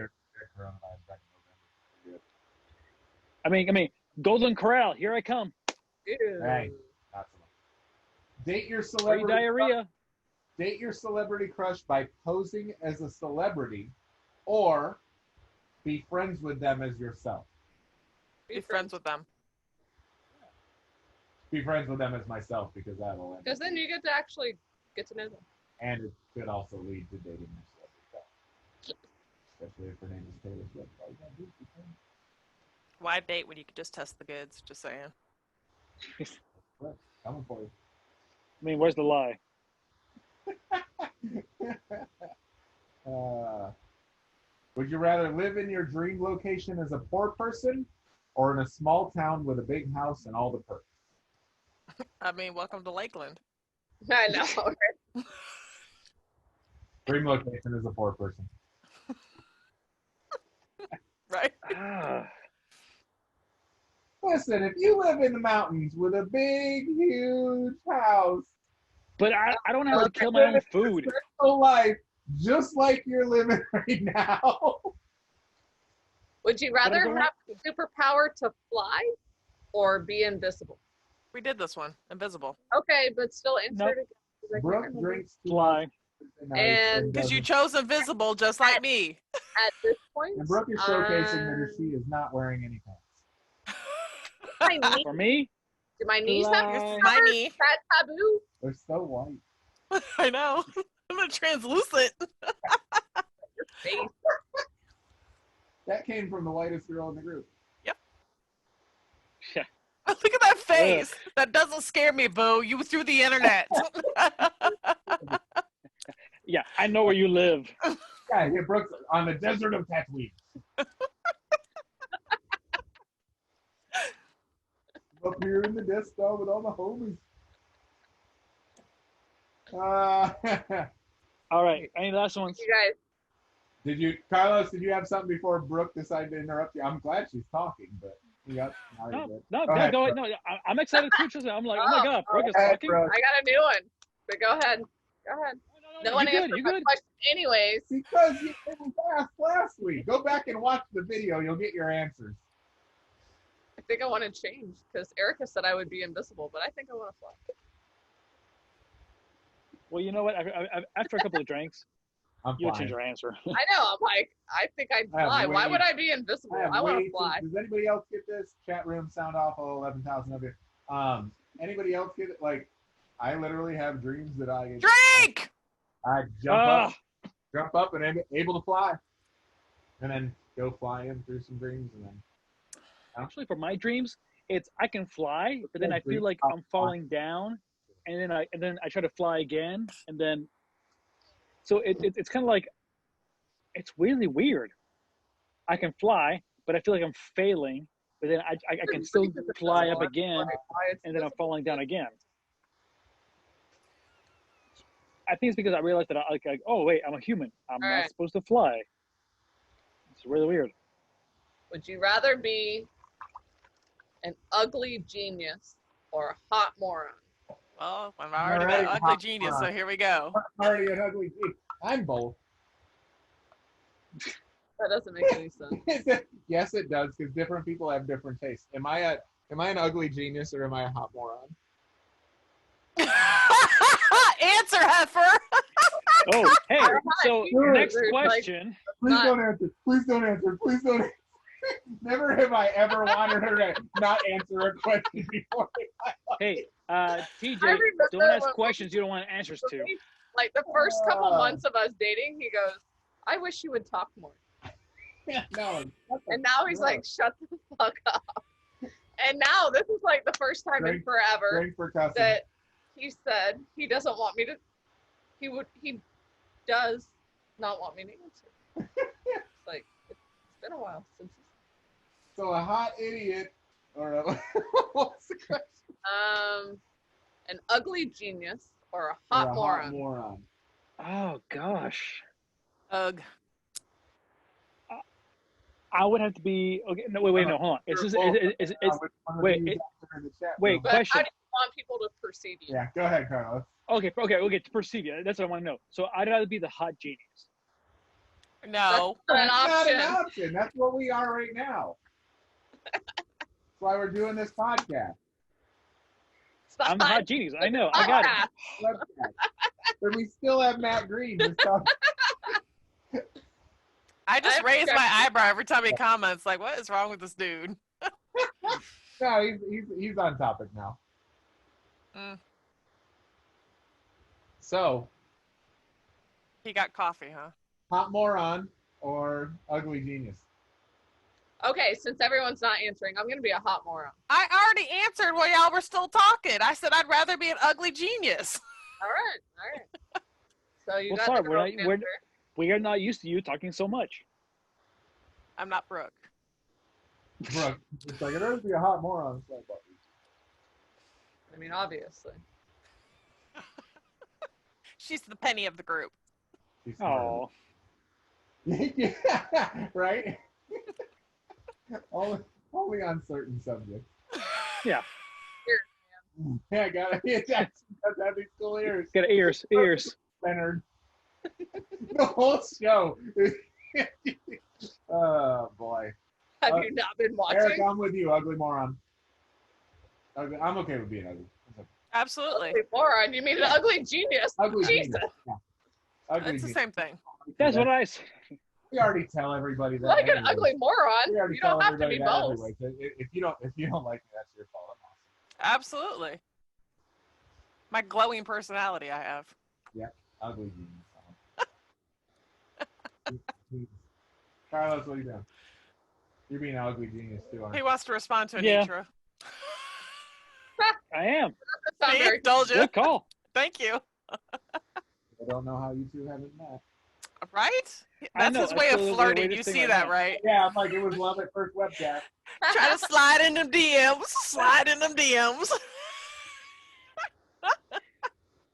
I mean, Golden Corral, here I come. Ew. Hey, not so much. Date your Free celebrity. diarrhea. Date your celebrity crush by posing as a celebrity, or be friends with them as yourself. Be friends with them. Be friends with them as myself because that'll end. Because then you get to actually get to know them. And it could also lead to dating your celebrity crush. Especially if her name is Taylor Swift. Why date when you could just test the goods? Just saying. Coming for you. I mean, where's the lie? Would you rather live in your dream location as a poor person or in a small town with a big house and all the perks? I mean, welcome to Lakeland. I know. Right? Dream location as a poor person. Right? Listen, if you live in the mountains with a big, huge house, But I don't have to kill my own food. whole life, just like you're living right now. Would you I rather don't have the superpower to fly or be invisible? We did this one. Invisible. Okay, but still answer Nope. it again. 'cause I can't Brooke remember. drinks too Fly. much And- Because you chose invisible just like me. At this point, And Brooke is showcasing that she is not wearing any pants. my knee, For me, do my knees have Fly. Here's my knee. Is that taboo? They're so white. I know. I'm a translucent. Your face. That came from the whitest girl in the group. yeah. Look at that face. That doesn't scare me, Boo. You was through the internet. Yeah, I know where you live. Yeah, Brooke's on the desert of Tatooine. Up here in the desktop with all the homies. All right, any last ones? You guys, Carlos, did you have something before Brooke decided to interrupt you? I'm glad she's talking, but you got, now you're good. No, Go ahead, go Brooke. ahead. No, I'm excited too. Trust me. I'm like, oh my God, Brooke is Go ahead, talking. Brooke. I got a new one. But go ahead. Go ahead. No one you good, answered you my good. question anyways. Because you didn't ask last week. Go back and watch the video. You'll get your answers. I think I want to change because Erica said I would be invisible, but I think I want to fly. Well, you know what? After a couple of drinks, I'm you'll flying. change your answer. I know. I'm like, I think I'd I have fly. Why way- would I be invisible? I want to fly. Does anybody else get this? Chat room, sound off, all 11,000 of you. Anybody else get it? Like, I literally have dreams that Drink! I jump up and am able to fly. And then go flying through some dreams and then. Actually, for my dreams, it's I can fly, but then I feel like I'm falling down, and then I try to fly again, and then. So it's kind of like, it's really weird. I can fly, but I feel like I'm failing, but then I can still fly up again, and then I'm falling down again. I think it's because I realized that oh wait, I'm a human. I'm not Alright. supposed to fly. It's really weird. Would you rather be an ugly genius or a hot moron? Well, I'm already Alright, an ugly hot genius, moron. so here we go. I'm already an ugly kid. I'm both. That doesn't make any sense. Yes, it does, because different people have different tastes. Am I an ugly genius or am I a hot moron? Answer, heifer. Oh, hey, so Dude, next like- question. Please Not- don't answer. Please don't answer. Please don't answer. Never have I ever wanted her to not answer a question before. Hey, I TJ, remember don't ask when- questions you don't want answers to. Like the first couple months of us dating, he goes, I wish you would talk more. No. And now he's like, shut the fuck up. And now this is like the first time in Drink- forever Drink for cussing. that he said he doesn't want me to, he does not want me to answer. It's like, it's been a while since. So a hot idiot or a what's the question? An ugly genius or a Or hot a moron. Hot moron. Oh gosh, Ugh. I would have to be. Okay, no, wait, no, hold on. Is this? Which one of Wait, you it- answer in the chat wait, room? But question. how do want people to perceive you. Yeah, go ahead, Carlos. Okay, to perceive you. That's what I want to know. So I'd rather be the hot genius. No. That's not That's an not an option. option. That's what we are right now. That's why we're doing this podcast. It's the I'm the hot genius. I know. I got it. Webcast. But we still have Matt Green. Just talking. I just I've raise got- my eyebrow every time he comments. Like, what is wrong with this dude? No, he's on topic now. Mm. So, He got coffee, huh? hot moron or ugly genius? Okay, since everyone's not answering, I'm gonna be a hot moron. I already answered while y'all were still talking. I said I'd rather be an ugly genius. All right. So you Well, got sorry, the we're girl not- we're- answer. We are not used to you talking so much. I'm not Brooke. Brooke, it's like, I'd rather be a hot moron. It's like, I mean, obviously. She's the penny of the group. she's Oh, yeah, right? only on certain subjects. Yeah. Yeah, got it. That's having school ears. got ears. Leonard. The whole show. Oh boy. Have you not been Eric, watching? I'm with you, ugly moron. Ugly, I'm okay with being ugly. Absolutely. Ugly moron. You mean an ugly genius? Ugly Jesus. genius. Yeah. Ugly It's the genius. same thing. That's what I said. We already tell everybody that. Like an anyway. ugly moron. We already You tell don't have to everybody be that both. anyway. So if you don't like me, that's your fault. I'm Absolutely. My glowing personality I have. awesome. Ugly genius. Carlos, what are you doing? You're being an ugly genius too, aren't He you? wants to respond to Yeah. Anitra. I am. Sound See? very- Told you. Good call. Thank you. I don't know how you two haven't met. Right? I That's know, his that's way of the way flirting. this You thing see right that, now. right? Yeah, I'm like, it was love at first webcast. Try to slide in them DMs. Slide in them DMs.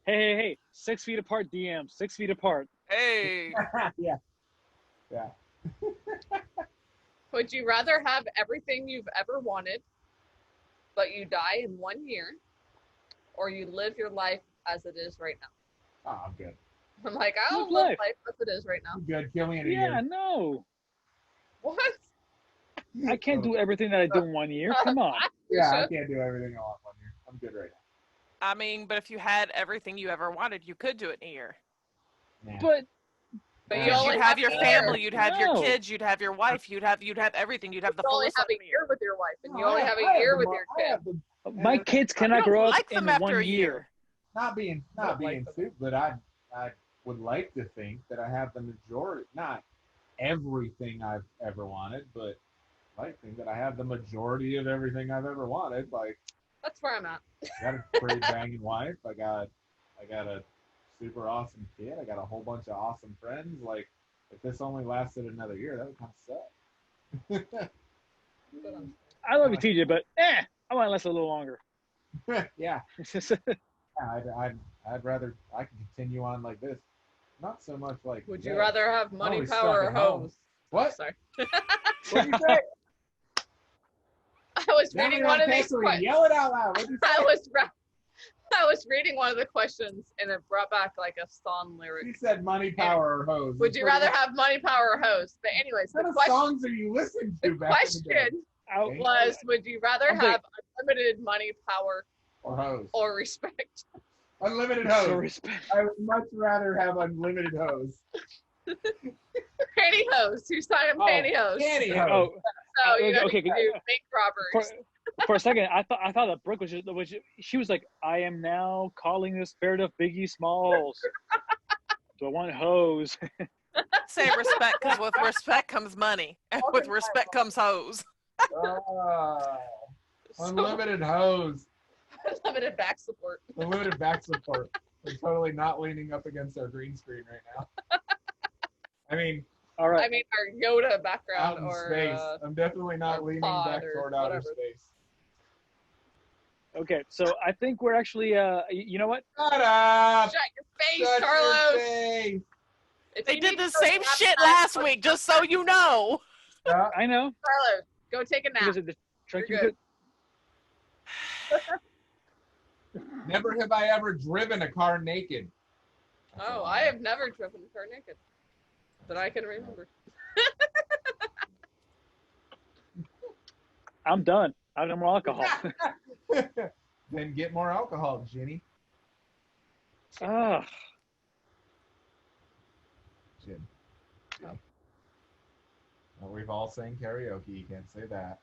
Hey. 6 feet apart DMs. 6 feet apart. Hey. Yeah. Would you rather have everything you've ever wanted, but you die in 1 year, or you live your life as it is right now? Oh, I'm good. I'm like, I'll Live live life. life as it is right now. I'm good. Kill me in a Yeah, year. no. What? I can't do everything that I do in 1 year. Come on. Yeah, I can't do everything I want 1 year. I'm good right I mean, but if you had everything you ever wanted, you could do it in a year. now. Nah. But But you Because only You'd have your a year. family, you'd have your No. kids, you'd have your wife, you'd have everything, you'd have the You only fullest have of a a year with your wife, and you No, only I have I a year the with mo- your I kid. have the- my kids cannot don't grow up like in them after 1 a year. year. not being Don't like stupid, but I would like to think that I have the majority, not everything I've ever wanted, but I like to think that I have the majority of everything I've ever wanted. Like, That's where I'm at. I got a pretty banging wife. I got a super awesome kid. I got a whole bunch of awesome friends. Like, if this only lasted another year, that would kind of suck. But I'm- I love you, TJ, but I want to last a little longer. Yeah, I'd rather I can continue on like this. Not so much like. Would you today. rather have money, always power, stuck or at home. hose? What? Sorry. What'd you say? I was Now reading you're one on of these text, so we questions. Yell it out loud. What'd you say? I was reading one of the questions, and it brought back like a song She lyric. said money, power, or hose. Would you rather have money, power, or hose? But anyways, What the kind of question, songs are you listening to the back in the day? question Out. was, would you rather Okay. have unlimited money, power, Or hose. or respect? Unlimited So hose. respect. I would much rather have unlimited hose. Pantyhose. Who's talking Oh, pantyhose? Pantyhose. Oh, So you know, okay, you do bank robberies. for a second, I thought that Brooke was she was like, I am now calling the spirit of Biggie Smalls. Do I want hose? Say respect, because with respect comes money, and with respect comes hoes. Oh, unlimited hose. Unlimited back support. Unlimited back support. I'm totally not leaning up against our green screen right now. I mean, All right. I mean, our Yoda out background in or space. I'm definitely not or leaning pod back or toward outer whatever. space. Okay, so I think we're actually you know what? Shut up! shut your face, Shut Carlos. your face! If They you did need the to same nap shit time, last week, just so you know. Shut I know. Carlos, go take a nap. Because of the You're good. Never have I ever driven a car naked. Oh, I have never driven a car naked that I can remember. I'm done. I have no more alcohol. Then get more alcohol, Jenny. Ah, Jen. Well, we've all sang karaoke. You can't say that.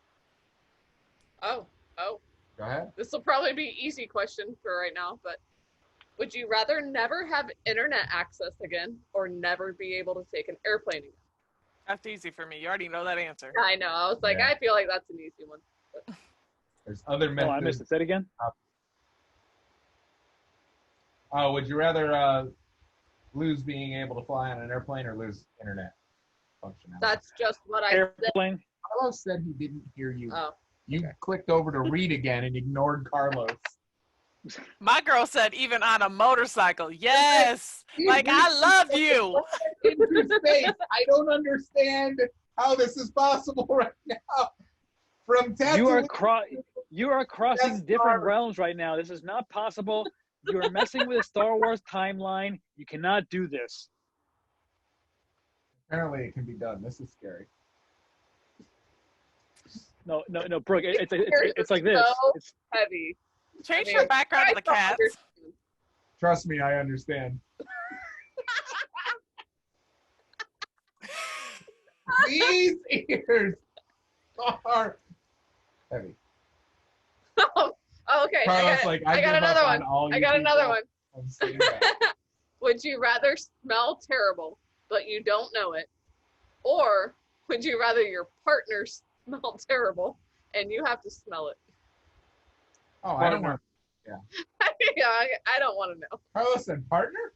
Oh. Go ahead. This will probably be an easy question for right now, but would you rather never have internet access again or never be able to take an airplane again? That's easy for me. You already know that answer. I know. I was like, Yeah. I feel like that's an easy one. There's other methods. oh, I missed it. Say it again. Oh, would you rather lose being able to fly on an airplane or lose internet functionality? That's just what I said. Airplane. Carlos said he didn't hear you. Oh. You clicked over to read again and ignored Carlos. My girl said even on a motorcycle. Yes. Like, I love you. Into space. I don't understand how this is possible right now. From Tatooine. You are crossing Yes, different Star- realms right now. This is not possible. You are messing with the Star Wars timeline. You cannot do this. Apparently it can be done. This is scary. No, Brooke. It's like this. So It's, heavy. Change I your mean, background to the I don't cats. understand. Trust me, I understand. These ears are heavy. Oh, okay. Carlos, I got give another up one. on all I you got another people. one. I'm saying that. Would you rather smell terrible, but you don't know it? Or would you rather your partner smell terrible and you have to smell it? Oh, I don't Partner. want. Yeah, I don't want to know. Carlos said partner?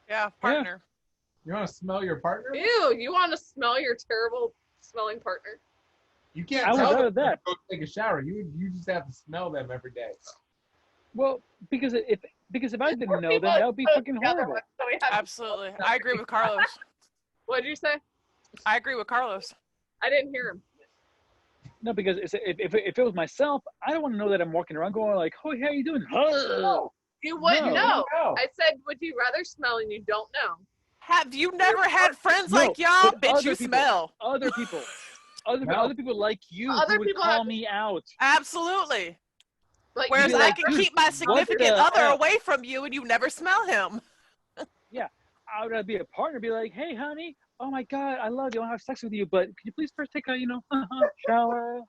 Yeah, partner. You want to smell your partner? Ew, you want to smell your terrible smelling partner? You can't I would tell rather them to that. go take a shower. You just have to smell them every day. well, because if I didn't know, then that would be fucking horrible. So we have- Absolutely. I agree with Carlos. What'd you say? I agree with Carlos. I didn't hear him. No, because if it was myself, I don't want to know that I'm walking around going like, "Oh, how you doing?" No, you wouldn't No. know. No. I said, would you rather smell and you don't know? Have you never had friends No, like y'all? but Bitch, other you people- smell. Other people, No. other people like you Other who would people call have- me out. Absolutely. Like, Whereas be I like, can dude, keep my what significant the other F? away from you and you never smell him. I would be a partner, be like, "Hey, honey, oh my God, I love you. I want to have sex with you, but could you please first take a shower?"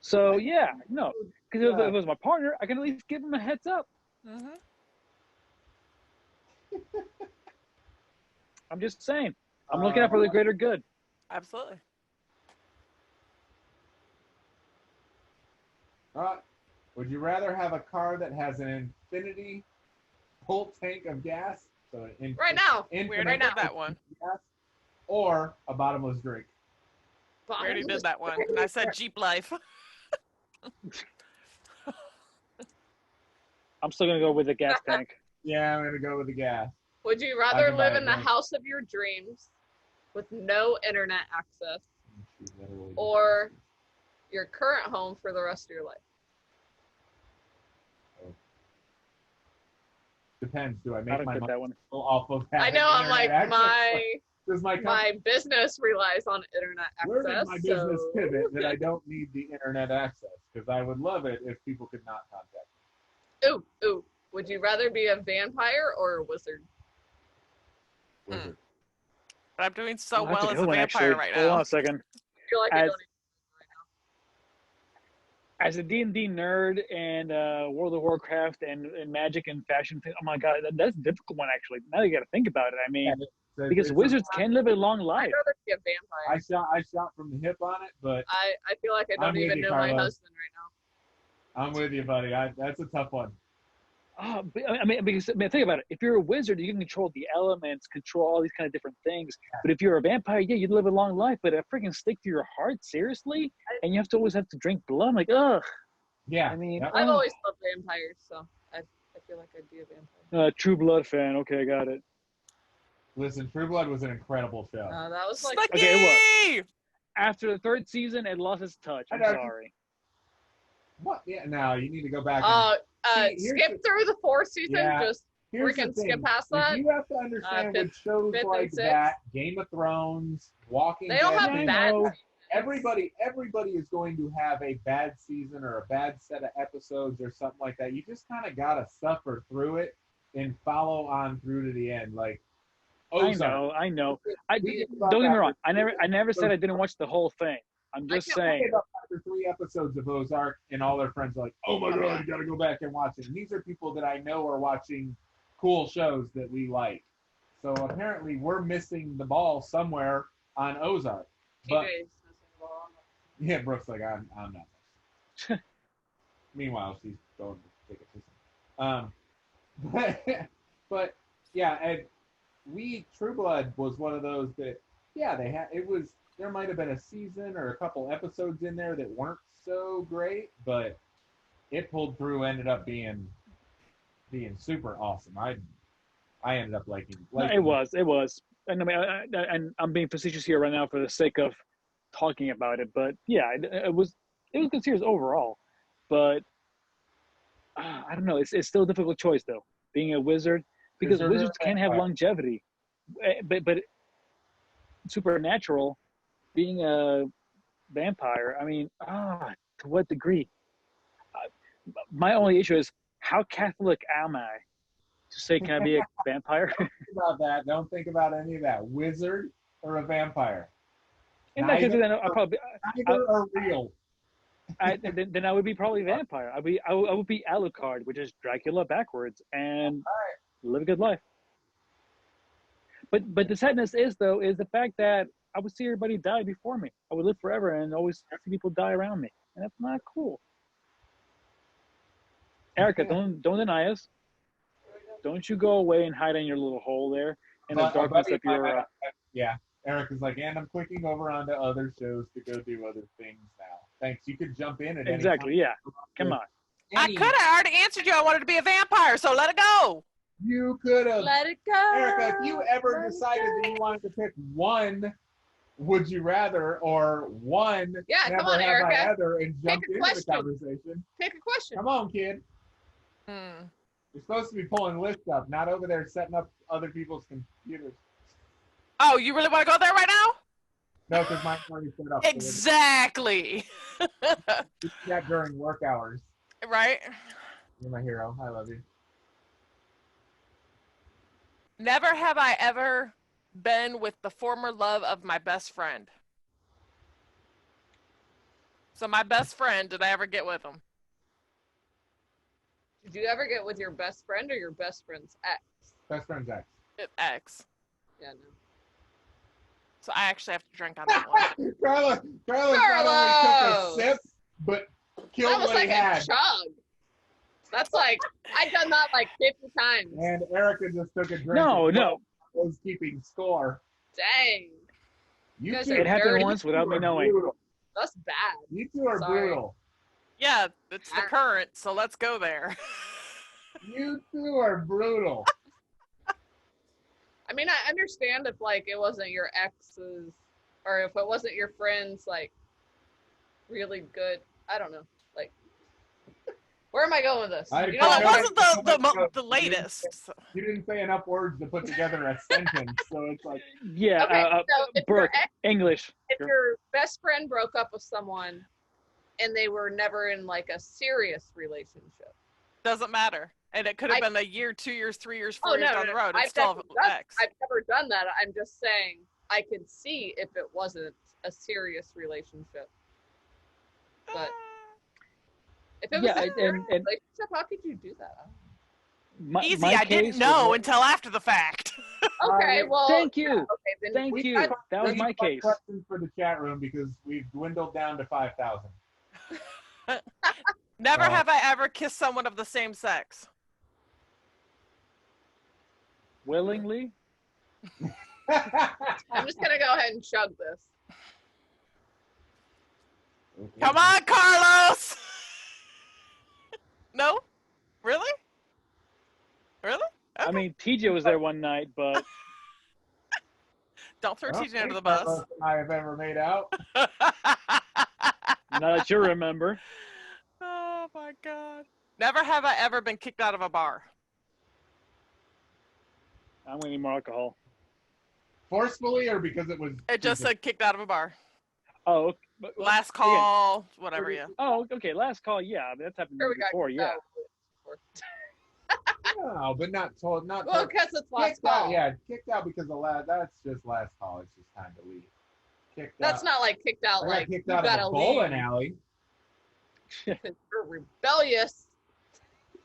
So yeah, no, because if it was my partner, I can at least give him a heads up. Mm-hmm. I'm just saying, I'm looking out for the greater good. Absolutely. Would you rather have a car that has an infinity full tank of gas, so an right now. We infinite already did that one. gas, or a bottomless drink? We already did that one. And I said Jeep life. I'm still gonna go with the gas tank. Yeah, I'm gonna go with the gas. Would you I rather can buy live a in the drink. house of your dreams with no internet access She literally- or your current home for the rest of your life? Depends. Do I I make don't my get money that one. off of I having know. I'm like internet access? Does my my business relies on internet Where did access. my business so pivot that I don't need the internet access? Because I would love it if people could not contact ooh. Would you rather be a vampire or a wizard? me. Wizard. But I'm doing so Oh, that's well a as good a one, vampire actually. right Hold on now. a second. I feel like I As- don't As a D&D nerd and World of Warcraft and Magic and fashion, oh my God, that's a difficult one actually. Now you got to think about it. I mean, So because it's wizards can live a long life. I'd rather be a vampire. I shot from the hip on it, but I feel like I I'm don't with even you, know my Carlos. husband right now. I'm with you, buddy. That's a tough one. Oh, but, I mean, think about it. If you're a wizard, you can control the elements, control all these kind of different things. But if you're a vampire, yeah, you'd live a long life. But a freaking stake through your heart, seriously? And you have to always have to drink blood. I'm like, ugh. Yeah. I mean, Yep. I've oh. always loved vampires, so I feel like I'd be a vampire. True Blood fan. Okay, got it. Listen, True Blood was an incredible show. That was like Slicky! After the third season, it lost its touch. I'm I know. sorry. What? Yeah, no, you need to go back. See, here's Skip through the 4th season. Yeah. Just Here's the freaking thing. skip past that. You have to understand with shows fifth and like sixth. that, Game of Thrones, Walking They Dead. all have things bad. like that, everybody is going to have a bad season or a bad set of episodes or something like that. You just kind of gotta suffer through it and follow on through to the end. Like Ozark. I know. Don't We get talked about me that. wrong. I never said I didn't watch the whole thing. I'm just I saying. gave up after 3 episodes of Ozark, and all their friends are like, "Oh my god, you gotta go back and watch it." And these are people that I know are watching cool shows that we like. So apparently, we're missing the ball somewhere on Ozark. But TJ's missing the ball. yeah, Brooke's like, I'm not. Meanwhile, she's going to take a piss. But yeah, and True Blood was one of those that, yeah, there might have been a season or a couple episodes in there that weren't so great, but it pulled through, ended up being super awesome. I ended up liking It was. And I mean, and I'm being facetious here right now for the sake of talking about it, but yeah, it was good series overall. But I don't know. It's still a difficult choice though, being a wizard, because wizards can have longevity, but supernatural, being a vampire. I mean, to what degree? My only issue is, how Catholic am I to say, can I be a vampire? Don't think about that. Don't think about any of that. Wizard or a vampire? In that case, then I'll probably Neither are real. then I would be probably vampire. I would be Alucard, which is Dracula backwards, and live a good life. But the sadness is the fact that I would see everybody die before me. I would live forever and always see people die around me, and that's not cool. Erica, don't deny us. Don't you go away and hide in your little hole there in the darkness of your. Yeah, Erica's like, and I'm clicking over onto other shows to go do other things now. Thanks. You could jump in at any Exactly. time. Yeah. Come on. I could have already answered you. I wanted to be a vampire, so let it go. You could have. Let it go. Erica, if you ever decided that you wanted to pick one, would you rather, or one, Yeah, never come on, have Erica. I ever, and jump a into question. the conversation? Pick a question. Come on, kid. Hmm. You're supposed to be pulling lists up, not over there setting up other people's computers. Oh, you really want to go there right now? No, because mine's already set up. Exactly. Do that during work hours. Right? You're my hero. I love you. Never have I ever been with the former love of my best friend. So my best friend, did I ever get with him? Did you ever get with your best friend or your best friend's ex? Best friend's ex. Ex. Yeah, no. So I actually have to drink on that one. Carla not only took a sip, but killed That was what like he a had. chug. That's like, I've done that like 50 times. And Erica just took a drink. No. Was keeping score. Dang. You guys two, are It happened dirty. once without me are knowing. brutal. That's bad. You two are Sorry. brutal. Yeah, it's the current, so let's go there. You two are brutal. I mean, I understand if like it wasn't your ex's, or if it wasn't your friend's like really good. I don't know. Like, where am I going with this? I- You know, Well, it No, wasn't the latest. So- You didn't say enough words to put together a sentence, so it's like, Yeah. okay, so if your, Brooke, English. if your best friend broke up with someone and they were never in like a serious relationship. Doesn't matter. And it could have been a year, 2 years, 3 years, 4 years down the road. It's still ex. I've never done that. I'm just saying I could see if it wasn't a serious relationship. But if it was a serious relationship, how could you do that? Easy. I didn't know until after the fact. Okay, well. Thank you. Okay, then Thank we you. got- That was my case. Questions for the chat room because we've dwindled down to 5,000. Never have I ever kissed someone of the same sex. Willingly. I'm just gonna go ahead and chug this. Come on, Carlos. No? Really? Really? Okay. I mean, TJ was there one night, but Don't throw Well, TJ under the Carlos bus. and I have ever made out. not that you remember. Never have I ever been kicked out of a bar. I'm gonna need more alcohol. Forcefully or because it was? It just said kicked out of a bar. Oh, okay. But, Last call, whatever. Yeah. Oh, okay. Last call. Yeah, that's happened Sure, we got before. kicked Yeah. out. No, but not told. Not Well, told. because it's last Kicked out. call. Yeah, kicked out because of last. That's just last call. It's just time to leave. Kicked That's out. not like kicked out I got like kicked you out gotta of a bowling leave. alley. You're rebellious.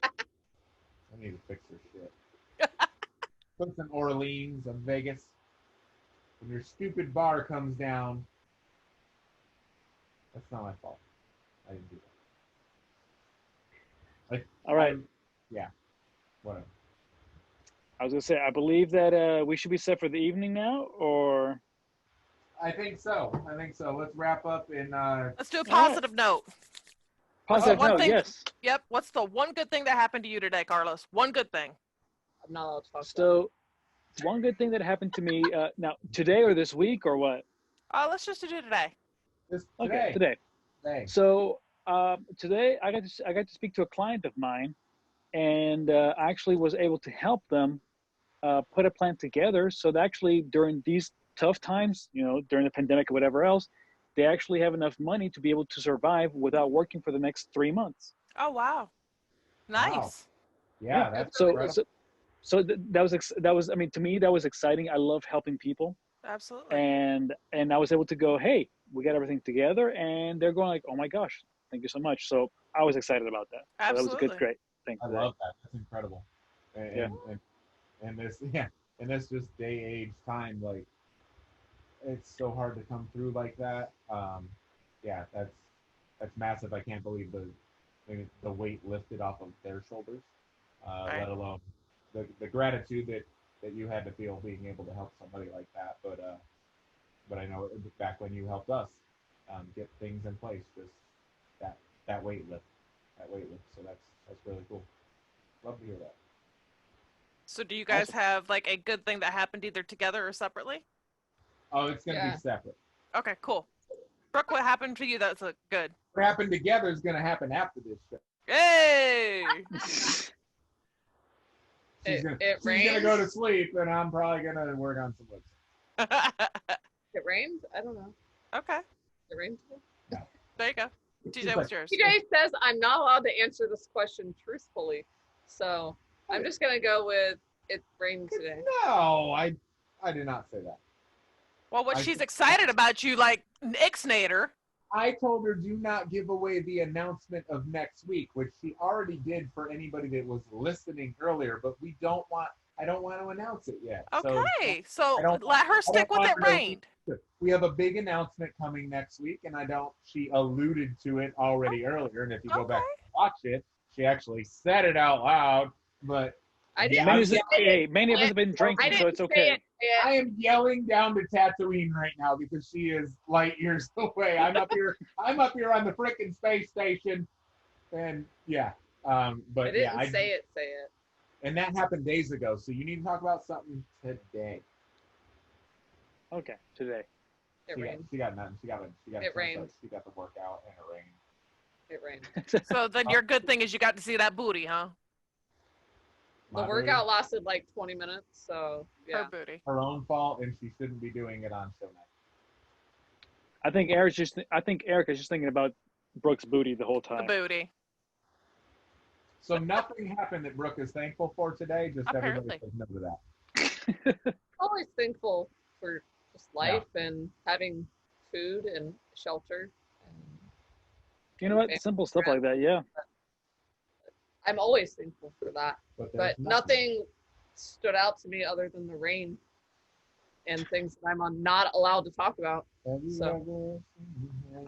I need to fix her shit. Put some Orleans, some Vegas. When your stupid bar comes down, that's not my fault. I didn't do that. All right. Yeah. Whatever. I was gonna say, I believe that we should be set for the evening now, or I think so. Let's wrap up in. Let's do a positive note. positive one note. thing- Yes. Yep. What's the one good thing that happened to you today, Carlos? One good thing. I'm not allowed to talk about So, one good thing that happened to me now today or this week or what? Let's just do today. This Okay, today. today. So today I got to speak to a client of mine, and I actually was able to help them put a plan together. So that actually during these tough times, during the pandemic or whatever else, they actually have enough money to be able to survive without working for the next 3 months. Oh wow. Nice. Yeah, that's So incredible. that was I mean, to me that was exciting. I love helping people, Absolutely. and I was able to go, hey, we got everything together, and they're going like, oh my gosh, thank you so much. So I was excited about that. So that was a Absolutely. great thing. I love that. That's incredible. And this just day age time, like it's so hard to come through like that. Yeah, that's massive. I can't believe the weight lifted off of their shoulders, Right. let alone the gratitude that you had to feel being able to help somebody like that. But I know back when you helped us get things in place, just that weight lift. So that's really cool. Love to hear that. So do you guys have like a good thing that happened either together or separately? Oh, it's gonna Yeah. be separate. Okay, cool. Brooke, what happened to you that's good? What happened together is gonna happen after this show. Hey! She's It gonna go to rains? sleep, and I'm probably gonna work on some books. It rained? I don't know. Okay, It rained today? there you go. TJ, what's yours? TJ says I'm not allowed to answer this question truthfully. So I'm just going to go with it rained today. No, I did not say that. Well, what I- she's excited about you, like Ixnator. I told her do not give away the announcement of next week, which she already did for anybody that was listening earlier. But I don't want to announce it yet. Okay, so I don't- let her stick with want it her to- rained. We have a big announcement coming next week, and she alluded to it already earlier. And if you go back and watch it, she actually said it out loud. But I didn't Many, say many of us have been I drinking, didn't so it's say okay. it. Yeah. I am yelling down to Tatooine right now because she is light years away. I'm up here on the frickin' space station, and yeah. I But didn't yeah, say it. and that happened days ago. So you need to talk about something today. Okay, today. It rained. She got nothing. She got It rained. She got the workout and it rained. It rained. So then your good thing is you got to see that booty, huh? The My workout lasted like 20 minutes, so yeah. Her booty. her own fault, and she shouldn't be doing it on show night. I think Erica's just thinking about Brooke's booty the whole The time. booty. So nothing happened that Brooke is thankful for today. Just everybody Apparently. says no to that. Always thankful for just life and having food and shelter. And You know what? Simple stuff like that, yeah. I'm always thankful for that. But, But there's nothing stood out to me other than the rain and things that I'm not allowed to talk about. So-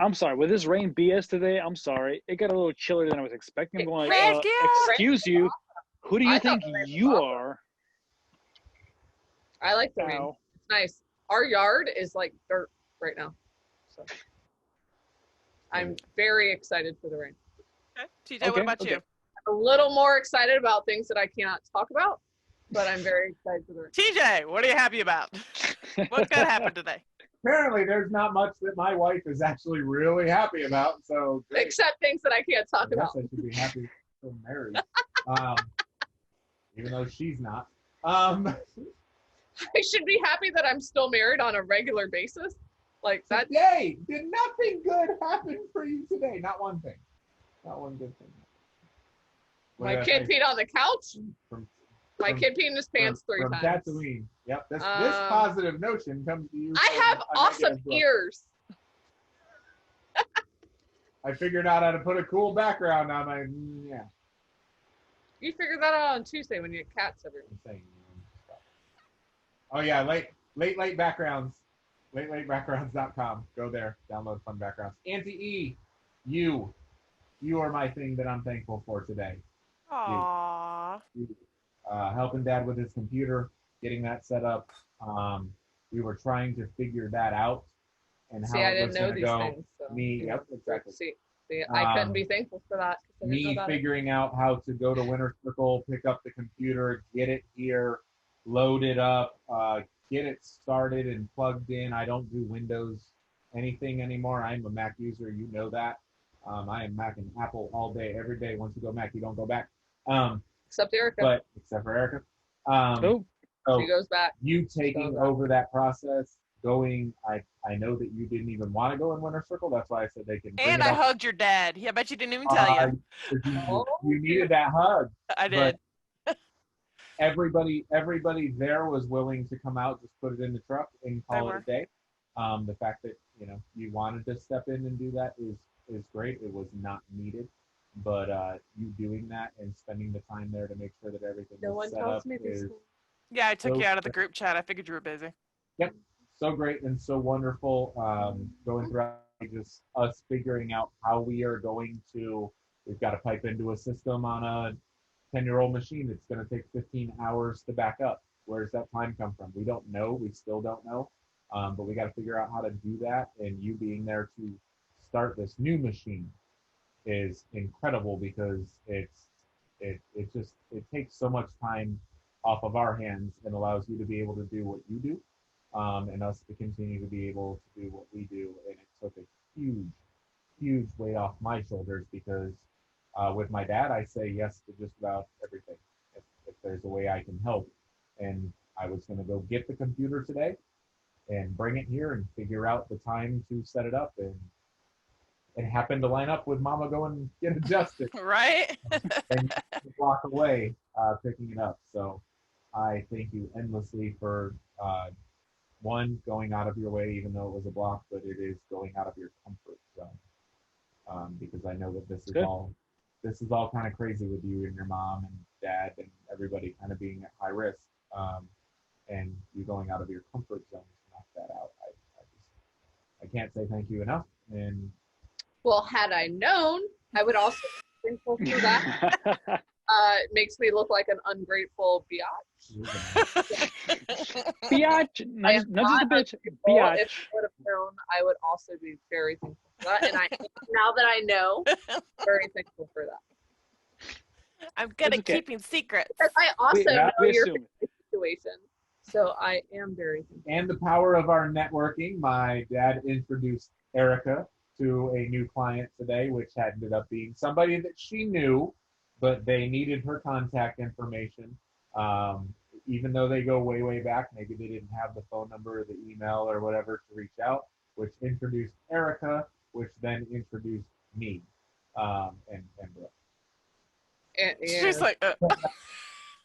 I'm sorry. With this rain BS today, I'm sorry. It got a little chillier than I was expecting. I'm going, Heck yeah. excuse you. Who do you I thought think the rain was you awesome. are? I like the rain. Now, It's nice. Our yard is like dirt right now. So I'm very excited for the rain. Okay. TJ, what Okay, about okay. you? I'm a little more excited about things that I cannot talk about, but I'm very excited for the rain. TJ, what are you happy about? What's gonna happen today? Apparently, there's not much that my wife is actually really happy about. So great. Except things that I can't talk I guess about. I should be happy. still married. Even though she's not. I should be happy that I'm still married on a regular basis. Like that. Today, did nothing good happen for you today? Not one thing. Not one good thing. My kid peed on the couch. My from- kid peed in his pants three from times. Tatooine. Yep. This positive notion comes to you. I from have a awesome negative book. ears. I figured out how to put a cool background on my. Yeah. You figured that out on Tuesday when you had cats everywhere. Insane. Oh yeah, late backgrounds. Latelbackgrounds.com. Go there. Download fun backgrounds. Auntie E, you are my thing that I'm thankful for today. Aww. Helping Dad with his computer, getting that set up. We were trying to figure that out and how I it didn't was know going to these go. things. So, Yep, exactly. See, I couldn't be thankful for that. I didn't know Me about it. figuring out how to go to Winter Circle, pick up the computer, get it here, load it up, get it started and plugged in. I don't do Windows anything anymore. I'm a Mac user. You know that. I am Mac and Apple all day, every day. Once you go Mac, you don't go back. Except Erica. But except for Erica. Oh, So She goes back. you taking over that process, going, I know that you didn't even want to go in Winter Circle. That's why I said they can bring And it I up. hugged your dad. Yeah, I bet you didn't even tell you. You needed that hug. I did. Everybody there was willing to come out, just put it in the truck and call it a day. The fact that you wanted to step in and do that is great. It was not needed, but you doing that and spending the time there to make sure that everything was set up is Yeah, I took So you out of the great. group chat. I figured you were busy. Yep, so great and so wonderful. Going through just us figuring out how we are going to. We've got to pipe into a system on a 10-year-old machine. It's going to take 15 hours to back up. Where does that time come from? We don't know. We still don't know. But we got to figure out how to do that. And you being there to start this new machine is incredible because it takes so much time off of our hands and allows you to be able to do what you do, and us to continue to be able to do what we do. And it took a huge weight off my shoulders because with my dad, I say yes to just about everything. If there's a way I can help, and I was going to go get the computer today and bring it here and figure out the time to set it up, and it happened to line up with Mama going and get adjusted. Right? And walk away picking it up. So I thank you endlessly for one, going out of your way, even though it was a block, but it is going out of your comfort zone. Because I know that this is all kind of crazy with you and your mom and dad and everybody kind of being at high risk, and you going out of your comfort zone to knock that out. I can't say thank you enough. And Well, had I known, I would also be thankful for that. It makes me look like an ungrateful biatch. Biatch, not just a bitch. Well, Biatch. if I would have known, I would also be very thankful for that. And now that I know, very thankful for that. I'm good It's at okay. keeping secrets. Because I also know we your assume situation. So I am very thankful. And the power of our networking, my dad introduced Erica to a new client today, which ended up being somebody that she knew, but they needed her contact information. Even though they go way back, maybe they didn't have the phone number or the email or whatever to reach out, which introduced Erica, which then introduced me and Brooke. And, She's like,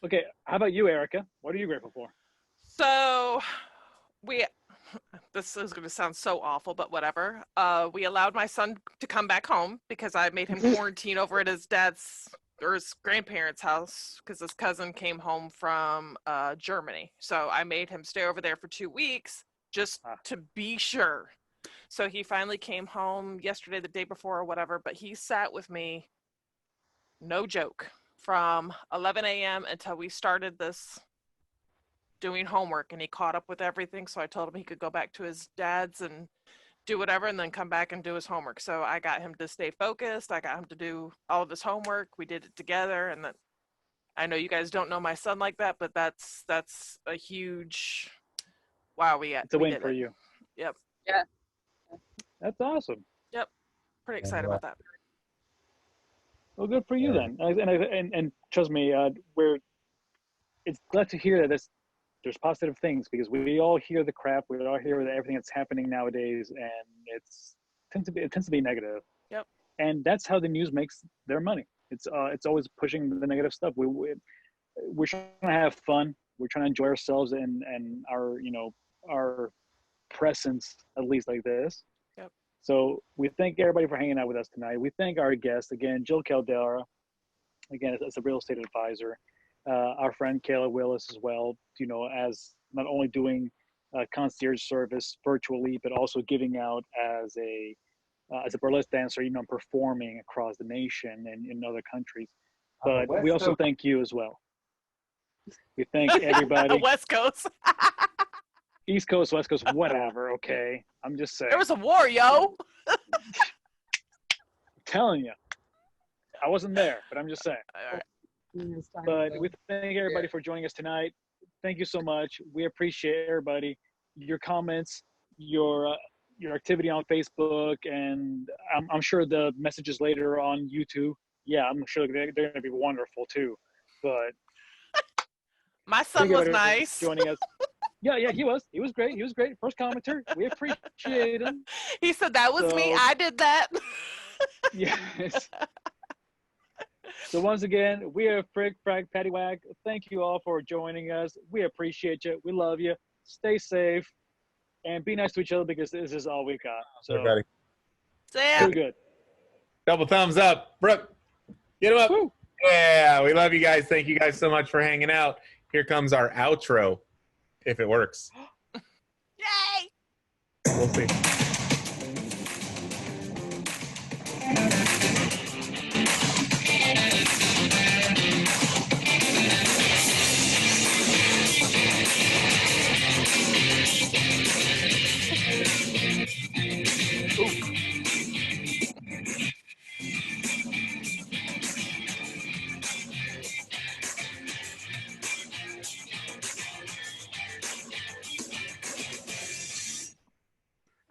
Okay, how about you, Erica? What are you grateful for? so this is going to sound so awful, but whatever. We allowed my son to come back home because I made him quarantine over at his dad's or his grandparents' house because his cousin came home from Germany. So I made him stay over there for 2 weeks just to be sure. So he finally came home yesterday, the day before or whatever, but he sat with me, no joke, from 11 a.m. until we started this doing homework, and he caught up with everything. So I told him he could go back to his dad's and do whatever and then come back and do his homework. So I got him to stay focused. I got him to do all of his homework. We did it together. And then I know you guys don't know my son like that, but that's a huge wow. It's a win for you. Yep. That's awesome. Pretty excited about that. Well, good for you then. And trust me, it's glad to hear that there's positive things, because we all hear the crap, we all hear everything that's happening nowadays, and it tends to be negative. Yep. And that's how the news makes their money. It's always pushing the negative stuff. We're trying to have fun. We're trying to enjoy ourselves and our presence, at least like this. Yep. So we thank everybody for hanging out with us tonight. We thank our guest again, Jill Caldera, again as a real estate advisor. Our friend Kayla Willis as well, as not only doing concierge service virtually, but also giving out as a burlesque dancer, performing across the nation and in other countries. But we also thank you as well. We thank everybody. West Coast. East Coast, West Coast, whatever, okay? I'm just saying. There was a war, yo. I'm telling you. I wasn't there, but I'm just saying. All right. But we thank everybody for joining us tonight. Thank you so much. We appreciate everybody, your comments, your activity on Facebook, and I'm sure the messages later on YouTube. Yeah, I'm sure they're going to be wonderful too. But my son was nice. Joining us. Yeah, he was. He was great. He was great. First commenter. We appreciate him. He said that was me. I did that. Yes. So once again, we are Frack Paddy Wack. Thank you all for joining us. We appreciate you. We love you. Stay safe and be nice to each other, because this is all we got. So Sam. too good. Double thumbs up. Brooke, get him up. Woo. Yeah, we love you guys. Thank you guys so much for hanging out. Here comes our outro, if it works. Yay! We'll see.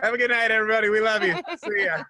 Have a good night, everybody. We love you. See ya.